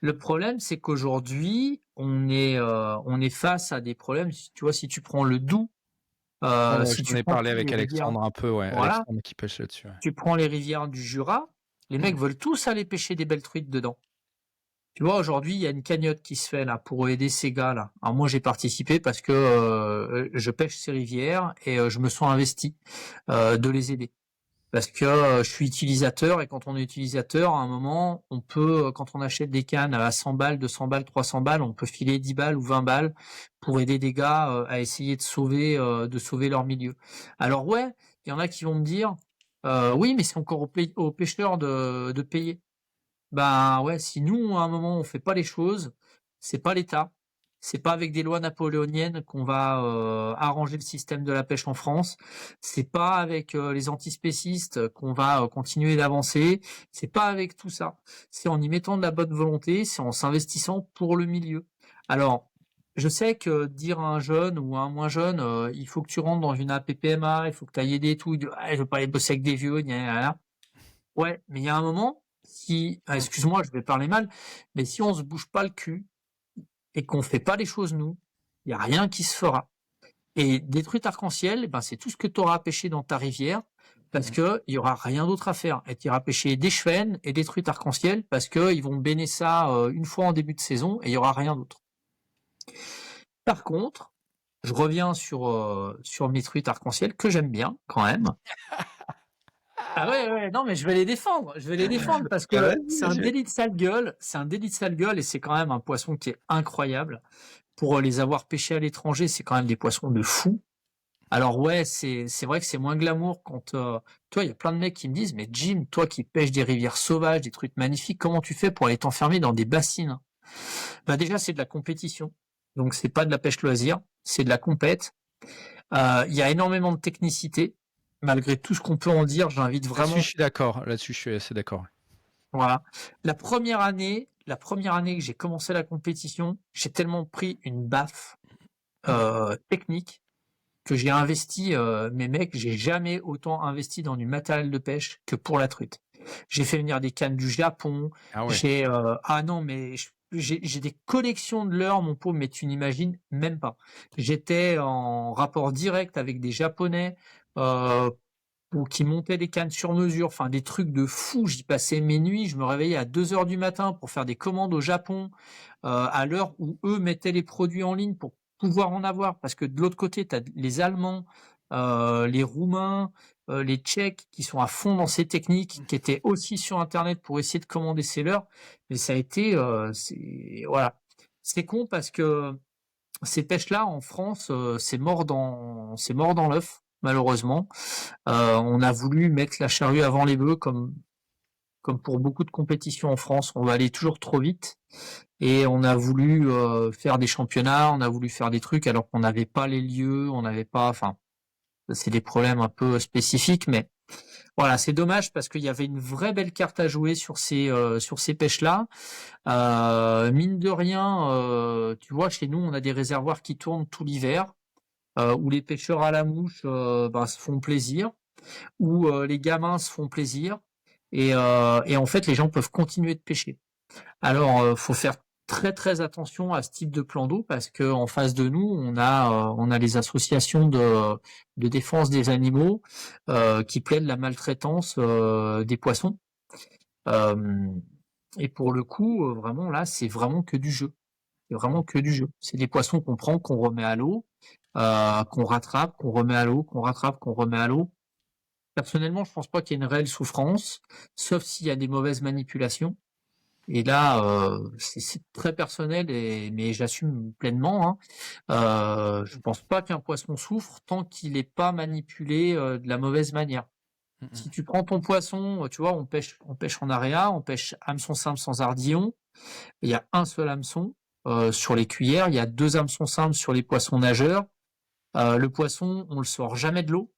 Le problème, c'est qu'aujourd'hui, on est face à des problèmes. Tu vois, si tu prends le Doubs, Ouais, si j'en tu ai prends parlé toutes avec les rivières, Alexandre un peu, ouais, voilà, Alexandre qui pêche là-dessus, ouais. tu prends les rivières du Jura, les mecs veulent tous aller pêcher des belles truites dedans. Tu vois, aujourd'hui, il y a une cagnotte qui se fait là pour aider ces gars-là. Alors moi, j'ai participé parce que je pêche ces rivières et je me sens investi de les aider. Parce que je suis utilisateur, et quand on est utilisateur, à un moment, on peut, quand on achète des cannes à 100 balles, 200 balles, 300 balles, on peut filer 10 balles ou 20 balles pour aider des gars à essayer de sauver leur milieu. Alors ouais, il y en a qui vont me dire, oui, mais c'est encore aux pêcheurs de payer. Ben ouais, si nous, à un moment, on fait pas les choses, c'est pas l'État, c'est pas avec des lois napoléoniennes qu'on va arranger le système de la pêche en France, c'est pas avec les antispécistes qu'on va continuer d'avancer, c'est pas avec tout ça. C'est en y mettant de la bonne volonté, c'est en s'investissant pour le milieu. Alors, je sais que dire à un jeune ou à un moins jeune, il faut que tu rentres dans une APPMA, il faut que tu ailles aider et tout, il dit, ah, je veux pas aller bosser avec des vieux, gna, gna, gna. Ouais, mais il y a un moment, si, excuse-moi, je vais parler mal, mais si on se bouge pas le cul et qu'on fait pas les choses nous, il y a rien qui se fera. Et des truites arc-en-ciel, ben c'est tout ce que tu auras à pêcher dans ta rivière, parce que il y aura rien d'autre à faire. Et tu iras pêcher des chevènes et des truites arc-en-ciel, parce que ils vont baigner ça une fois en début de saison et il y aura rien d'autre. Par contre, je reviens sur mes truites arc-en-ciel que j'aime bien quand même. Ah ouais, non, mais je vais les défendre. Je vais les défendre parce Bah, que vas-y, c'est un vas-y. délit de sale gueule. C'est un délit de sale gueule et c'est quand même un poisson qui est incroyable. Pour les avoir pêchés à l'étranger, c'est quand même des poissons de fou. Alors ouais, c'est vrai que c'est moins glamour quand toi, il y a plein de mecs qui me disent, mais Jim, toi qui pêches des rivières sauvages, des trucs magnifiques, comment tu fais pour aller t'enfermer dans des bassines? Bah déjà, c'est de la compétition. Donc c'est pas de la pêche loisir, c'est de la compète. Il y a énormément de technicité. Malgré tout ce qu'on peut en dire, j'invite Là-dessus, vraiment. je suis d'accord. Là-dessus, je suis assez d'accord. Voilà. La première année que j'ai commencé la compétition, j'ai tellement pris une baffe technique que j'ai investi, mes mecs, j'ai jamais autant investi dans du matériel de pêche que pour la truite. J'ai fait venir des cannes du Japon. Ah ouais. Ah non, mais j'ai des collections de leurres, mon pauvre, mais tu n'imagines même pas. J'étais en rapport direct avec des Japonais. Euh, qui montaient des cannes sur mesure, enfin des trucs de fou. J'y passais mes nuits, je me réveillais à 2 heures du matin pour faire des commandes au Japon, à l'heure où eux mettaient les produits en ligne pour pouvoir en avoir. Parce que de l'autre côté, tu as les Allemands, les Roumains, les Tchèques qui sont à fond dans ces techniques, qui étaient aussi sur Internet pour essayer de commander ces leurs. Mais ça a été, voilà. C'est con parce que ces pêches-là en France, c'est mort dans l'œuf, malheureusement. On a voulu mettre la charrue avant les bœufs, comme pour beaucoup de compétitions en France. On va aller toujours trop vite. Et on a voulu faire des championnats, on a voulu faire des trucs alors qu'on n'avait pas les lieux, on n'avait pas. Enfin, c'est des problèmes un peu spécifiques, mais voilà, c'est dommage parce qu'il y avait une vraie belle carte à jouer sur ces pêches-là. Mine de rien, tu vois, chez nous, on a des réservoirs qui tournent tout l'hiver. où les pêcheurs à la mouche se font plaisir, où les gamins se font plaisir, et en fait les gens peuvent continuer de pêcher. Alors, faut faire très très attention à ce type de plan d'eau parce que en face de nous, on a les associations de défense des animaux qui plaident la maltraitance des poissons. Euh, et pour le coup, vraiment là, c'est vraiment que du jeu. C'est vraiment que du jeu. C'est des poissons qu'on prend, qu'on remet à l'eau, qu'on rattrape, qu'on remet à l'eau, qu'on rattrape, qu'on remet à l'eau. Personnellement, je pense pas qu'il y ait une réelle souffrance, sauf s'il y a des mauvaises manipulations. Et là, c'est très personnel, mais j'assume pleinement, hein. Je pense pas qu'un poisson souffre tant qu'il n'est pas manipulé de la mauvaise manière. Si tu prends ton poisson, tu vois, on pêche en area, on pêche hameçon simple sans ardillon. Il y a un seul hameçon sur les cuillères, il y a 2 hameçons simples sur les poissons nageurs. Le poisson, on le sort jamais de l'eau.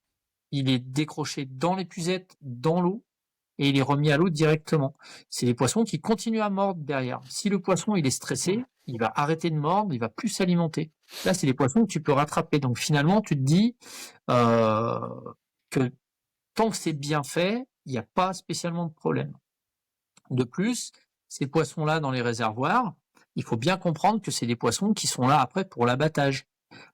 Il est décroché dans l'épuisette, dans l'eau, et il est remis à l'eau directement. C'est les poissons qui continuent à mordre derrière. Si le poisson il est stressé, il va arrêter de mordre, il va plus s'alimenter. Là, c'est les poissons que tu peux rattraper. Donc finalement, tu te dis que tant que c'est bien fait, il n'y a pas spécialement de problème. De plus, ces poissons-là dans les réservoirs, il faut bien comprendre que c'est des poissons qui sont là après pour l'abattage.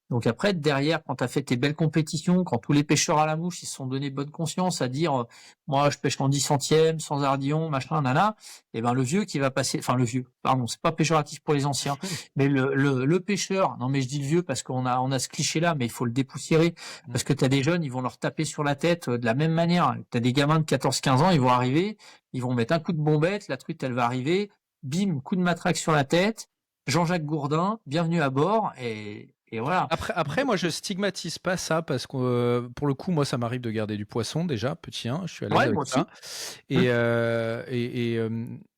Donc après, derrière, quand tu as fait tes belles compétitions, quand tous les pêcheurs à la mouche, ils se sont donné bonne conscience à dire moi je pêche en 10 centièmes, sans ardillon, machin, nana, et ben le vieux qui va passer, enfin le vieux, pardon, c'est pas péjoratif pour les anciens, mais le pêcheur, non mais je dis le vieux parce qu'on a ce cliché-là, mais il faut le dépoussiérer, parce que tu as des jeunes, ils vont leur taper sur la tête de la même manière. Tu as des gamins de 14-15 ans, ils vont arriver, ils vont mettre un coup de bombette, la truite elle va arriver, bim, coup de matraque sur la tête, Jean-Jacques Gourdin, bienvenue à bord, et voilà. Après, moi, je stigmatise pas ça parce que pour le coup, moi, ça m'arrive de garder du poisson déjà, petit 1, je suis à l'aise Ouais, avec moi ça. aussi. Il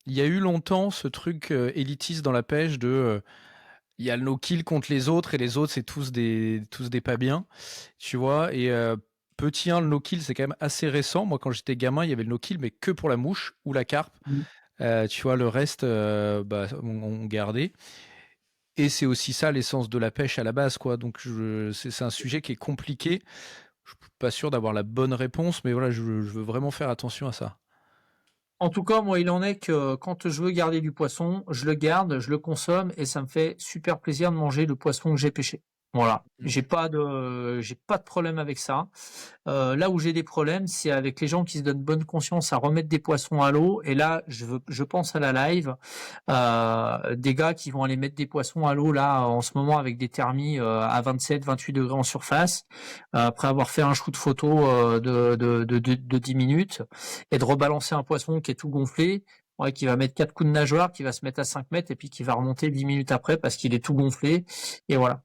y a eu longtemps ce truc élitiste dans la pêche de il y a le no-kill contre les autres et les autres, c'est tous des pas bien, tu vois. Et petit 1, le no-kill, c'est quand même assez récent. Moi, quand j'étais gamin, il y avait le no-kill, mais que pour la mouche ou la carpe. Tu vois, le reste, on gardait. Et c'est aussi ça l'essence de la pêche à la base, quoi. Donc c'est un sujet qui est compliqué. Je suis pas sûr d'avoir la bonne réponse, mais voilà, je veux vraiment faire attention à ça. En tout cas, moi, il en est que quand je veux garder du poisson, je le garde, je le consomme et ça me fait super plaisir de manger le poisson que j'ai pêché. Voilà. J'ai pas de problème avec ça. Là où j'ai des problèmes, c'est avec les gens qui se donnent bonne conscience à remettre des poissons à l'eau. Et là, je pense à la live, des gars qui vont aller mettre des poissons à l'eau là en ce moment avec des thermis à 27, 28 degrés en surface, après avoir fait un shoot photo de 10 minutes et de rebalancer un poisson qui est tout gonflé. Ouais, qui va mettre 4 coups de nageoire, qui va se mettre à 5 mètres et puis qui va remonter 10 minutes après parce qu'il est tout gonflé. Et voilà.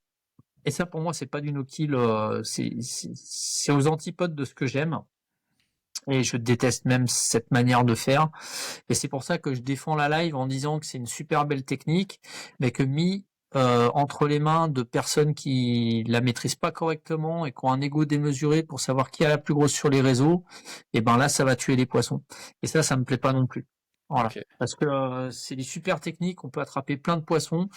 Et ça, pour moi, c'est pas du no-kill, c'est aux antipodes de ce que j'aime. Et je déteste même cette manière de faire. Et c'est pour ça que je défends la live en disant que c'est une super belle technique, mais que mis entre les mains de personnes qui la maîtrisent pas correctement et qui ont un ego démesuré pour savoir qui a la plus grosse sur les réseaux, et ben là, ça va tuer les poissons. Et ça me plaît pas non plus. Voilà. Ok. Parce que c'est des super techniques, on peut attraper plein de poissons,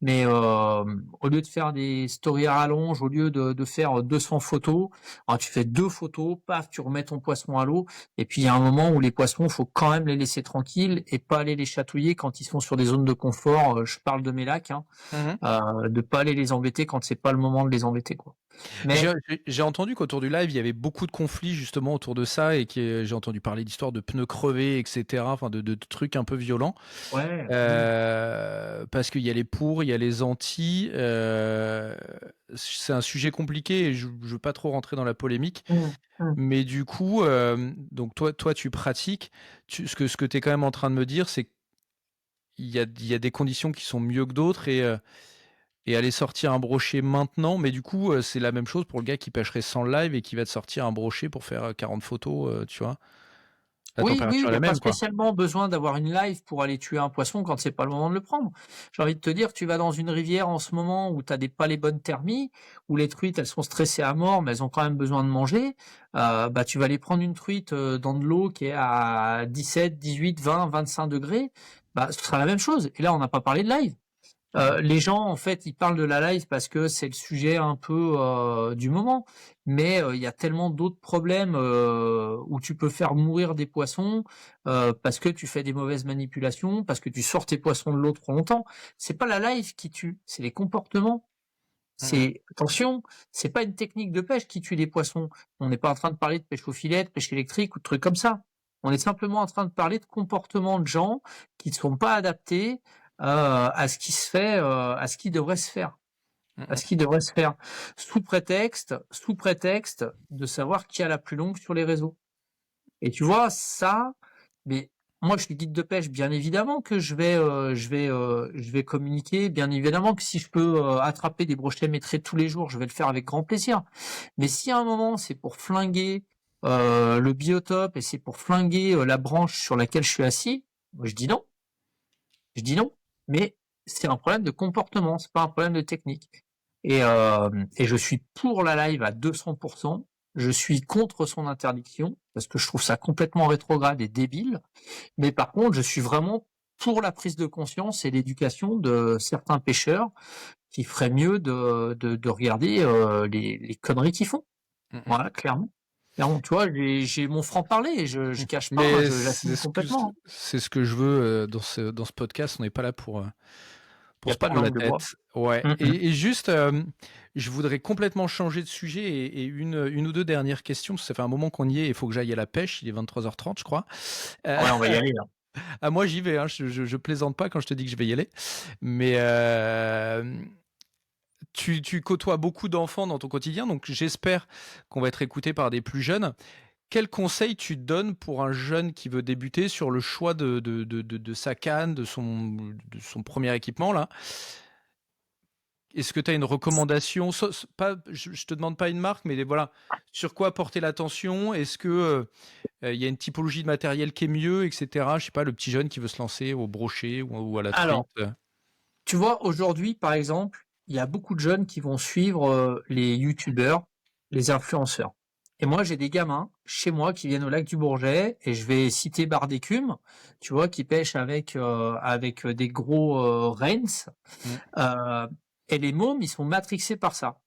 mais au lieu de faire des stories à rallonge, au lieu de faire 200 photos, alors tu fais 2 photos, paf, tu remets ton poisson à l'eau, et puis il y a un moment où les poissons, faut quand même les laisser tranquilles et pas aller les chatouiller quand ils sont sur des zones de confort. Je parle de mes lacs, hein, de pas aller les embêter quand c'est pas le moment de les embêter, quoi. Mais J'ai entendu qu'autour du live, il y avait beaucoup de conflits justement autour de ça et que j'ai entendu parler d'histoires de pneus crevés, etc. Enfin, de trucs un peu violents. ouais, Parce qu'il y a les pour, il y a les anti. C'est un sujet compliqué et je veux pas trop rentrer dans la polémique. mmh, mmh. Mais du coup, donc toi, tu pratiques. Ce que tu es quand même en train de me dire, c'est qu'il y a des conditions qui sont mieux que d'autres et aller sortir un brochet maintenant. Mais du coup, c'est la même chose pour le gars qui pêcherait sans live et qui va te sortir un brochet pour faire 40 photos, tu vois. La Oui, oui, température il est n'y la a pas même, quoi. spécialement besoin d'avoir une live pour aller tuer un poisson quand c'est pas le moment de le prendre. J'ai envie de te dire, tu vas dans une rivière en ce moment où tu n'as pas les bonnes thermies, où les truites, elles sont stressées à mort, mais elles ont quand même besoin de manger. Bah, tu vas aller prendre une truite dans de l'eau qui est à 17, 18, 20, 25 degrés. Bah, ce sera la même chose. Et là, on n'a pas parlé de live. Les gens, en fait, ils parlent de la live parce que c'est le sujet un peu du moment, mais il y a tellement d'autres problèmes où tu peux faire mourir des poissons parce que tu fais des mauvaises manipulations, parce que tu sors tes poissons de l'eau trop longtemps. C'est pas la live qui tue, c'est les comportements. Mmh. Attention, c'est pas une technique de pêche qui tue les poissons. On n'est pas en train de parler de pêche au filet, de pêche électrique ou de trucs comme ça. On est simplement en train de parler de comportements de gens qui ne sont pas adaptés à ce qui se fait, à ce qui devrait se faire, Mmh à mh. ce qui devrait se faire, sous prétexte de savoir qui a la plus longue sur les réseaux. Et tu vois, ça, mais moi je suis guide de pêche, bien évidemment que je vais communiquer, bien évidemment que si je peux attraper des brochets maitrés tous les jours, je vais le faire avec grand plaisir. Mais si à un moment c'est pour flinguer le biotope et c'est pour flinguer la branche sur laquelle je suis assis, moi je dis non, je dis non. Mais c'est un problème de comportement, c'est pas un problème de technique. Et je suis pour la live à 200%. Je suis contre son interdiction parce que je trouve ça complètement rétrograde et débile. Mais par contre, je suis vraiment pour la prise de conscience et l'éducation de certains pêcheurs qui feraient mieux de regarder les conneries qu'ils font. Mmh mh. Voilà, clairement. Clairement, tu vois, j'ai mon franc-parler et je cache pas, hein, Mais j'assume complètement, hein. c'est ce que je veux, dans ce podcast. On n'est pas là Il n'y pour a se pas de prendre la langue de bois. tête. Ouais, Mmh mh. et juste, je voudrais complètement changer de sujet et une ou 2 dernières questions, parce que ça fait un moment qu'on y est, il faut que j'aille à la pêche, il est 23h30 je crois. Heu, Ouais, on va y aller là. moi j'y vais, hein, je plaisante pas quand je te dis que je vais y aller. Mais, tu côtoies beaucoup d'enfants dans ton quotidien, donc j'espère qu'on va être écouté par des plus jeunes. Quel conseil tu donnes pour un jeune qui veut débuter sur le choix de sa canne, de son premier équipement là? Est-ce que tu as une recommandation? Pas, je te demande pas une marque, mais voilà, sur quoi porter l'attention? Est-ce que il y a une typologie de matériel qui est mieux, etc. Je sais pas, le petit jeune qui veut se lancer au brochet ou à la Alors, truite. tu vois, aujourd'hui, par exemple, il y a beaucoup de jeunes qui vont suivre les youtubeurs, les influenceurs. Et moi, j'ai des gamins chez moi qui viennent au lac du Bourget, et je vais citer Barre d'écume, tu vois, qui pêchent avec des gros Rains. Mm. Euh, et les mômes, ils sont matrixés par ça.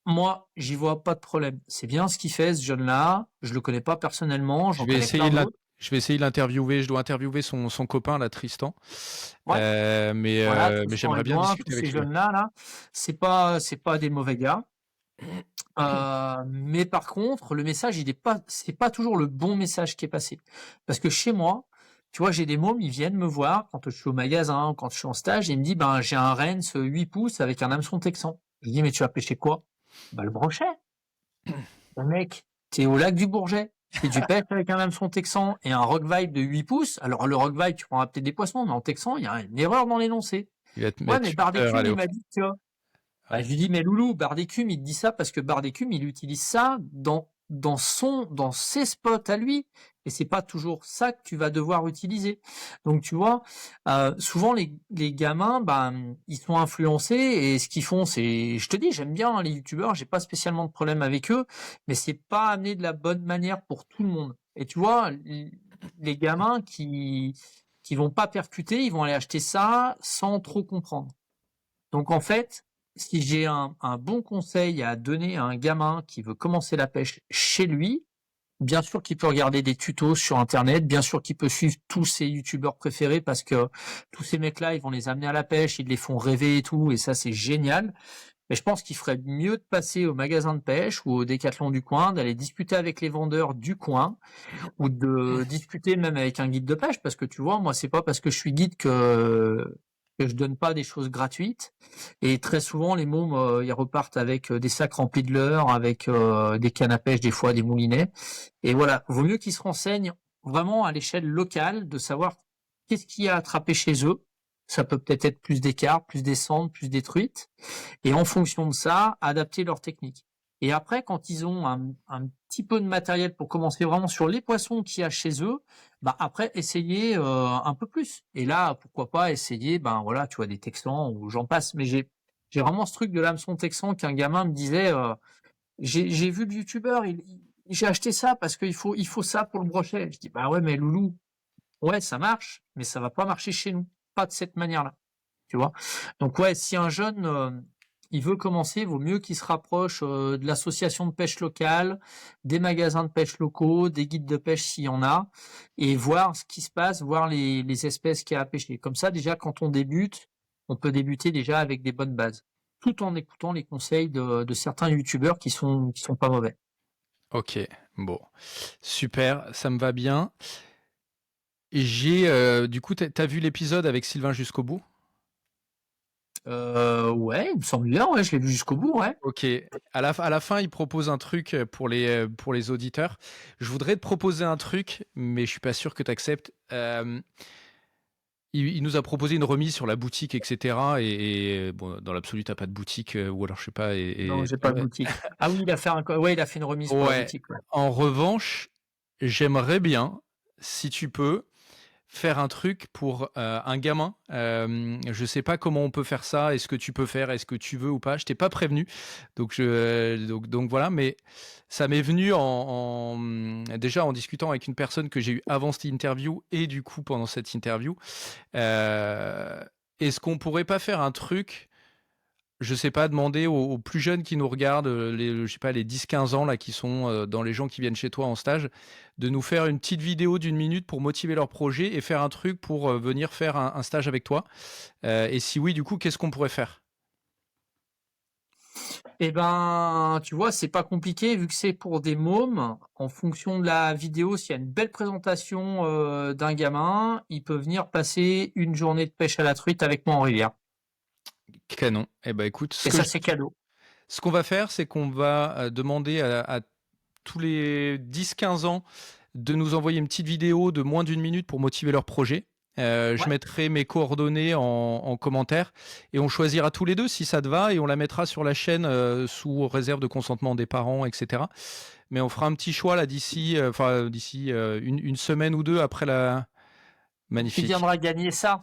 Moi, j'y vois pas de problème. C'est bien ce qu'il fait, ce jeune-là. Je le connais pas personnellement, Je j'en vais connais essayer plein d'autres. je vais essayer de l'interviewer. Je dois interviewer son copain là, Tristan. Ouais. Voilà, Mais Tristan j'aimerais bien Edouin, tous discuter ces avec lui. jeunes-là, là, c'est pas des mauvais gars. Mais par contre, le message, c'est pas toujours le bon message qui est passé. Parce que chez moi, tu vois, j'ai des mômes, ils viennent me voir quand je suis au magasin, quand je suis en stage, et ils me disent, ben, j'ai un Rens 8 pouces avec un hameçon texan. Je dis, mais tu vas pêcher quoi? Bah, le brochet. Le mec, t'es au lac du Bourget. Si tu pêches avec un hameçon texan et un rock vibe de 8 pouces, alors le rock vibe, tu prendras peut-être des poissons, mais en texan, il y a une erreur dans l'énoncé. Il va te Ouais, mettre mais 8 heures à Bardécume, aller il au m'a fond. dit, tu vois. Bah, Ouais. je lui dis, mais Loulou, Bardécume, il te dit ça parce que Bardécume, il utilise ça dans ses spots à lui. Et c'est pas toujours ça que tu vas devoir utiliser. Donc, tu vois, souvent, les gamins, ben, ils sont influencés et ce qu'ils font, c'est, je te dis, j'aime bien hein, les youtubeurs, j'ai pas spécialement de problème avec eux, mais c'est pas amené de la bonne manière pour tout le monde. Et tu vois, les gamins qui vont pas percuter, ils vont aller acheter ça sans trop comprendre. Donc en fait, si j'ai un bon conseil à donner à un gamin qui veut commencer la pêche chez lui, bien sûr qu'il peut regarder des tutos sur internet, bien sûr qu'il peut suivre tous ses youtubeurs préférés parce que tous ces mecs-là, ils vont les amener à la pêche, ils les font rêver et tout, et ça c'est génial. Mais je pense qu'il ferait mieux de passer au magasin de pêche ou au décathlon du coin, d'aller discuter avec les vendeurs du coin ou de discuter même avec un guide de pêche parce que tu vois, moi c'est pas parce que je suis guide que je donne pas des choses gratuites. Et très souvent, les mômes, ils repartent avec des sacs remplis de leurre, avec des cannes à pêche, des fois des moulinets. Et voilà, vaut mieux qu'ils se renseignent vraiment à l'échelle locale, de savoir qu'est-ce qu'il y a à attraper chez eux. Ça peut peut-être être plus des carpes, plus des sandres, plus des truites. Et en fonction de ça, adapter leur technique. Et après, quand ils ont un petit peu de matériel pour commencer vraiment sur les poissons qu'il y a chez eux, bah après essayer un peu plus. Et là, pourquoi pas essayer, ben voilà, tu vois, des texans ou j'en passe. Mais j'ai vraiment ce truc de l'hameçon texan qu'un gamin me disait, j'ai vu le youtubeur, j'ai acheté ça parce qu'il faut ça pour le brochet. Je dis bah ouais, mais loulou, ouais, ça marche, mais ça va pas marcher chez nous, pas de cette manière-là. tu vois. Donc ouais, si un jeune il veut commencer, il vaut mieux qu'il se rapproche de l'association de pêche locale, des magasins de pêche locaux, des guides de pêche s'il y en a, et voir ce qui se passe, voir les espèces qu'il y a à pêcher. Comme ça, déjà, quand on débute, on peut débuter déjà avec des bonnes bases, tout en écoutant les conseils de certains youtubeurs qui sont pas mauvais. Ok, bon, super, ça me va bien. Du coup, t'as vu l'épisode avec Sylvain jusqu'au bout? Ouais, il me semble bien, ouais, je l'ai vu jusqu'au bout, ouais. Ok, à la fin, il propose un truc pour les auditeurs. Je voudrais te proposer un truc, mais je suis pas sûr que tu acceptes. Il nous a proposé une remise sur la boutique, etc. Bon, dans l'absolu, t'as pas de boutique, ou alors je sais pas. Non, j'ai pas de Ouais. boutique. Ah oui, ouais, il a fait une remise pour la Ouais. boutique, ouais. En revanche, j'aimerais bien, si tu peux, faire un truc pour un gamin. Je sais pas comment on peut faire ça. Est-ce que tu peux faire? Est-ce que tu veux ou pas? Je t'ai pas prévenu. Donc voilà. Mais ça m'est venu déjà en discutant avec une personne que j'ai eue avant cette interview et du coup pendant cette interview. Euh, Est-ce qu'on pourrait pas faire un truc? Je sais pas, demander aux plus jeunes qui nous regardent, je sais pas, les 10-15 ans là, qui sont dans les gens qui viennent chez toi en stage, de nous faire une petite vidéo d'une minute pour motiver leur projet et faire un truc pour venir faire un stage avec toi. Et si oui, du coup, qu'est-ce qu'on pourrait faire? Eh ben, tu vois, c'est pas compliqué vu que c'est pour des mômes. En fonction de la vidéo, s'il y a une belle présentation d'un gamin, il peut venir passer une journée de pêche à la truite avec moi en rivière. Canon. Eh ben écoute, Et ça, c'est cadeau. ce qu'on va faire, c'est qu'on va demander à tous les 10-15 ans de nous envoyer une petite vidéo de moins d'une minute pour motiver leur projet. Je Ouais. mettrai mes coordonnées en commentaire et on choisira tous les deux si ça te va et on la mettra sur la chaîne sous réserve de consentement des parents, etc. Mais on fera un petit choix là d'ici une semaine ou deux après la Qui magnifique. viendra gagner ça?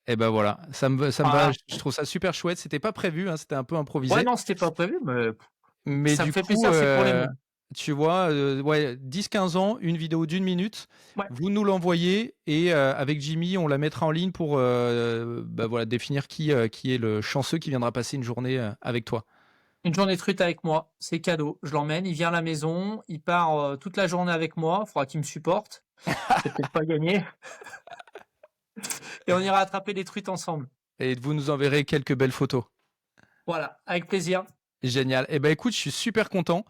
Et ben voilà, ça me va. Voilà. Je trouve ça super chouette. C'était pas prévu, hein, c'était un peu Ouais, improvisé. non, c'était pas prévu, mais Mais ça me du fait coup, plaisir, c'est pour les mômes. tu vois, ouais, 10-15 ans, une vidéo d'une minute, Ouais. vous nous l'envoyez et avec Jimmy, on la mettra en ligne pour bah, voilà, définir qui est le chanceux qui viendra passer une journée avec toi. Une journée de truite avec moi, c'est cadeau. Je l'emmène, il vient à la maison, il part toute la journée avec moi, il faudra qu'il me supporte. C'est peut-être pas gagné. Et on ira attraper des truites ensemble. Et vous nous enverrez quelques belles photos. Voilà, avec plaisir. Génial. Eh ben écoute, je suis super content.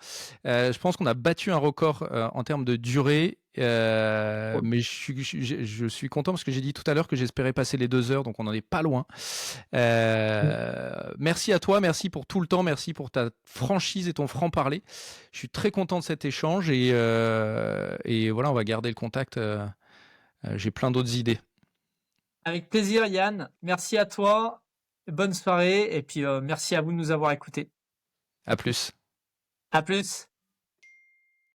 Je pense qu'on a battu un record en termes de durée. Mais je suis content parce que j'ai dit tout à l'heure que j'espérais passer les 2 heures, donc on n'en est pas loin. Merci à toi, merci pour tout le temps, merci pour ta franchise et ton franc-parler. Je suis très content de cet échange et voilà, on va garder le contact. J'ai plein d'autres idées. Avec plaisir, Yann. Merci à toi. Bonne soirée. Et puis, merci à vous de nous avoir écoutés. À plus. À plus.